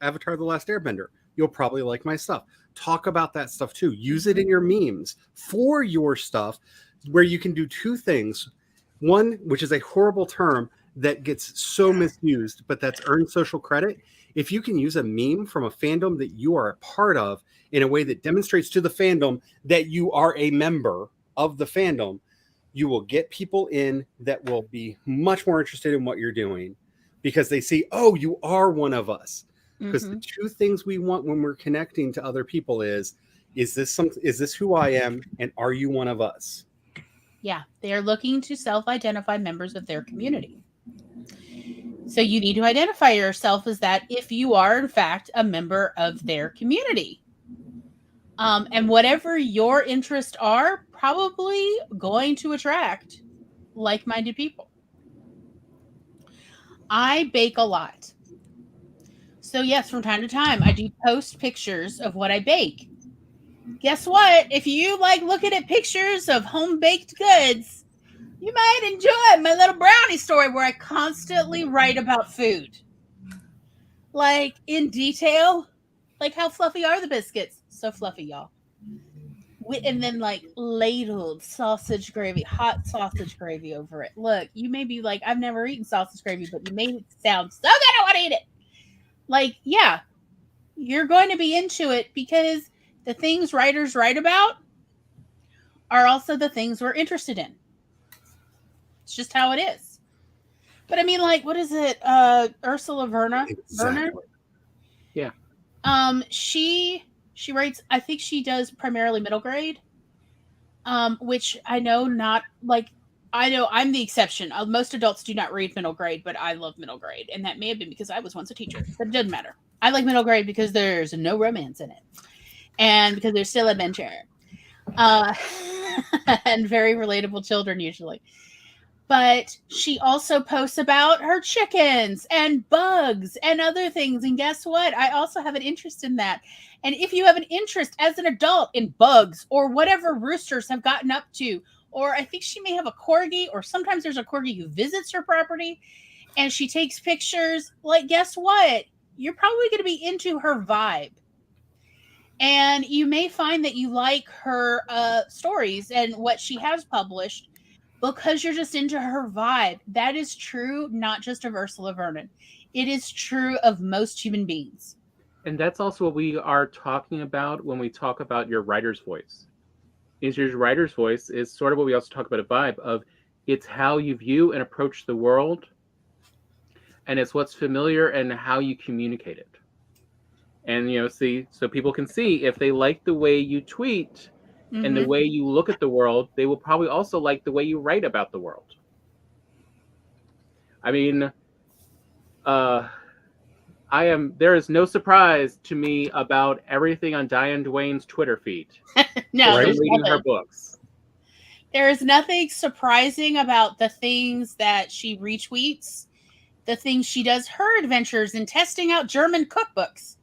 Avatar: The Last Airbender, you'll probably like my stuff. Talk about that stuff too. Use it in your memes for your stuff, where you can do two things. One, which is a horrible term that gets so misused, but that's earned social credit. If you can use a meme from a fandom that you are a part of in a way that demonstrates to the fandom that you are a member of the fandom, you will get people in that will be much more interested in what you're doing because they see, oh, you are one of us. Because the two things we want when we're connecting to other people is this who I am, and are you one of us? Yeah, they are looking to self-identify members of their community. So you need to identify yourself as that if you are, in fact, a member of their community. And whatever your interests are, probably going to attract like-minded people. I bake a lot. So yes, from time to time, I do post pictures of what I bake. Guess what? If you like looking at pictures of home-baked goods, you might enjoy my little brownie story where I constantly write about food. Like, in detail. Like, how fluffy are the biscuits? So fluffy, y'all. and then like ladled sausage gravy, hot sausage gravy over it. Look, you may be like, I've never eaten sausage gravy, but you made it sound so good, I want to eat it. Like, yeah, you're going to be into it because the things writers write about are also the things we're interested in. It's just how it is. But I mean, like, what is it? Ursula Werner? Exactly. Yeah. She writes, I think she does primarily middle grade. Which I know not like I know I'm the exception. Most adults do not read middle grade, but I love middle grade, and that may have been because I was once a teacher. But it doesn't matter. I like middle grade because there's no romance in it, and because there's still adventure, and very relatable children usually. But she also posts about her chickens and bugs and other things. And guess what? I also have an interest in that. And if you have an interest as an adult in bugs or whatever roosters have gotten up to, or I think she may have a corgi, or sometimes there's a corgi who visits her property and she takes pictures, like, guess what? You're probably going to be into her vibe. And you may find that you like her stories and what she has published because you're just into her vibe. That is true, not just of Ursula Vernon. It is true of most human beings. And that's also what we are talking about when we talk about your writer's voice. Is your writer's voice is sort of what we also talk about a vibe of. It's how you view and approach the world. And it's what's familiar and how you communicate it. And, see, so people can see if they like the way you tweet and the way you look at the world, they will probably also like the way you write about the world. I mean, there is no surprise to me about everything on Diane Duane's Twitter feed. No, I'm reading her books. There is nothing surprising about the things that she retweets, the things she does, her adventures in testing out German cookbooks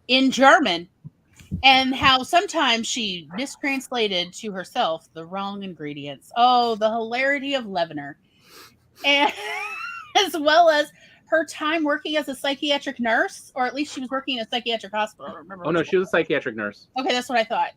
in German, and how sometimes she mistranslated to herself the wrong ingredients. Oh, the hilarity of Leavener. And as well as her time working as a psychiatric nurse, or at least she was working in a psychiatric hospital. I don't remember. Oh, no, she was a psychiatric nurse. Okay, that's what I thought.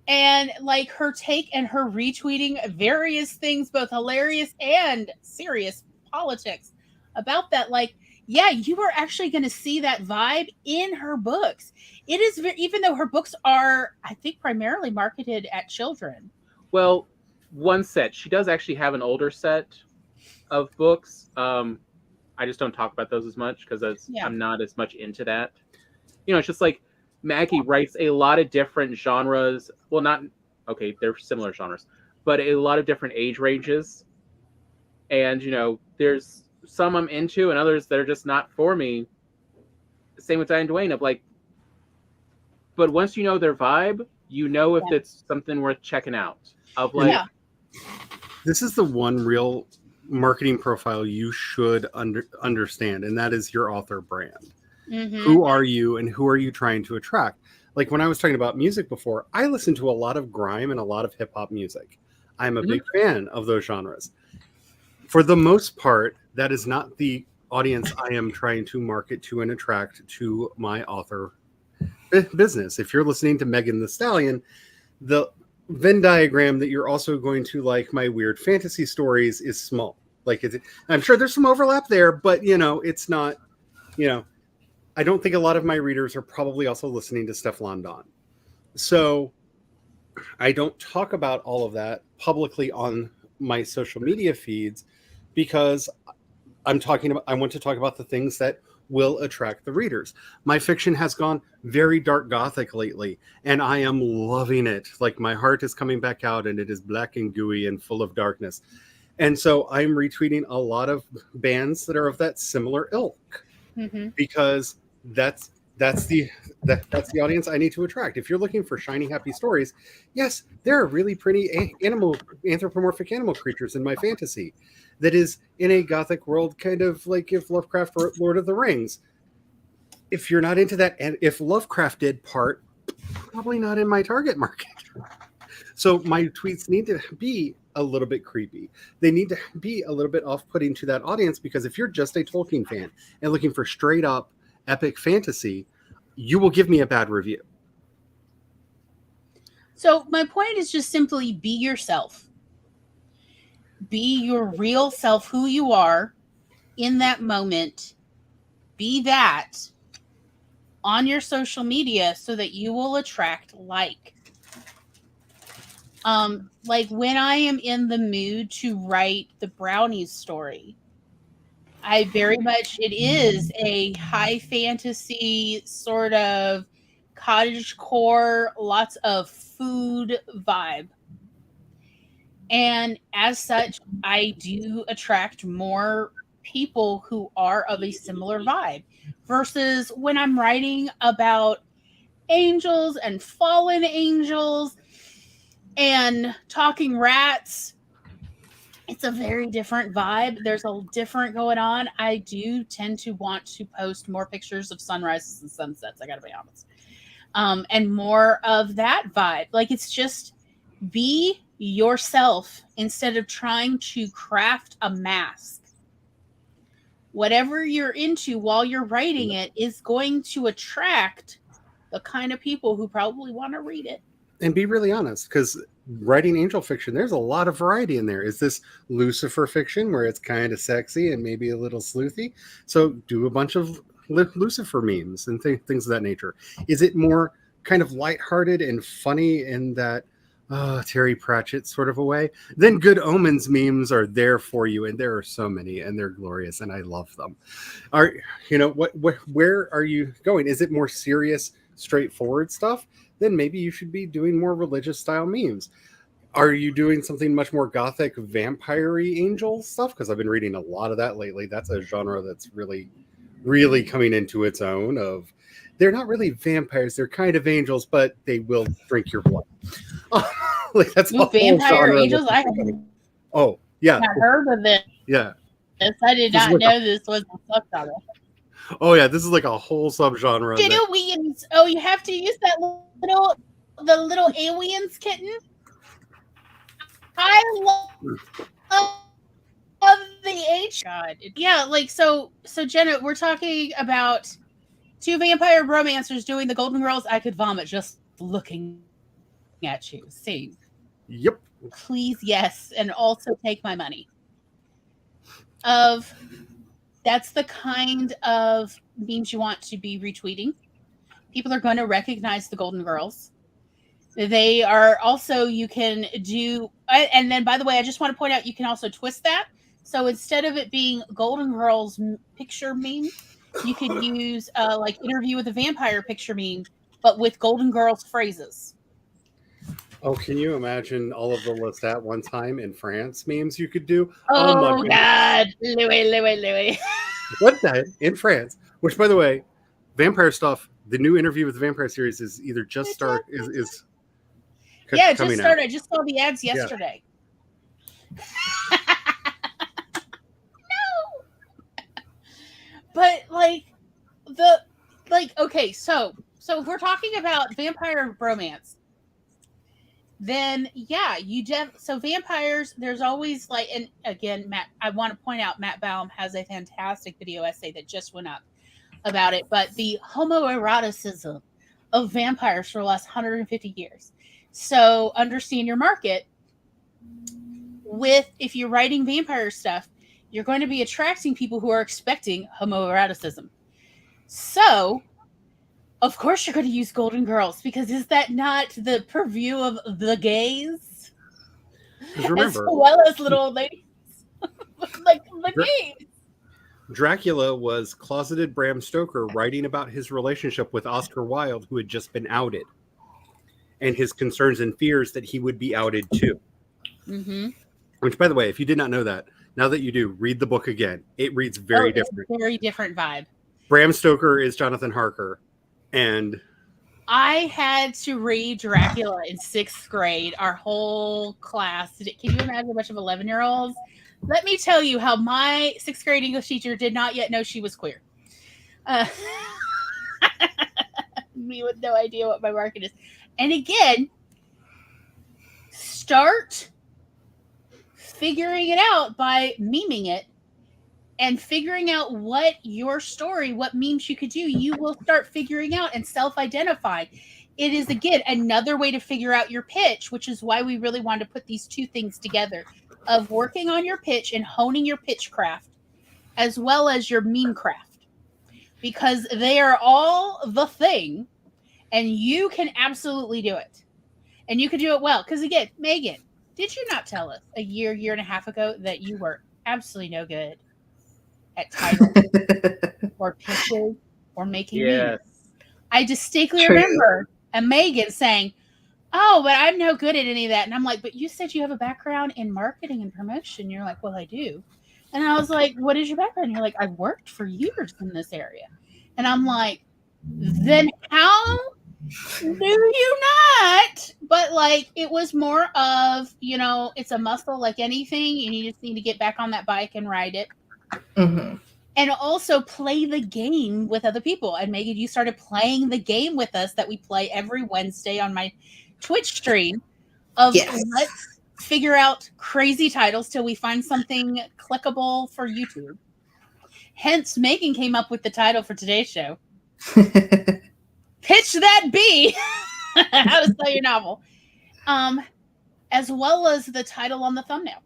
And like her take and her retweeting various things, both hilarious and serious politics about that. Like, yeah, you are actually going to see that vibe in her books. It is, even though her books are, I think, primarily marketed at children. Well, one set. She does actually have an older set of books. I just don't talk about those as much because I'm not as much into that. It's just like Maggie writes a lot of different genres. Well, they're similar genres, but a lot of different age ranges. And, there's some I'm into and others that are just not for me. Same with Diane Duane. But once you know their vibe, if it's something worth checking out. This is the one real marketing profile you should understand, and that is your author brand. Who are you and who are you trying to attract? Like when I was talking about music before, I listen to a lot of grime and a lot of hip hop music. I'm a big fan of those genres. For the most part, that is not the audience I am trying to market to and attract to my author business. If you're listening to Megan Thee Stallion, the Venn diagram that you're also going to like my weird fantasy stories is small. Like I'm sure there's some overlap there, but it's not, I don't think a lot of my readers are probably also listening to Steph London. So I don't talk about all of that publicly on my social media feeds because I want to talk about the things that will attract the readers. My fiction has gone very dark gothic lately, and I am loving it. Like my heart is coming back out, and it is black and gooey and full of darkness. And so I'm retweeting a lot of bands that are of that similar ilk because that's the audience I need to attract. If you're looking for shiny, happy stories, yes, there are really pretty anthropomorphic animal creatures in my fantasy. That is in a gothic world, kind of like if Lovecraft wrote Lord of the Rings. If you're not into that, and if Lovecraft did part, probably not in my target market. So my tweets need to be a little bit creepy. They need to be a little bit off-putting to that audience, because if you're just a Tolkien fan and looking for straight up epic fantasy, you will give me a bad review. So my point is just simply be yourself. Be your real self, who you are in that moment. Be that on your social media so that you will attract like. Like when I am in the mood to write the brownies story, I very much, it is a high fantasy sort of cottagecore, lots of food vibe. And as such, I do attract more people who are of a similar vibe versus when I'm writing about angels and fallen angels and talking rats. It's a very different vibe. There's a different going on. I do tend to want to post more pictures of sunrises and sunsets. I gotta be honest. And more of that vibe. Like, it's just be yourself instead of trying to craft a mask. Whatever you're into while you're writing it is going to attract the kind of people who probably want to read it. And be really honest, because writing angel fiction, there's a lot of variety in there. Is this Lucifer fiction where it's kind of sexy and maybe a little sleuthy? So do a bunch of Lucifer memes and things of that nature. Is it more kind of lighthearted and funny in that Terry Pratchett sort of a way? Then Good Omens memes are there for you, and there are so many, and they're glorious, and I love them. Are where are you going? Is it more serious, straightforward stuff? Then maybe you should be doing more religious style memes. Are you doing something much more gothic, vampire-y angel stuff? Because I've been reading a lot of that lately. That's a genre that's really, really coming into its own. Of they're not really vampires; they're kind of angels, but they will drink your blood. Like that's a vampire angels. Oh yeah, I heard of it. Yeah, I did not know this was a subgenre. Oh yeah, this is like a whole subgenre. Aliens. Oh, you have to use that the little aliens kitten. I love the H. God, yeah, like so. Jenna, we're talking about two vampire romancers doing the Golden Girls. I could vomit just looking at you. See. Yep. Please, yes, and also take my money. That's the kind of memes you want to be retweeting. People are going to recognize the Golden Girls. They are also, you can do, and then by the way, I just want to point out, you can also twist that. So instead of it being Golden Girls picture meme, you could use like interview with a vampire picture meme, but with Golden Girls phrases. Oh, can you imagine all of the list at one time in France memes you could do? Oh my God, Louis. What that in France? Which, by the way, vampire stuff. The new Interview with the Vampire series is either just start is yeah, it just started. I just saw the ads yesterday. Yeah. No, but okay, so if we're talking about vampire romance. Then yeah, so vampires, there's always like, and again, Matt, I want to point out Matt Baum has a fantastic video essay that just went up about it, but the homoeroticism of vampires for the last 150 years. So understand your market. If you're writing vampire stuff, you're going to be attracting people who are expecting homoeroticism. So of course you're going to use Golden Girls, because is that not the purview of the gays? Remember, as well as little old ladies. Like the gays. Dracula was closeted Bram Stoker writing about his relationship with Oscar Wilde, who had just been outed, and his concerns and fears that he would be outed too. Mm-hmm. Which, by the way, if you did not know that, now that you do, read the book again. It reads very different. Very different vibe. Bram Stoker is Jonathan Harker. And I had to read Dracula in 6th grade. Our whole class. Can you imagine a bunch of 11-year-olds? Let me tell you how my 6th grade English teacher did not yet know she was queer. Me with no idea what my market is. And again, start figuring it out by meming it. And figuring out what your story, what memes you could do, you will start figuring out and self-identify. it is, again, another way to figure out your pitch, which is why we really wanted to put these two things together of working on your pitch and honing your pitch craft as well as your meme craft, because they are all the thing and you can absolutely do it. And you can do it well. Because again, Megan, did you not tell us a year and a half ago that you were absolutely no good at titles or pitches or making memes? I distinctly remember a Megan saying, "Oh, but I'm no good at any of that." And I'm like, "But you said you have a background in marketing and promotion." You're like, "Well, I do." And I was like, "What is your background?" You're like, "I worked for years in this area." And I'm like, "Then how do you not?" But like, it was more of, it's a muscle like anything, and you just need to get back on that bike and ride it. Mm-hmm. And also play the game with other people. And Megan, you started playing the game with us that we play every Wednesday on my Twitch stream of let's figure out crazy titles till we find something clickable for YouTube. Hence, Megan came up with the title for today's show. Pitch That Bee. How to Sell Your Novel. As well as the title on the thumbnail.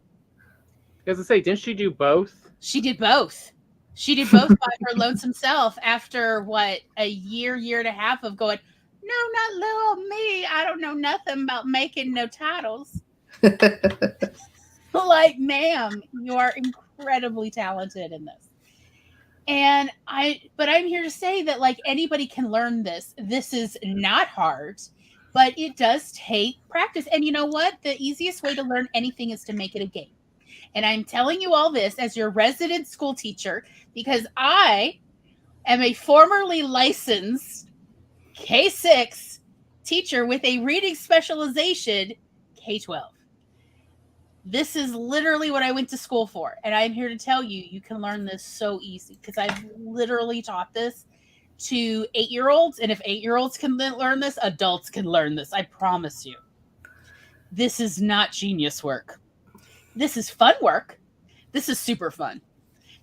As I say, didn't she do both? She did both. She did both by her lonesome self after, a year and a half of going, "No, not little me. I don't know nothing about making no titles." Like, ma'am, you are incredibly talented in this. But I'm here to say that, like, anybody can learn this. This is not hard, but it does take practice. And you know what? The easiest way to learn anything is to make it a game. And I'm telling you all this as your resident school teacher, because I am a formerly licensed K-6 teacher with a reading specialization K-12. This is literally what I went to school for. And I'm here to tell you, you can learn this so easy, because I've literally taught this to 8-year-olds. And if 8-year-olds can learn this, adults can learn this. I promise you. This is not genius work. This is fun work. This is super fun.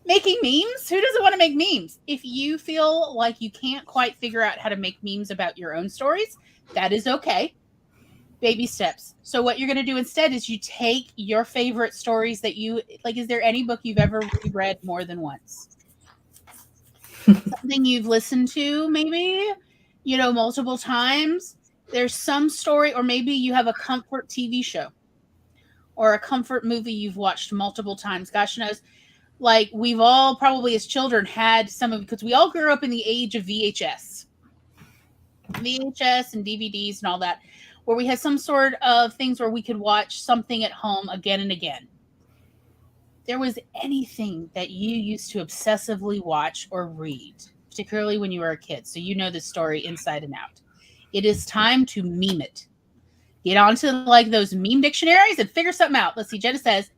Making memes? Who doesn't want to make memes? If you feel like you can't quite figure out how to make memes about your own stories, that is okay. Baby steps. So what you're going to do instead is you take your favorite stories that you like. Is there any book you've ever reread more than once? Something you've listened to maybe, multiple times. There's some story, or maybe you have a comfort TV show or a comfort movie you've watched multiple times. Gosh knows, like, we've all probably as children had some of, because we all grew up in the age of VHS and DVDs and all that, where we had some sort of things where we could watch something at home again and again. There was anything that you used to obsessively watch or read, particularly when you were a kid, so you know the story inside and out. It is time to meme it. Get onto like those meme dictionaries and figure something out. Let's see. Jenna says,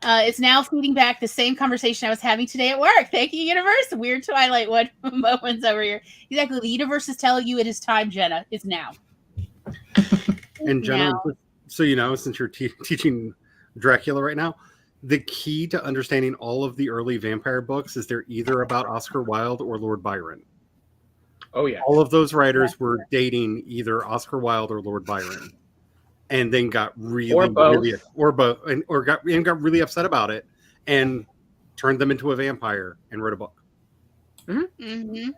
it's now feeding back the same conversation I was having today at work. Thank you, universe. Weird Twilight one moments over here. Exactly. The universe is telling you it is time, Jenna. It's now. And Jenna, so since you're teaching Dracula right now, the key to understanding all of the early vampire books is they're either about Oscar Wilde or Lord Byron. Oh yeah. All of those writers were dating either Oscar Wilde or Lord Byron, and then got really got really upset about it and turned them into a vampire and wrote a book. Mm-hmm. Mm-hmm.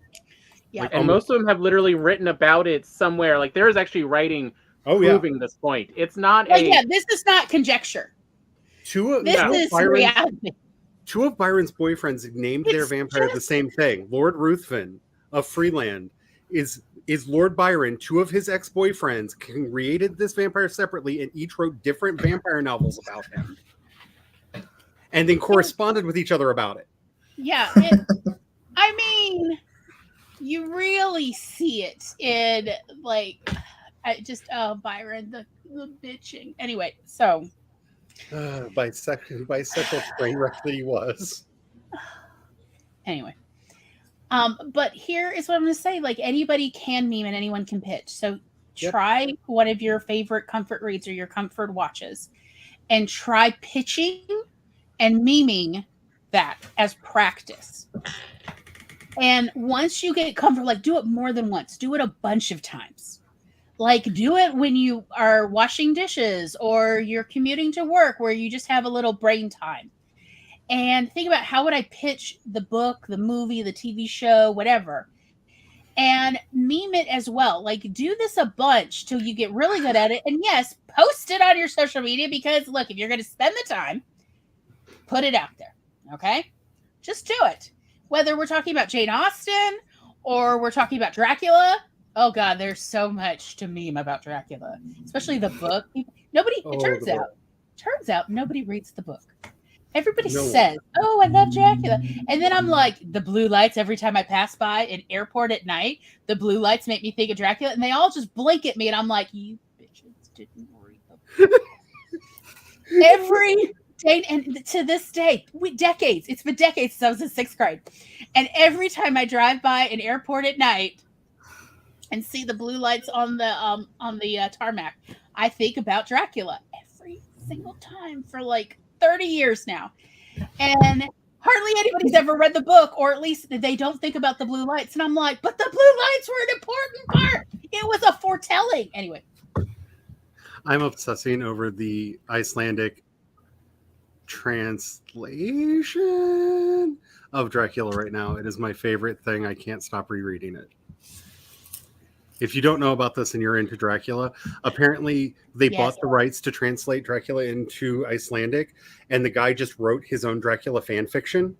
Yeah. And most of them have literally written about it somewhere. Like, there is actually writing proving this point. It's not this is not conjecture. This is reality. Two of Byron's boyfriends named their vampire the same thing. Lord Ruthven of Freeland is Lord Byron. Two of his ex-boyfriends created this vampire separately and each wrote different vampire novels about him. And then corresponded with each other about it. Yeah. I mean, you really see it in, like, Byron, the bitching. Anyway, so. Bisexual train wreck that he was. Anyway. But here is what I'm going to say. Like, anybody can meme and anyone can pitch. So try one of your favorite comfort reads or your comfort watches and try pitching and memeing that as practice. And once you get comfortable, like, do it more than once. Do it a bunch of times. Like, do it when you are washing dishes or you're commuting to work where you just have a little brain time. And think about how would I pitch the book, the movie, the TV show, whatever. And meme it as well. Like, do this a bunch till you get really good at it. And yes, post it on your social media because, look, if you're going to spend the time, put it out there. Okay? Just do it. Whether we're talking about Jane Austen or we're talking about Dracula. Oh God, there's so much to meme about Dracula, especially the book. Turns out nobody reads the book. Everybody says, "Oh, I love Dracula," and then I'm like, the blue lights every time I pass by an airport at night. The blue lights make me think of Dracula, and they all just blink at me, and I'm like, "You bitches didn't read the book." Every day, and to this day, it's been decades since I was in 6th grade, and every time I drive by an airport at night and see the blue lights on the tarmac, I think about Dracula every single time for like 30 years now. And hardly anybody's ever read the book, or at least they don't think about the blue lights. And I'm like, but the blue lights were an important part. It was a foretelling. Anyway. I'm obsessing over the Icelandic translation of Dracula right now. It is my favorite thing. I can't stop rereading it. If you don't know about this and you're into Dracula, apparently they bought the rights to translate Dracula into Icelandic, and the guy just wrote his own Dracula fan fiction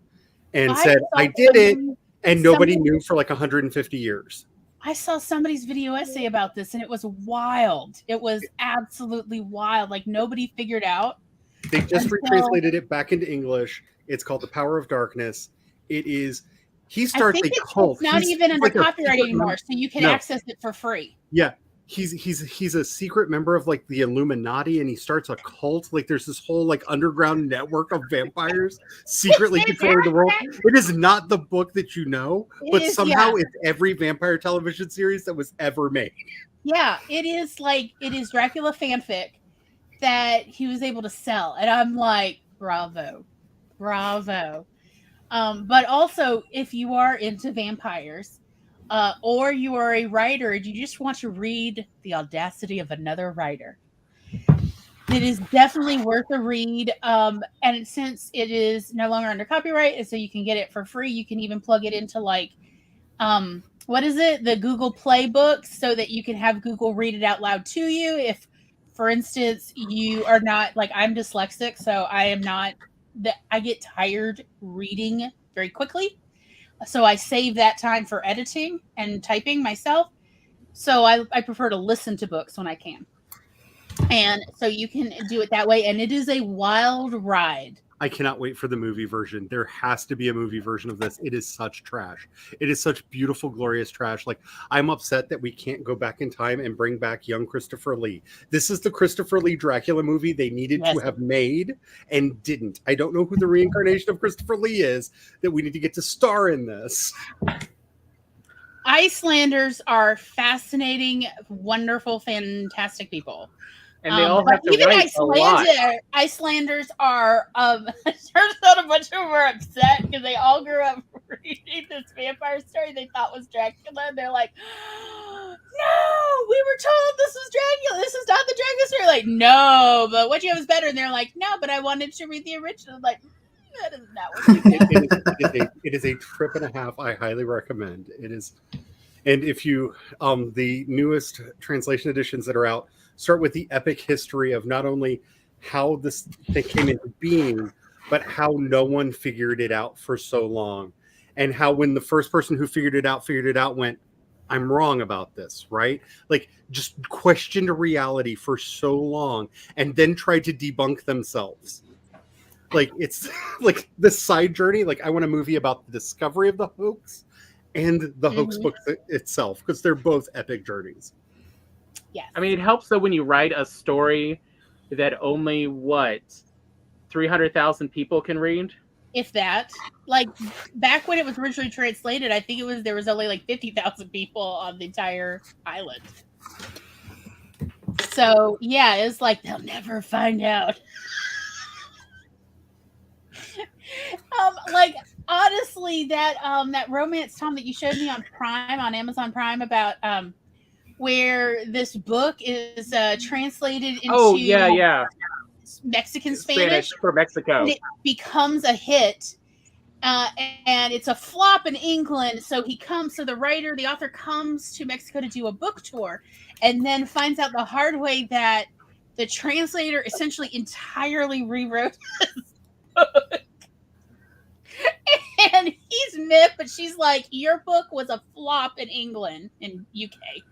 and said, I did it, and nobody knew for like 150 years. I saw somebody's video essay about this, and it was wild. It was absolutely wild. Like, nobody figured out. They just retranslated it back into English. It's called The Power of Darkness. It is... He starts a cult. It's not even under copyright anymore, so you can access it for free. Yeah, he's a secret member of like the Illuminati, and he starts a cult. Like there's this whole like underground network of vampires secretly controlling the world. It is not the book that you know, but somehow it's every vampire television series that was ever made. Yeah, it is Dracula fanfic that he was able to sell, and I'm like, bravo. But also, if you are into vampires, or you are a writer and you just want to read the audacity of another writer, it is definitely worth a read. And since it is no longer under copyright, and so you can get it for free, you can even plug it into like, what is it? The Google Play books, so that you can have Google read it out loud to you. If, for instance, you are not, like, I'm dyslexic, so I am not... that I get tired reading very quickly. So I save that time for editing and typing myself. So I prefer to listen to books when I can. And so you can do it that way. And it is a wild ride. I cannot wait for the movie version. There has to be a movie version of this. It is such trash. It is such beautiful, glorious trash. Like, I'm upset that we can't go back in time and bring back young Christopher Lee. This is the Christopher Lee Dracula movie they needed to have made and didn't. I don't know who the reincarnation of Christopher Lee is that we need to get to star in this. Icelanders are fascinaning, wonderful, fantastic people. And they all have to write a lot. Icelanders are, turns out a bunch of them were upset because they all grew up reading this vampire story they thought was Dracula. And they're like, no, we were told this was Dracula. This is not the Dracula story. Like, no, but what you have is better. And they're like, no, but I wanted to read the original. I'm like, that is not what you it is a trip and a half. I highly recommend. It is. And if you, the newest translation editions that are out, start with the epic history of not only how this thing came into being, but how no one figured it out for so long. And how when the first person who figured it out went, I'm wrong about this, right? Like, just questioned reality for so long and then tried to debunk themselves. Like, it's like the side journey. Like, I want a movie about the discovery of the hoax and the hoax book itself, because they're both epic journeys. Yes. I mean, it helps though when you write a story that only 300,000 people can read. If that, like, back when it was originally translated, I think there was only like 50,000 people on the entire island. So yeah, it's like they'll never find out. Like, honestly, that romance, Tom, that you showed me on Amazon Prime about where this book is translated into Oh yeah. Mexican Spanish for Mexico. and it becomes a hit. And it's a flop in England. So the author comes to Mexico to do a book tour and then finds out the hard way that the translator essentially entirely rewrote his book. And he's miffed, but she's like, your book was a flop in England, in UK.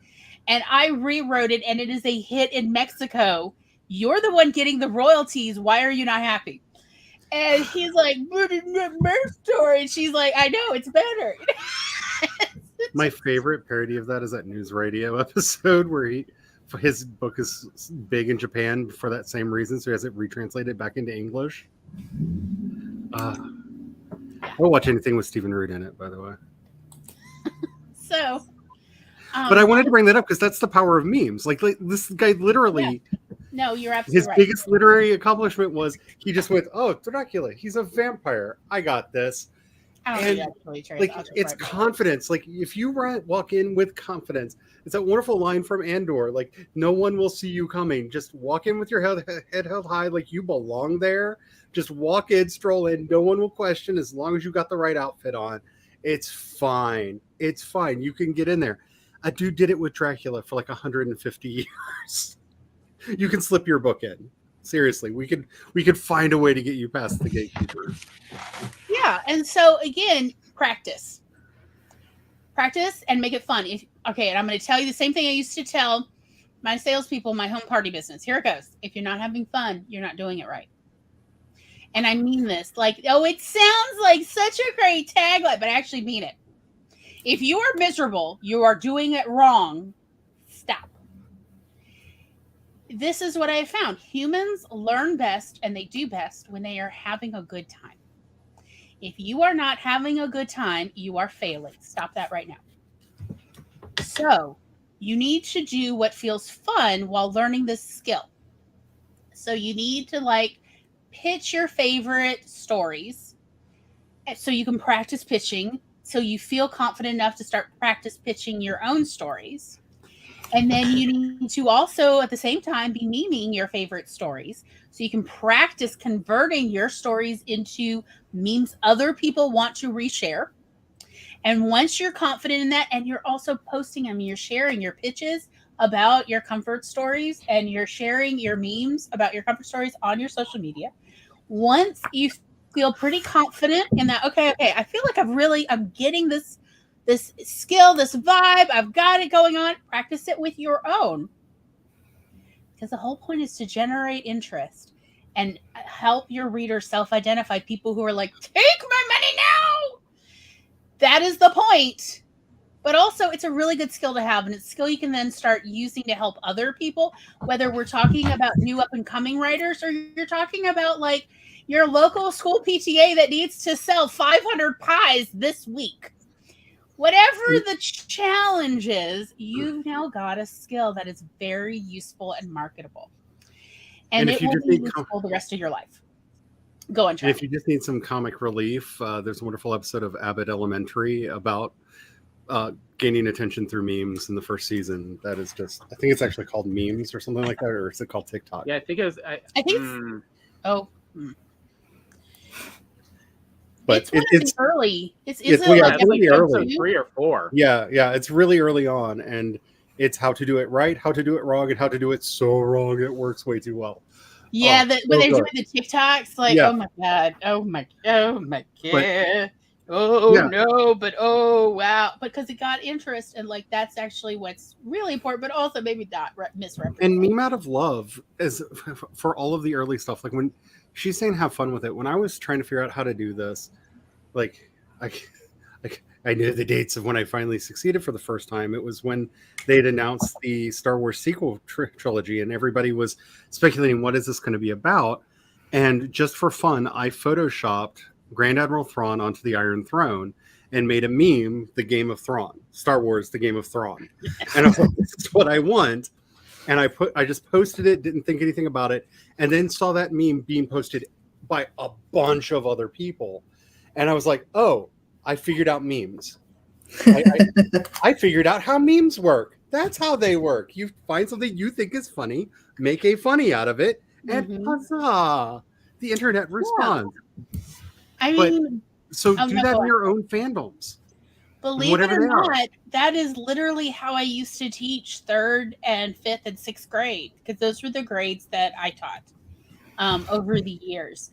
And I rewrote it and it is a hit in Mexico. You're the one getting the royalties. Why are you not happy? And he's like, Merc story. And she's like, I know, it's better. My favorite parody of that is that news radio episode where his book is big in Japan for that same reason, so he has it retranslated back into English. I'll watch anything with Stephen Root in it, by the way. So, but I wanted to bring that up because that's the power of memes. Like this guy literally... Yeah. No, you're absolutely right. His biggest literary accomplishment was he just went, "Oh, Dracula, he's a vampire. I got this." And like it's confidence. Like if you walk in with confidence, it's that wonderful line from Andor. Like no one will see you coming. Just walk in with your head held high, like you belong there. Just walk in, stroll in. No one will question as long as you got the right outfit on. It's fine. It's fine. You can get in there. A dude did it with Dracula for like 150 years. You can slip your book in. Seriously, we could find a way to get you past the gatekeeper. Yeah, and so again, practice and make it fun. And I'm going to tell you the same thing I used to tell my salespeople, my home party business. Here it goes. If you're not having fun, you're not doing it right. And I mean this. Like, oh, it sounds like such a great tagline, but I actually mean it. If you are miserable, you are doing it wrong. Stop. This is what I have found. Humans learn best and they do best when they are having a good time. If you are not having a good time, you are failing. Stop that right now. So you need to do what feels fun while learning this skill. So you need to pitch your favorite stories so you can practice pitching, so you feel confident enough to start practice pitching your own stories. And then you need to also, at the same time, be memeing your favorite stories so you can practice converting your stories into memes other people want to reshare. And once you're confident in that, and you're also posting them, you're sharing your pitches about your comfort stories and you're sharing your memes about your comfort stories on your social media. Once you feel pretty confident in that, okay, I feel like I'm getting this skill, this vibe, I've got it going on. Practice it with your own. Because the whole point is to generate interest and help your readers self-identify people who are like, take my money now. That is the point. But also it's a really good skill to have, and it's a skill you can then start using to help other people, whether we're talking about new up and coming writers or you're talking about your local school PTA that needs to sell 500 pies this week. Whatever the challenge is, you've now got a skill that is very useful and marketable. And it will be useful the rest of your life. Go on, Charlie. And if you just need some comic relief, there's a wonderful episode of Abbott Elementary about gaining attention through memes in the first season. That is just, I think it's actually called Memes or something like that, or is it called TikTok? Yeah, I think it was. I think it's... But it's early. It's really early. 3 or 4. Yeah, it's really early on, and it's how to do it right, how to do it wrong, and how to do it so wrong it works way too well. Yeah, when they're doing the TikToks, oh my god, oh my god, no, but oh wow, because it got interest, and that's actually what's really important, but also maybe not misrepresented. And Meme Out of Love is for all of the early stuff. Like when she's saying have fun with it, when I was trying to figure out how to do this, I knew the dates of when I finally succeeded for the first time. It was when they had announced the Star Wars sequel trilogy, and everybody was speculating, what is this going to be about? And just for fun, I photoshopped Grand Admiral Thrawn onto the Iron Throne and made a meme, the Game of Thrawn, Star Wars, the Game of Thrawn. And I was like, this is what I want. And I just posted it, didn't think anything about it, and then saw that meme being posted by a bunch of other people. And I was like, oh, I figured out memes. I figured out how memes work. That's how they work. You find something you think is funny, make a funny out of it, and huzzah! The internet responds. I mean, so I'm do not that in going. your own fandoms. Believe it whatever or they are. not, that is literally how I used to teach 3rd and 5th and 6th grade, because those were the grades that I taught over the years.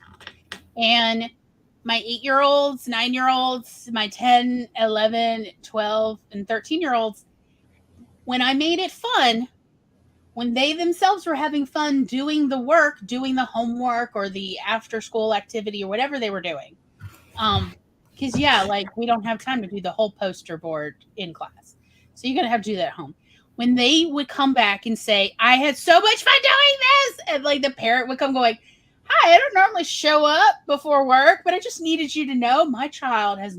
And my 8-year-olds, 9-year-olds, my 10, 11, 12, and 13-year-olds, when I made it fun, when they themselves were having fun doing the work, doing the homework or the after school activity or whatever they were doing. Because, yeah, like we don't have time to do the whole poster board in class. So you're going to have to do that at home. When they would come back and say, I had so much fun doing this, and like the parent would come going, hi, I don't normally show up before work, but I just needed you to know my child has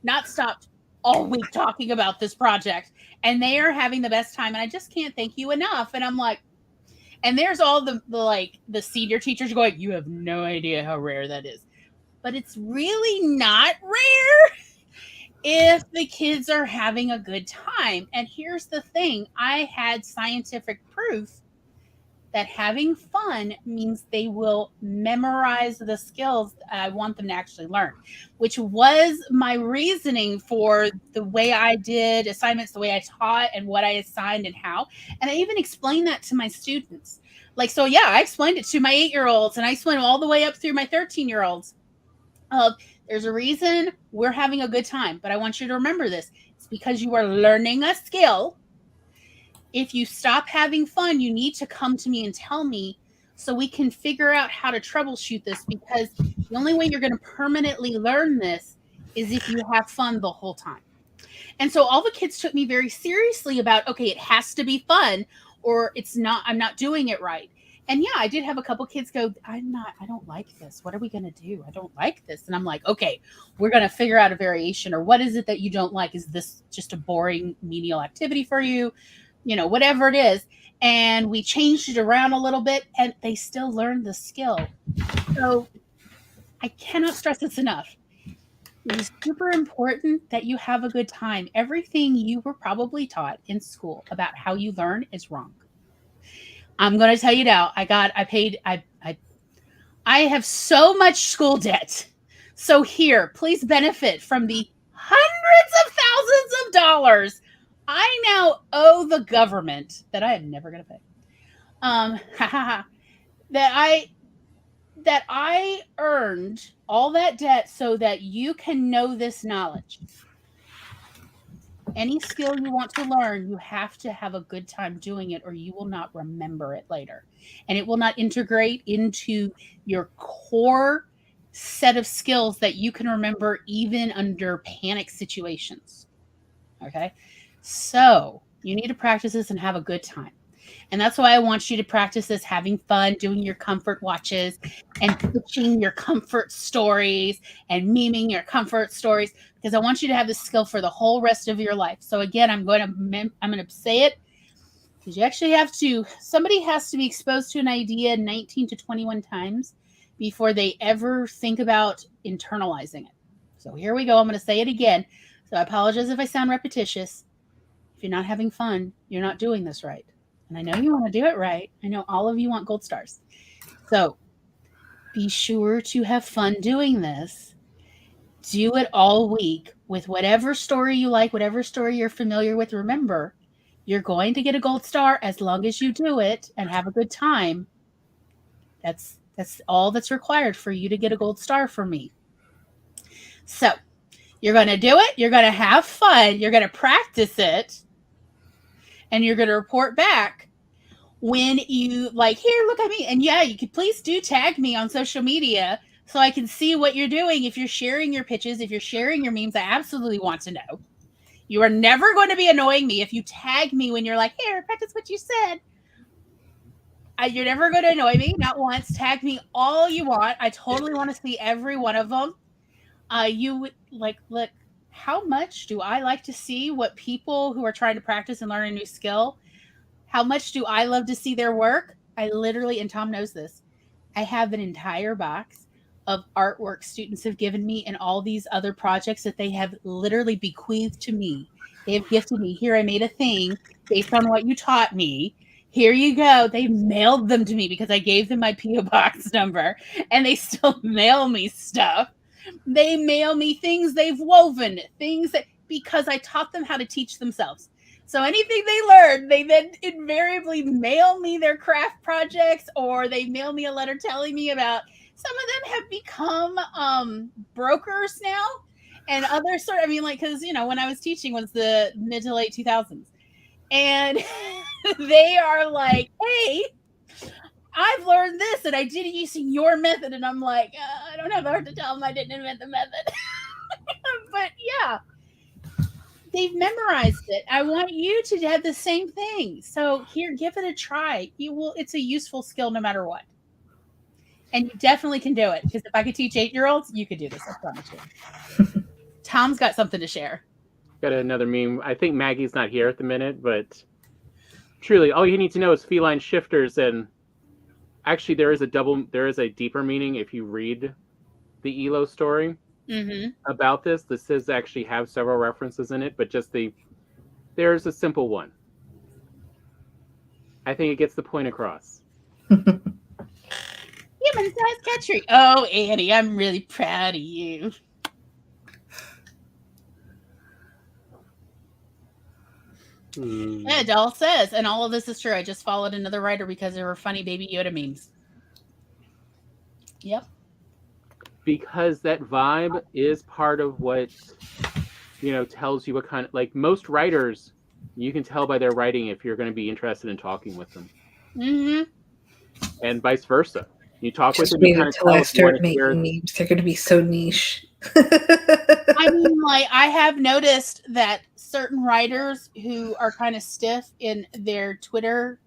not stopped all week talking about this project, and they are having the best time, and I just can't thank you enough. And I'm like, and there's all the senior teachers going, you have no idea how rare that is. But it's really not rare if the kids are having a good time. And here's the thing, I had scientific proof that having fun means they will memorize the skills I want them to actually learn, which was my reasoning for the way I did assignments, the way I taught, and what I assigned and how. And I even explained that to my students. Like, so yeah, I explained it to my 8-year-olds, and I explained all the way up through my 13-year-olds. There's a reason we're having a good time, but I want you to remember this. It's because you are learning a skill. If you stop having fun, you need to come to me and tell me so we can figure out how to troubleshoot this, because the only way you're going to permanently learn this is if you have fun the whole time. And so all the kids took me very seriously about, okay, it has to be fun or I'm not doing it right. And yeah, I did have a couple kids go, I don't like this. What are we going to do? I don't like this. And I'm like, okay, we're going to figure out a variation, or what is it that you don't like? Is this just a boring menial activity for you? Whatever it is. And we changed it around a little bit, and they still learned the skill. So I cannot stress this enough. It is super important that you have a good time. Everything you were probably taught in school about how you learn is wrong. I'm going to tell you now, I have so much school debt. So here, please benefit from the hundreds of thousands of dollars I now owe the government that I am never going to pay. That I earned all that debt so that you can know this knowledge. Any skill you want to learn, you have to have a good time doing it, or you will not remember it later. And it will not integrate into your core set of skills that you can remember even under panic situations. Okay? So you need to practice this and have a good time. And that's why I want you to practice this, having fun, doing your comfort watches and pitching your comfort stories and memeing your comfort stories, because I want you to have this skill for the whole rest of your life. So again, I'm going to say it, because you actually somebody has to be exposed to an idea 19 to 21 times before they ever think about internalizing it. So here we go. I'm going to say it again. So I apologize if I sound repetitious. If you're not having fun, you're not doing this right. And I know you want to do it right. I know all of you want gold stars. So be sure to have fun doing this. Do it all week with whatever story you like, whatever story you're familiar with. Remember, you're going to get a gold star as long as you do it and have a good time. That's all that's required for you to get a gold star from me. So you're going to do it. You're going to have fun. You're going to practice it. And you're going to report back when you here, look at me. And yeah, you could please do tag me on social media so I can see what you're doing. If you're sharing your pitches, if you're sharing your memes, I absolutely want to know. You are never going to be annoying me if you tag me when you're like, here, practice what you said. You're never going to annoy me, not once. Tag me all you want. I totally want to see every one of them. You would look, how much do I like to see what people who are trying to practice and learn a new skill, how much do I love to see their work? I literally, and Tom knows this, I have an entire box of artwork students have given me and all these other projects that they have literally bequeathed to me. They have gifted me. Here, I made a thing based on what you taught me. Here you go. They mailed them to me because I gave them my P.O. Box number, and they still mail me stuff. They mail me things they've woven, things that, because I taught them how to teach themselves. So anything they learned, they then invariably mail me their craft projects, or they mail me a letter telling me about. Some of them have become brokers now, and other sort. I mean, like, because when I was teaching was the mid to late 2000s, and they are like, "Hey, I've learned this, and I did it using your method," and I'm like, "I don't have the heart to tell them I didn't invent the method," but yeah. They've memorized it. I want you to have the same thing. So here, give it a try. You will. It's a useful skill no matter what. And you definitely can do it. Because if I could teach 8-year-olds, you could do this. I promise you. Tom's got something to share. Got another meme. I think Maggie's not here at the minute, but truly, all you need to know is feline shifters. And actually, there is a deeper meaning if you read the ELO story. About this does actually have several references in it, but there's a simple one. I think it gets the point across. Human-sized cat tree. Oh, Annie, I'm really proud of you. Yeah, Doll says, and all of this is true. I just followed another writer because there were funny Baby Yoda memes. Yep. Because that vibe is part of what tells you what kind of, like, most writers, you can tell by their writing if you're going to be interested in talking with them, and vice versa. You talk with them, you kind of until I start making memes. They're going to be so niche. I mean, like, I have noticed that certain writers who are kind of stiff in their Twitter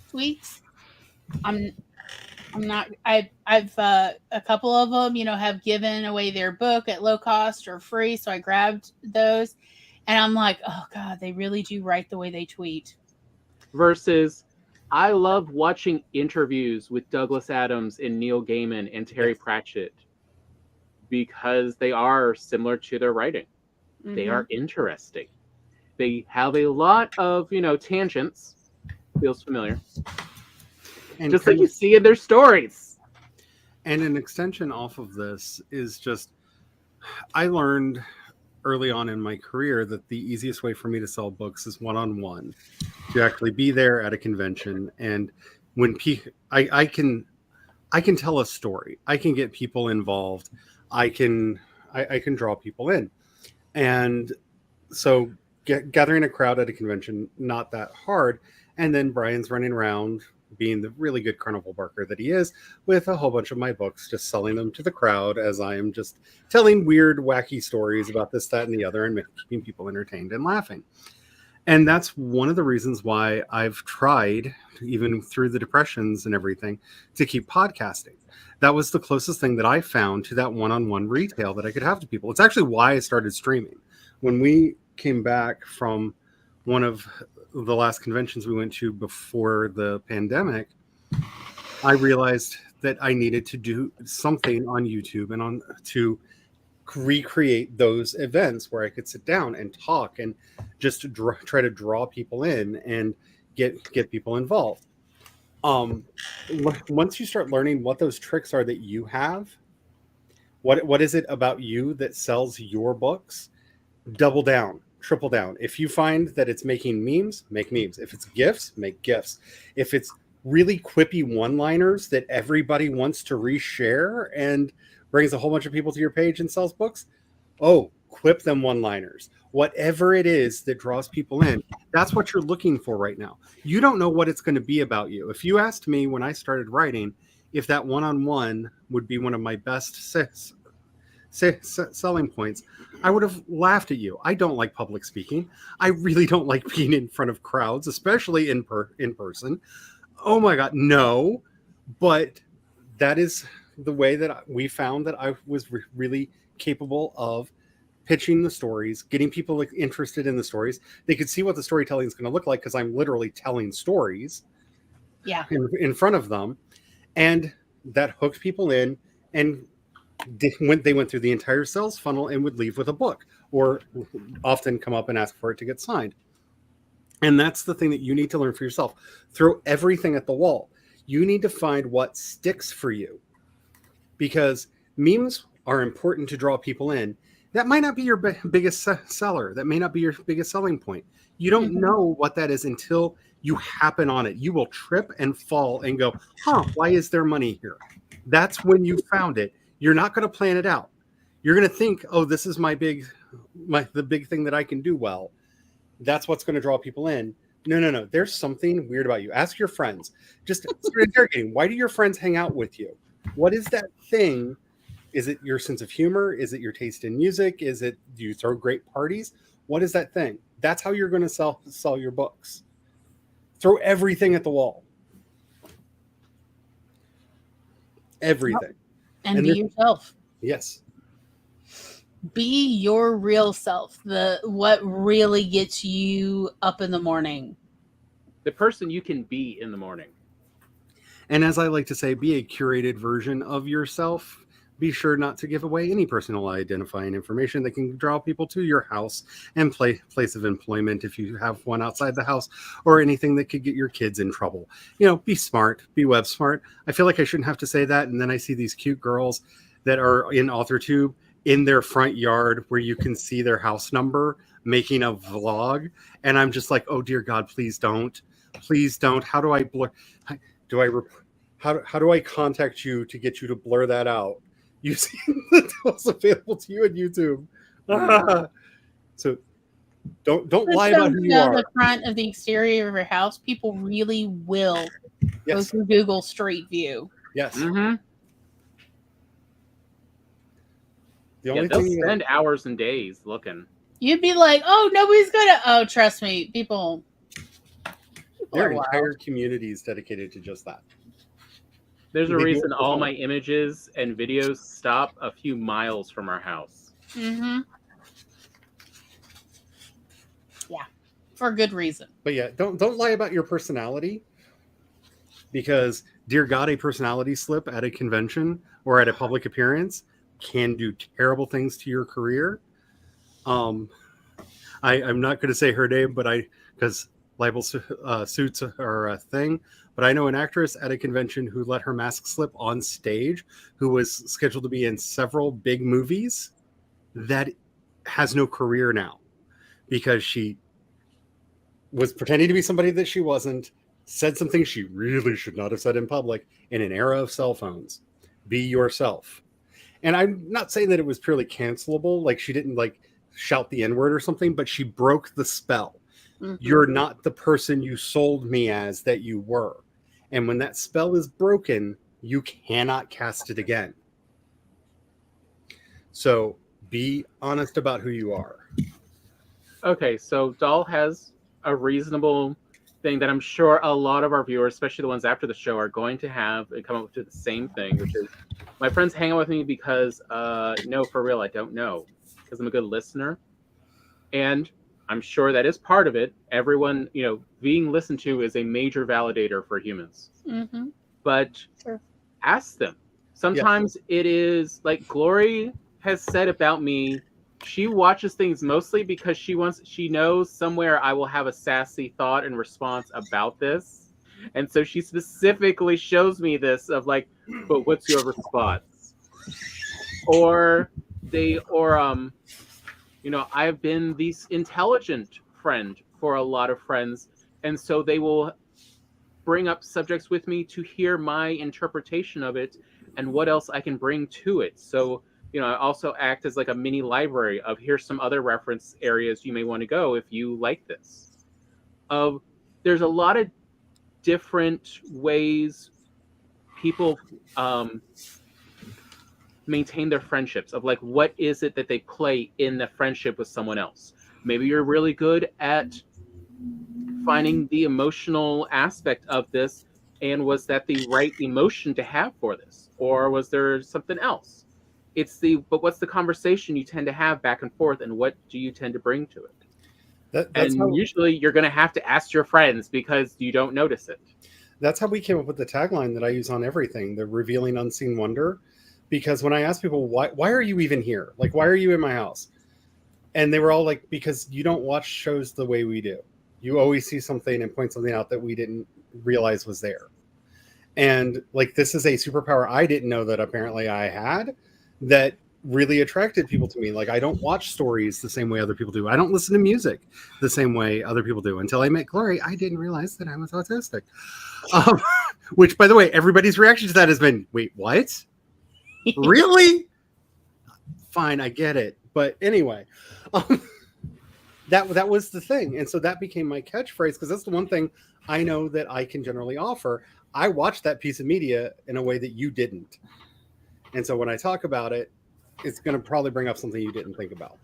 tweets, I've a couple of them, have given away their book at low cost or free. So I grabbed those and I'm like, oh God, they really do write the way they tweet. Versus, I love watching interviews with Douglas Adams and Neil Gaiman and Terry Pratchett because they are similar to their writing. They are interesting. They have a lot of, tangents. Feels familiar. And just like you see in their stories. And an extension off of this is just, I learned early on in my career that the easiest way for me to sell books is one-on-one, to actually be there at a convention. And when I can tell a story, I can get people involved, I can draw people in. And so gathering a crowd at a convention, not that hard. And then Brian's running around being the really good carnival barker that he is, with a whole bunch of my books, just selling them to the crowd as I am just telling weird, wacky stories about this, that, and the other, and keeping people entertained and laughing. And that's one of the reasons why I've tried, even through the depressions and everything, to keep podcasting. That was the closest thing that I found to that one-on-one retail that I could have to people. It's actually why I started streaming. When we came back from one of the last conventions we went to before the pandemic, I realized that I needed to do something on YouTube and to recreate those events where I could sit down and talk and just try to draw people in and get people involved. Once you start learning what those tricks are that you have, what is it about you that sells your books, double down. Triple down. If you find that it's making memes, make memes. If it's GIFs, make GIFs. If it's really quippy one-liners that everybody wants to reshare and brings a whole bunch of people to your page and sells books, quip them one-liners. Whatever it is that draws people in, that's what you're looking for right now. You don't know what it's going to be about you. If you asked me when I started writing if that one-on-one would be one of my best selling points, I would have laughed at you. I don't like public speaking. I really don't like being in front of crowds, especially in person. Oh my God, no. But that is the way that we found that I was really capable of pitching the stories, getting people interested in the stories. They could see what the storytelling is going to look like because I'm literally telling stories in front of them. And that hooked people in and they went through the entire sales funnel and would leave with a book, or often come up and ask for it to get signed. And that's the thing that you need to learn for yourself. Throw everything at the wall. You need to find what sticks for you, because memes are important to draw people in. That might not be your biggest seller. That may not be your biggest selling point. You don't know what that is until you happen on it. You will trip and fall and go, why is there money here? That's when you found it. You're not going to plan it out. You're going to think, this is the big thing that I can do well. That's what's going to draw people in. No. There's something weird about you. Ask your friends. Just start interrogating. Why do your friends hang out with you? What is that thing? Is it your sense of humor? Is it your taste in music? Do you throw great parties? What is that thing? That's how you're going to sell your books. Throw everything at the wall. Everything. And be yourself. Yes. Be your real self. What really gets you up in the morning. The person you can be in the morning. And as I like to say, be a curated version of yourself. Be sure not to give away any personal identifying information that can draw people to your house and place of employment if you have one outside the house, or anything that could get your kids in trouble. Be smart, be web smart. I feel like I shouldn't have to say that. And then I see these cute girls that are in AuthorTube in their front yard where you can see their house number making a vlog. And I'm just like, oh, dear God, please don't. Please don't. How do I blur? How do I contact you to get you to blur that out? Using the tools available to you at YouTube. So don't lie about who you are. The front of the exterior of your house, people really will go through Google Street View. Yes. Mm-hmm. They'll spend hours and days looking. You'd be like, nobody's gonna. Oh, trust me, people there are entire communities dedicated to just that. There's a reason all my images and videos stop a few miles from our house. Mm-hmm. Yeah, for a good reason. But yeah, don't lie about your personality, because, dear God, a personality slip at a convention or at a public appearance can do terrible things to your career. I'm not going to say her name, but because libel suits are a thing. But I know an actress at a convention who let her mask slip on stage, who was scheduled to be in several big movies, that has no career now because she was pretending to be somebody that she wasn't, said something she really should not have said in public in an era of cell phones. Be yourself. And I'm not saying that it was purely cancelable, like she didn't shout the N-word or something, but she broke the spell. Mm-hmm. You're not the person you sold me as that you were. And when that spell is broken, you cannot cast it again. So be honest about who you are. Okay, so Doll has a reasonable thing that I'm sure a lot of our viewers, especially the ones after the show, are going to have and come up with the same thing, which is, my friends hang out with me because, no, for real, I don't know. Because I'm a good listener. And I'm sure that is part of it. Everyone, being listened to is a major validator for humans. Mm-hmm. But ask them. Sometimes it is like Glory has said about me. She watches things mostly because she knows somewhere I will have a sassy thought and response about this. And so she specifically shows me this of like, but what's your response? I've been the intelligent friend for a lot of friends. And so they will bring up subjects with me to hear my interpretation of it and what else I can bring to it. So, I also act as like a mini library of here's some other reference areas you may want to go if you like this. There's a lot of different ways people maintain their friendships, of like, what is it that they play in the friendship with someone else? Maybe you're really good at finding the emotional aspect of this, and was that the right emotion to have for this, or was there something else? But what's the conversation you tend to have back and forth, and what do you tend to bring to it? Usually you're going to have to ask your friends because you don't notice it. That's how we came up with the tagline that I use on everything, the revealing unseen wonder, because when I asked people, why are you even here? Like, why are you in my house? And they were all like, because you don't watch shows the way we do. You always see something and point something out that we didn't realize was there. And like, this is a superpower I didn't know that apparently I had that really attracted people to me. Like, I don't watch stories the same way other people do. I don't listen to music the same way other people do. Until I met Glory, I didn't realize that I was autistic. Which, by the way, everybody's reaction to that has been, wait, what? Really? Fine, I get it. But anyway, that was the thing. And so that became my catchphrase, because that's the one thing I know that I can generally offer. I watched that piece of media in a way that you didn't. And so when I talk about it, it's going to probably bring up something you didn't think about.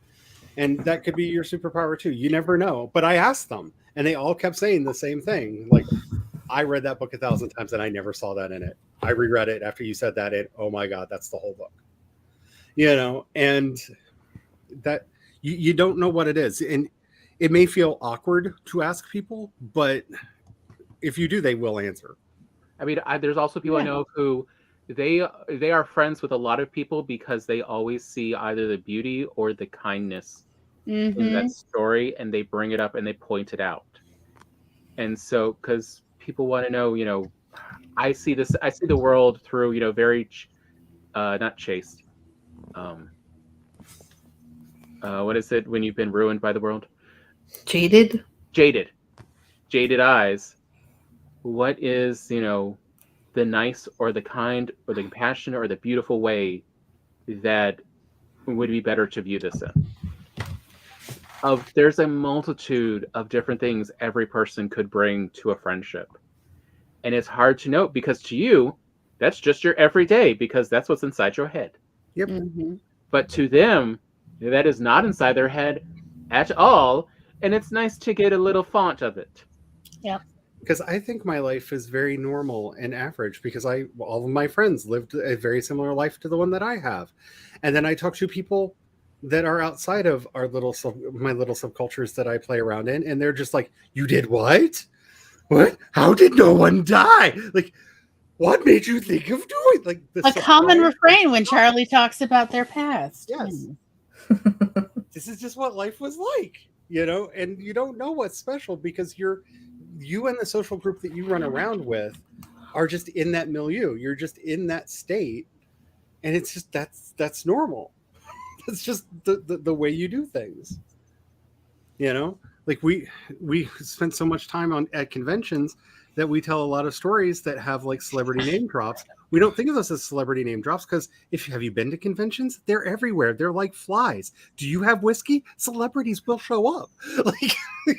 And that could be your superpower too. You never know. But I asked them, and they all kept saying the same thing. Like, I read that book 1,000 times and I never saw that in it. I reread it after you said that. Oh my God, that's the whole book. You know, and that you don't know what it is. And it may feel awkward to ask people, but if you do, they will answer. I mean, there's also people I know who they are friends with a lot of people because they always see either the beauty or the kindness in that story, and they bring it up and they point it out. And so, because people want to know, you know, I see the world through, you know, very not chaste. What is it when you've been ruined by the world? Jaded eyes. What is, you know, the nice or the kind or the compassionate or the beautiful way that would be better to view this in? There's a multitude of different things every person could bring to a friendship. And it's hard to know, because to you, that's just your everyday, because that's what's inside your head. Yep. But to them, that is not inside their head at all. And it's nice to get a little font of it. Yep. Because I think my life is very normal and average, because all of my friends lived a very similar life to the one that I have. And then I talk to people that are outside of my little subcultures that I play around in, and they're just like, you did what? What? How did no one die? Like, what made you think of doing like this? A common refrain when Charlie talks about their past. Yes. This is just what life was like, you know, and you don't know what's special because you and the social group that you run around with are just in that milieu. You're just in that state, and it's just that's normal. It's just the way you do things, you know. Like we spent so much time at conventions that we tell a lot of stories that have like celebrity name drops. We don't think of those as celebrity name drops because have you been to conventions? They're everywhere. They're like flies. Do you have whiskey? Celebrities will show up. Like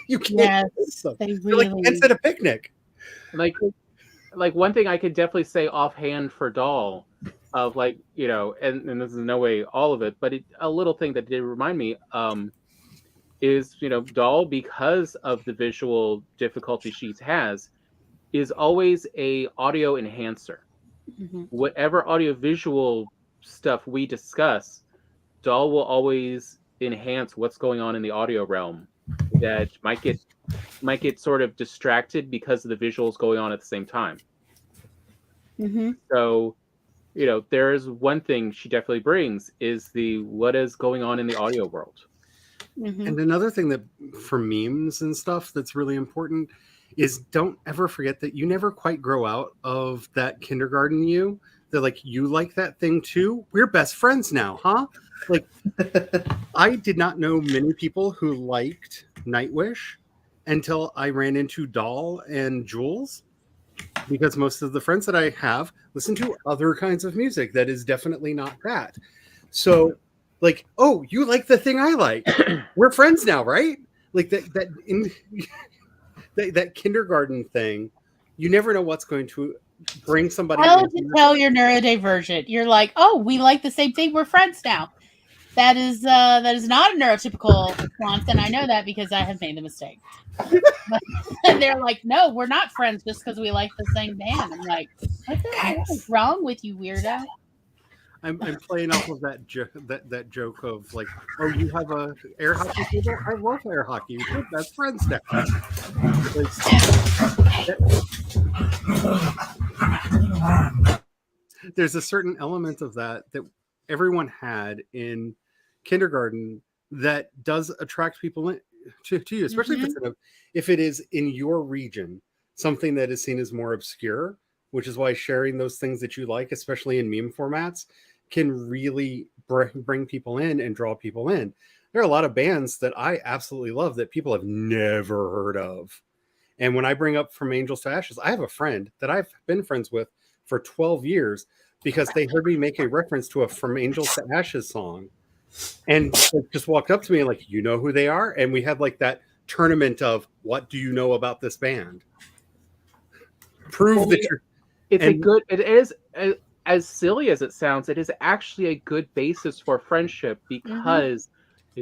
you can't. Yes, they really. Like it's at a picnic. Like one thing I could definitely say offhand for Doll, of like, you know, and this is in no way all of it, but a little thing that did remind me is, you know, Doll, because of the visual difficulty she has, is always a audio enhancer. Whatever audiovisual stuff we discuss, Doll will always enhance what's going on in the audio realm that might get sort of distracted because of the visuals going on at the same time. So, you know, there is one thing she definitely brings is what is going on in the audio world. And another thing that for memes and stuff that's really important is don't ever forget that you never quite grow out of that kindergarten you. They're like, you like that thing too? We're best friends now, huh? Like, I did not know many people who liked Nightwish until I ran into Doll and Jules, because most of the friends that I have listen to other kinds of music that is definitely not that. So, like, oh, you like the thing I like. We're friends now, right? Like that kindergarten thing, you never know what's going to bring somebody. How to tell your neurodivergent? You're like, oh, we like the same thing. We're friends now. That is not a neurotypical response, and I know that because I have made the mistake. And they're like, no, we're not friends just because we like the same band. I'm like, what the hell is wrong with you, weirdo? I'm playing off of that joke of like, oh, you have a air hockey table? I love air hockey. We're best friends now. there's a certain element of that everyone had in kindergarten that does attract people to you, especially if it is in your region, something that is seen as more obscure, which is why sharing those things that you like, especially in meme formats, can really bring people in and draw people in. There are a lot of bands that I absolutely love that people have never heard of. And when I bring up From Angels to Ashes, I have a friend that I've been friends with for 12 years because they heard me make a reference to a From Angels to Ashes song. And just walked up to me and like, you know who they are? And we had like that tournament of, what do you know about this band? Prove that you're... It is, as silly as it sounds, it is actually a good basis for friendship because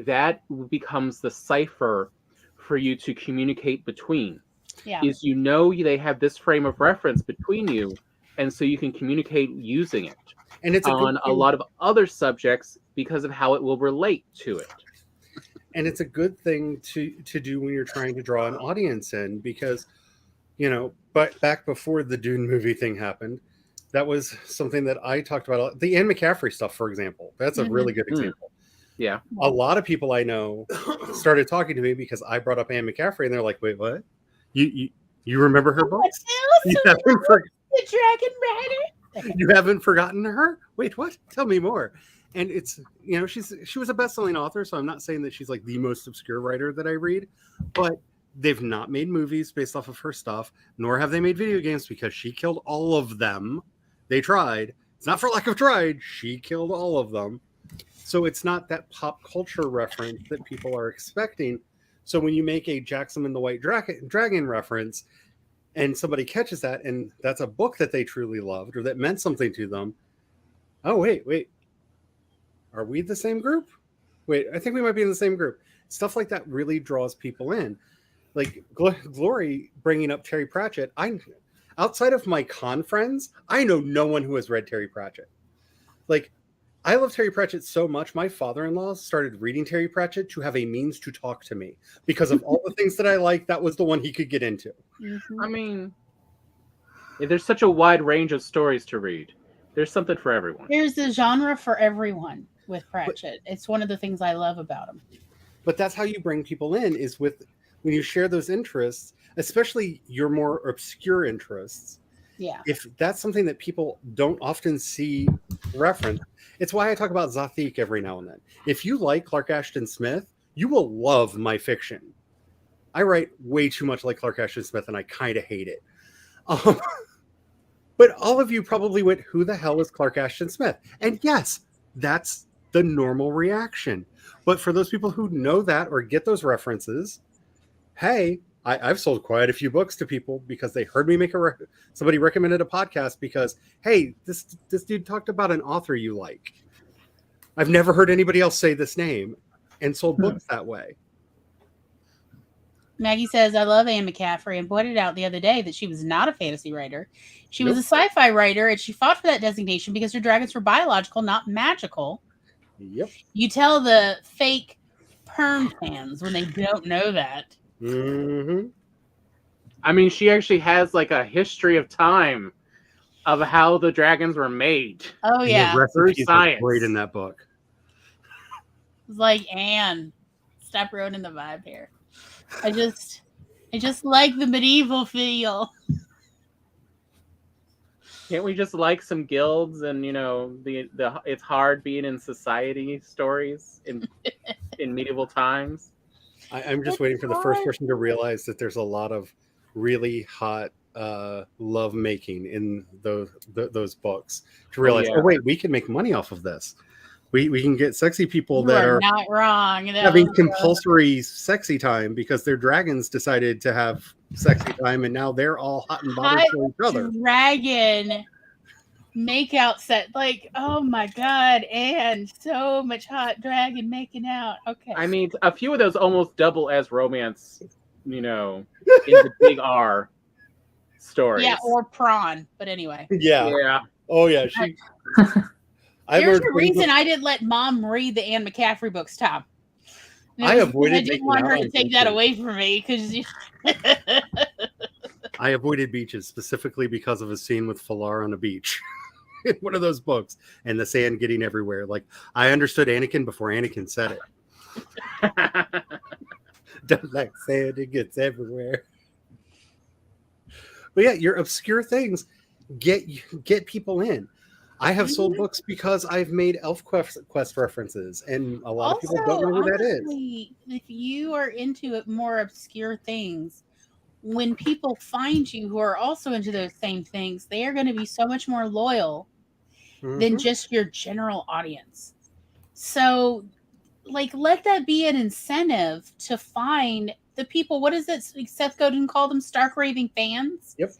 that becomes the cipher for you to communicate between. Yeah. Is they have this frame of reference between you, and so you can communicate using it. And it's on a lot of other subjects because of how it will relate to it. And it's a good thing to do when you're trying to draw an audience in, because, but back before the Dune movie thing happened, that was something that I talked about. The Anne McCaffrey stuff, for example, that's a really good example. Yeah. A lot of people I know started talking to me because I brought up Anne McCaffrey, and they're like, wait, what? You remember her book? The Dragon Rider? You haven't forgotten her? Wait, what? Tell me more. And it's, she was a best-selling author, so I'm not saying that she's like the most obscure writer that I read, but they've not made movies based off of her stuff, nor have they made video games because she killed all of them. They tried. It's not for lack of tried. She killed all of them. So it's not that pop culture reference that people are expecting. So when you make a Jackson and the White Dragon reference and somebody catches that, and that's a book that they truly loved or that meant something to them. Oh, wait. Are we the same group? Wait, I think we might be in the same group. Stuff like that really draws people in. Like Glory bringing up Terry Pratchett. Outside of my con friends, I know no one who has read Terry Pratchett. Like, I love Terry Pratchett so much. My father-in-law started reading Terry Pratchett to have a means to talk to me because of all the things that I like. That was the one he could get into. I mean, there's such a wide range of stories to read. There's something for everyone. There's a genre for everyone with Pratchett. It's one of the things I love about him. But that's how you bring people in, is when you share those interests, especially your more obscure interests. Yeah. If that's something that people don't often see referenced, it's why I talk about Zothique every now and then. If you like Clark Ashton Smith, you will love my fiction. I write way too much like Clark Ashton Smith, and I kind of hate it. But all of you probably went, who the hell is Clark Ashton Smith? And yes, that's the normal reaction. But for those people who know that or get those references, hey, I've sold quite a few books to people because they heard me make somebody recommended a podcast because, hey, this dude talked about an author you like. I've never heard anybody else say this name, and sold books that way. Maggie says, I love Anne McCaffrey and pointed out the other day that she was not a fantasy writer. She was a sci-fi writer, and she fought for that designation because her dragons were biological, not magical. Yep. You tell the fake perm fans when they don't know that. Mm-hmm. I mean, she actually has like a history of time of how the dragons were made. Oh, yeah. The recipes are great in that book. It's like, Anne, stop ruining the vibe here. I just like the medieval feel. Can't we just like some guilds and the it's hard being in society stories in medieval times? I'm just waiting for the first person to realize that there's a lot of really hot love making in those books. To realize, oh wait, we can make money off of this. We can get sexy people that are not wrong. Having compulsory sexy time because their dragons decided to have sexy time, and now they're all hot and bothered for each other. Dragon makeout set, like, oh my god, and so much hot dragon making out. Okay. I mean, a few of those almost double as romance, in the big R stories. Yeah, or prawn. But anyway. Yeah. Oh yeah. There's a reason I didn't let Mom read the Anne McCaffrey books, Tom. I didn't want her to take that away from me because I avoided beaches specifically because of a scene with Falar on a beach. in one of those books, and the sand getting everywhere. Like, I understood Anakin before Anakin said it. Don't like sand, it gets everywhere. But yeah, your obscure things get people in. I have sold books because I've made ElfQuest references, and a lot of people don't know who that is. If you are into more obscure things, when people find you who are also into those same things, they are going to be so much more loyal than just your general audience. So, like, let that be an incentive to find the people. What is it? Seth Godin called them stark raving fans. Yep.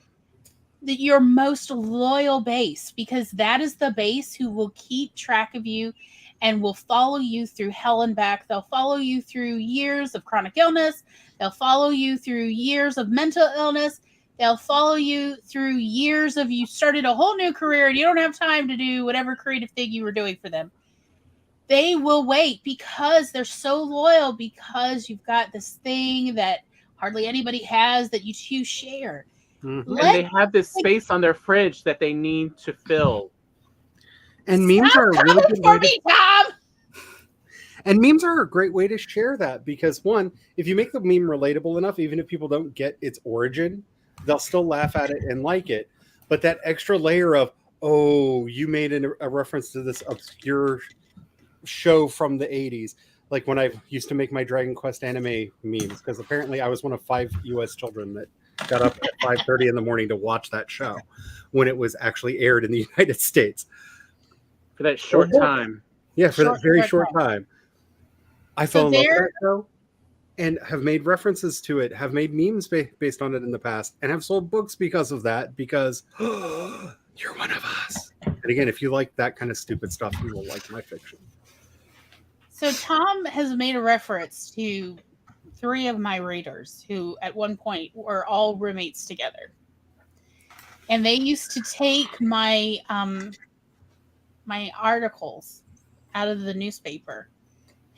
That your most loyal base, because that is the base who will keep track of you and will follow you through hell and back. They'll follow you through years of chronic illness. They'll follow you through years of mental illness. They'll follow you through years of you started a whole new career and you don't have time to do whatever creative thing you were doing for them. They will wait because they're so loyal, because you've got this thing that hardly anybody has that you two share. And they have this space on their fridge that they need to fill. And memes are a really good way to, Tom! and memes are a great way to share that, because one, if you make the meme relatable enough, even if people don't get its origin, they'll still laugh at it and like it. But that extra layer of, oh, you made a reference to this obscure show from the 80s. Like when I used to make my Dragon Quest anime memes, because apparently I was one of 5 US children that got up at 5:30 in the morning to watch that show when it was actually aired in the United States. For that short time. Yeah, for that very short time. I fell in love with that show and have made references to it, have made memes based on it in the past, and have sold books because of that, because you're one of us. And again, if you like that kind of stupid stuff, you will like my fiction. So Tom has made a reference to 3 of my readers who at one point were all roommates together. And they used to take my my articles out of the newspaper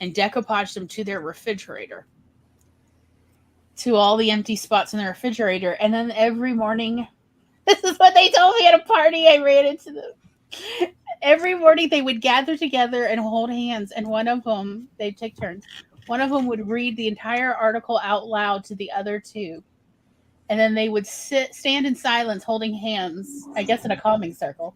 and decoupage them to their refrigerator, to all the empty spots in the refrigerator. And then every morning, this is what they told me at a party I ran into them. Every morning they would gather together and hold hands, and one of them, they'd take turns. One of them would read the entire article out loud to the other 2. And then they would stand in silence holding hands, I guess in a calming circle,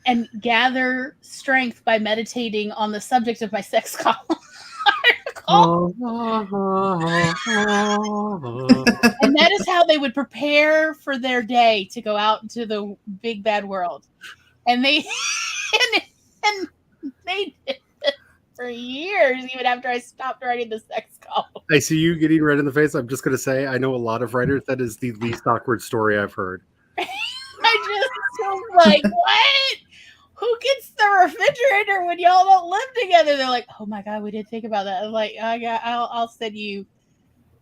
and gather strength by meditating on the subject of my sex column article. And that is how they would prepare for their day to go out into the big bad world. And they and they did it for years, even after I stopped writing the sex column. I see you getting red in the face. I'm just going to say, I know a lot of writers. That is the least awkward story I've heard. I just was like, what? Who gets the refrigerator when y'all don't live together? They're like, oh my God, we didn't think about that. I'm like, I'll send you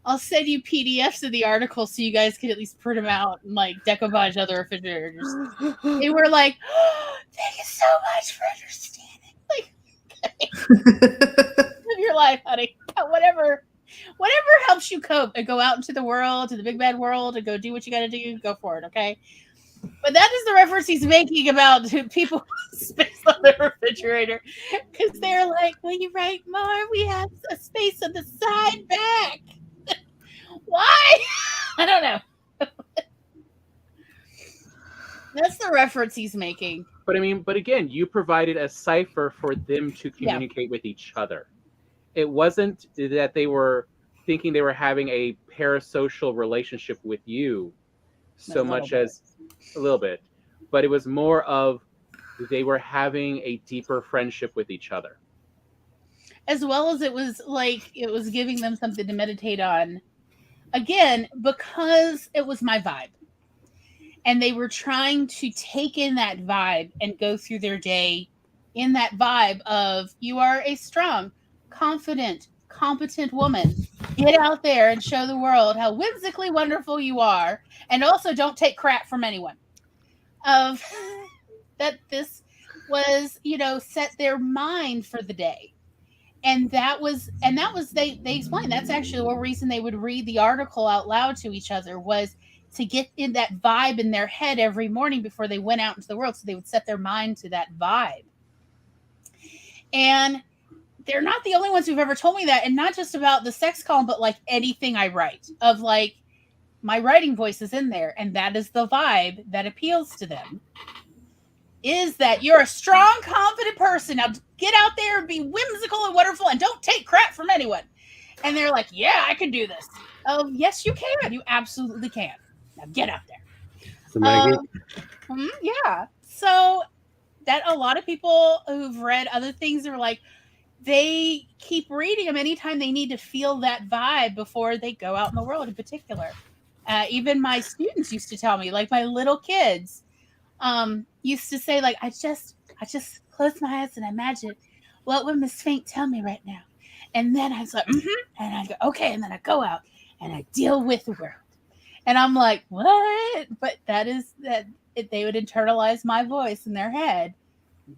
PDFs of the article so you guys can at least print them out and like decoupage other refrigerators. They were like, oh, thank you so much for understanding. Like, okay. Live your life, honey. Whatever helps you cope and go out into the world, to the big bad world, and go do what you got to do. Go for it, okay? But that is the reference he's making about people space on the refrigerator, because they're like, will you write more? We have a space on the side back. Why? I don't know. That's the reference he's making. But I mean, but again, you provided a cipher for them to communicate with each other. It wasn't that they were thinking they were having a parasocial relationship with you so much as a little bit, but it was more of they were having a deeper friendship with each other. As well as it was like, it was giving them something to meditate on. Again, because it was my vibe. And they were trying to take in that vibe and go through their day in that vibe of, you are a strong, confident, competent woman. Get out there and show the world how whimsically wonderful you are. And also don't take crap from anyone. Of that this was, set their mind for the day. And that was they explained that's actually one reason they would read the article out loud to each other, was to get in that vibe in their head every morning before they went out into the world. So they would set their mind to that vibe. And they're not the only ones who've ever told me that. And not just about the sex column, but like anything I write, of like, my writing voice is in there. And that is the vibe that appeals to them. Is that you're a strong, confident person. Now get out there and be whimsical and wonderful and don't take crap from anyone. And they're like, yeah, I can do this. Oh, yes, you can. You absolutely can. Now get out there. So Maggie, Yeah. So that a lot of people who've read other things are like, they keep reading them anytime they need to feel that vibe before they go out in the world in particular. Even my students used to tell me, like my little kids used to say, like, I just close my eyes and imagine what would Miss Fink tell me right now. And then I was like, and I go, okay. And then I go out and I deal with the world. And I'm like, what? But that is that they would internalize my voice in their head.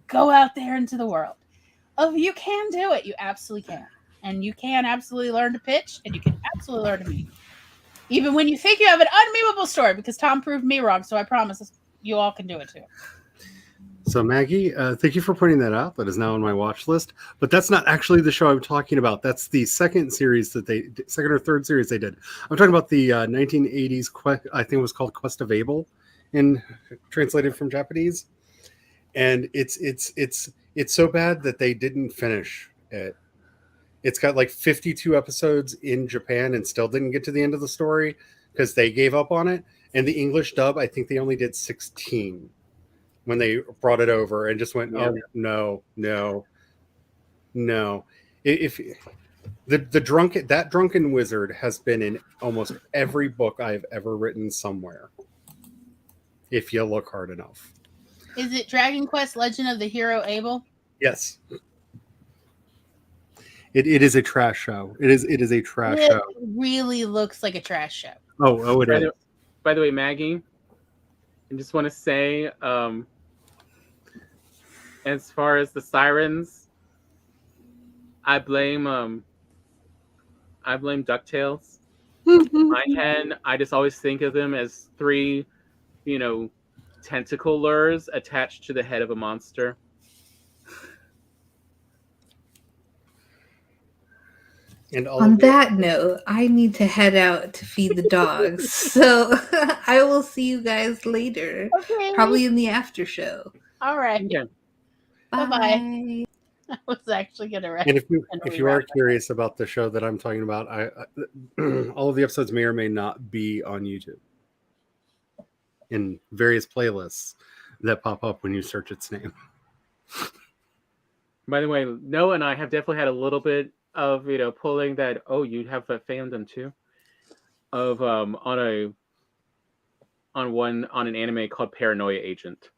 Go out there into the world. Oh, you can do it. You absolutely can. And you can absolutely learn to pitch, and you can absolutely learn to meme. Even when you think you have an unmemeable story, because Tom proved me wrong. So I promise you all can do it too. So Maggie, thank you for pointing that out. That is now on my watch list. But that's not actually the show I'm talking about. That's the second or third series they did. I'm talking about the 1980s. I think it was called Quest of Abel, translated from Japanese. And it's so bad that they didn't finish it. It's got like 52 episodes in Japan and still didn't get to the end of the story because they gave up on it. And the English dub, I think they only did 16 when they brought it over and just went, oh, no. If that drunken wizard has been in almost every book I've ever written somewhere, if you look hard enough. Is it Dragon Quest Legend of the Hero Abel? Yes. It is a trash show. It is a trash show. It really looks like a trash show. Oh, it is. By the way, Maggie, I just want to say, as far as the sirens, I blame DuckTales. In my head, I just always think of them as three, tentacle lures attached to the head of a monster. And on that note, I need to head out to feed the dogs. So I will see you guys later. Okay. Probably in the after show. All right. Okay. Bye-bye. I was actually going to write. And if you are curious about the show that I'm talking about, all of the episodes may or may not be on YouTube in various playlists that pop up when you search its name. By the way, Noah and I have definitely had a little bit of pulling that. Oh, you have a fandom too, of on an anime called Paranoia Agent,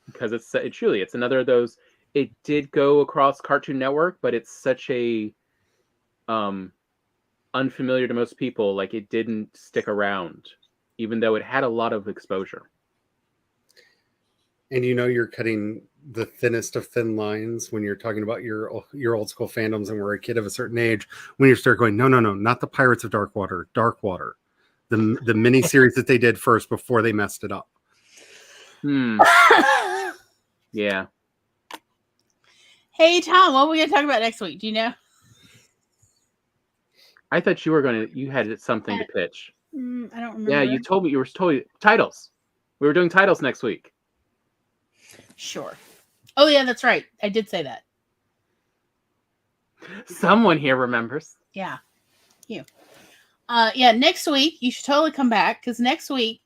because it's another of those. It did go across Cartoon Network, but it's such a unfamiliar to most people. Like, it didn't stick around, even though it had a lot of exposure. And you're cutting the thinnest of thin lines when you're talking about your old school fandoms and we're a kid of a certain age, when you start going, no, not the Pirates of Darkwater, the mini series that they did first before they messed it up. Yeah. Hey, Tom, what are we going to talk about next week? Do you know? I thought you had something to pitch. I don't remember. Yeah, you told me titles. We were doing titles next week. Sure. Oh, yeah, that's right. I did say that. Someone here remembers. Yeah. You. Yeah, next week, you should totally come back, because next week,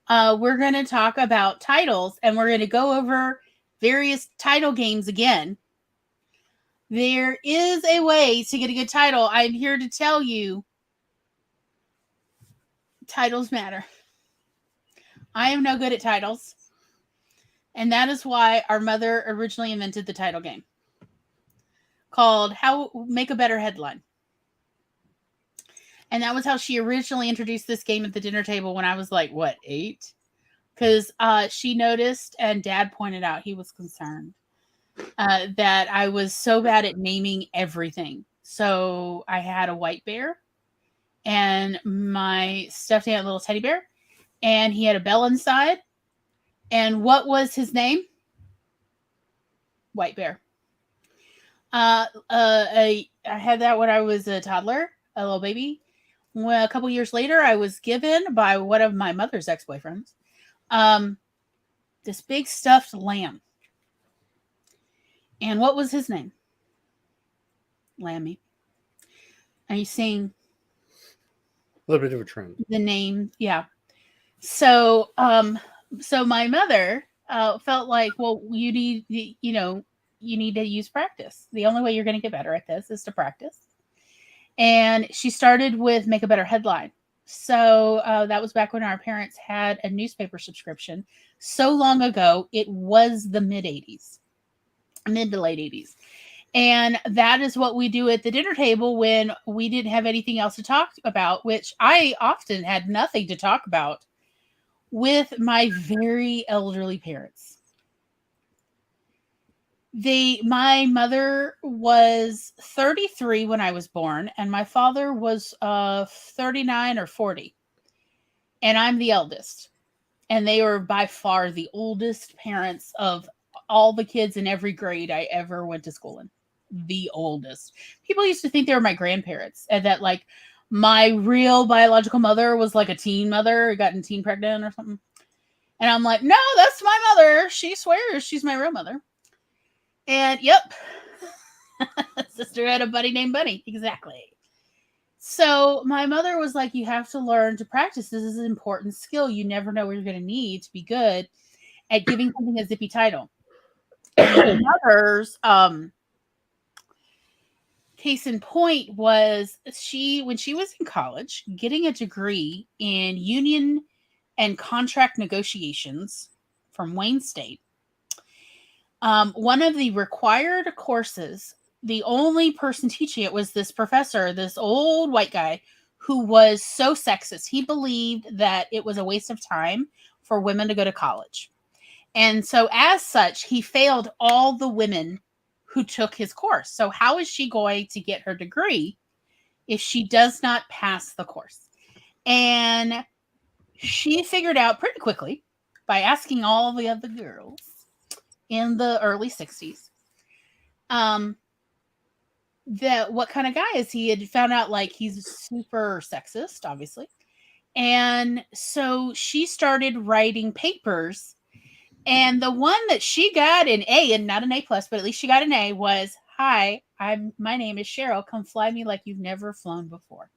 we're going to talk about titles, and we're going to go over various title games again. There is a way to get a good title. I'm here to tell you, titles matter. I am no good at titles. And that is why our mother originally invented the title game called How Make a Better Headline. And that was how she originally introduced this game at the dinner table when I was like, 8? Because she noticed, and Dad pointed out, he was concerned that I was so bad at naming everything. So I had a white bear and my stuffed ant little teddy bear, and he had a bell inside. And what was his name? White Bear. I had that when I was a toddler, a little baby. Well, a couple years later, I was given by one of my mother's ex-boyfriends this big stuffed lamb. And what was his name? Lammy. Are you seeing A little bit of a trend. the name? Yeah. So, so my mother felt like, well, you need to use practice. The only way you're going to get better at this is to practice. And she started with Make a Better Headline. So that was back when our parents had a newspaper subscription. So long ago, it was the mid to late 80s. And that is what we do at the dinner table when we didn't have anything else to talk about, which I often had nothing to talk about with my very elderly parents. My mother was 33 when I was born, and my father was 39 or 40. And I'm the eldest. And they were by far the oldest parents of all the kids in every grade I ever went to school in. The oldest. People used to think they were my grandparents, and that like my real biological mother was like a teen mother, gotten teen pregnant or something. And I'm like, no, that's my mother. She swears she's my real mother. And yep, sister had a buddy named Bunny. Exactly. So my mother was like, you have to learn to practice. This is an important skill. You never know what you're going to need to be good at giving something a zippy title. And my mother's case in point was when she was in college, getting a degree in union and contract negotiations from Wayne State. One of the required courses, the only person teaching it was this professor, this old white guy who was so sexist. He believed that it was a waste of time for women to go to college. And so as such, he failed all the women who took his course. So how is she going to get her degree if she does not pass the course? And she figured out pretty quickly by asking all the other girls in the early 60s that what kind of guy is he. Had found out like he's super sexist, obviously. And so she started writing papers. And the one that she got an A, and not an A+, but at least she got an A, was, hi, my name is Cheryl. Come fly me like you've never flown before.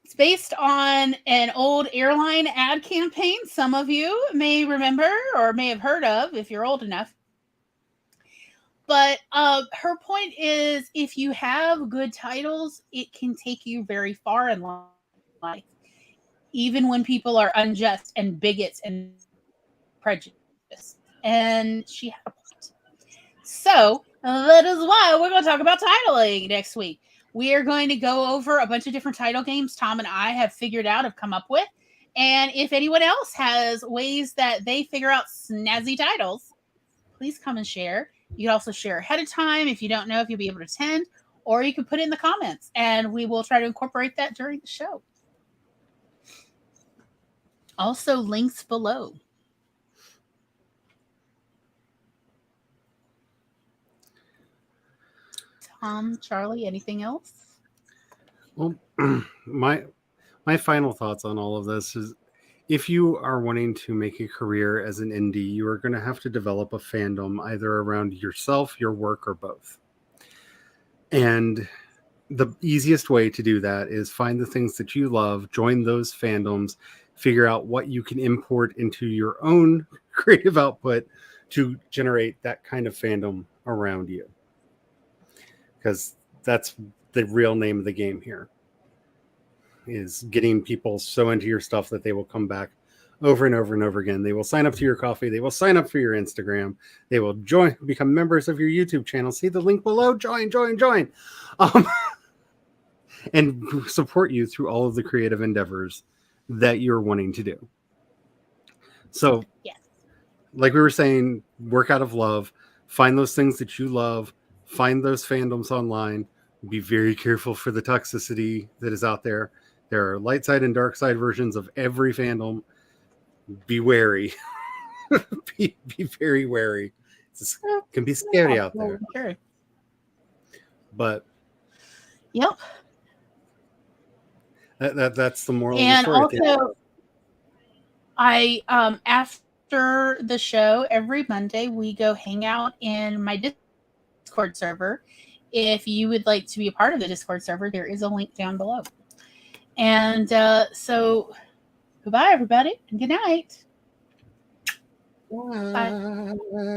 It's based on an old airline ad campaign some of you may remember or may have heard of if you're old enough. But her point is, if you have good titles, it can take you very far in life, even when people are unjust and bigots and prejudice. And she had a point. So that is why we're going to talk about titling next week. We are going to go over a bunch of different title games Tom and I have come up with. And if anyone else has ways that they figure out snazzy titles, please come and share. You can also share ahead of time if you don't know if you'll be able to attend, or you can put it in the comments and we will try to incorporate that during the show. Also, links below. Charlie, anything else? Well, my final thoughts on all of this is, if you are wanting to make a career as an indie, you are going to have to develop a fandom either around yourself, your work, or both. And the easiest way to do that is find the things that you love, join those fandoms, figure out what you can import into your own creative output to generate that kind of fandom around you. Because that's the real name of the game here, is getting people so into your stuff that they will come back over and over and over again. They will sign up to your coffee. They will sign up for your Instagram. They will become members of your YouTube channel. See the link below. Join. And support you through all of the creative endeavors that you're wanting to do. So, yes, like we were saying, work out of love. Find those things that you love. Find those fandoms online. Be very careful for the toxicity that is out there. There are light side and dark side versions of every fandom. Be wary. be very wary. It can be scary out there. Sure. But Yep. That's the moral And of the story. also, I after the show every Monday we go hang out in my Discord server. If you would like to be a part of the Discord server, there is a link down below. And so, goodbye, everybody, and good night. Bye.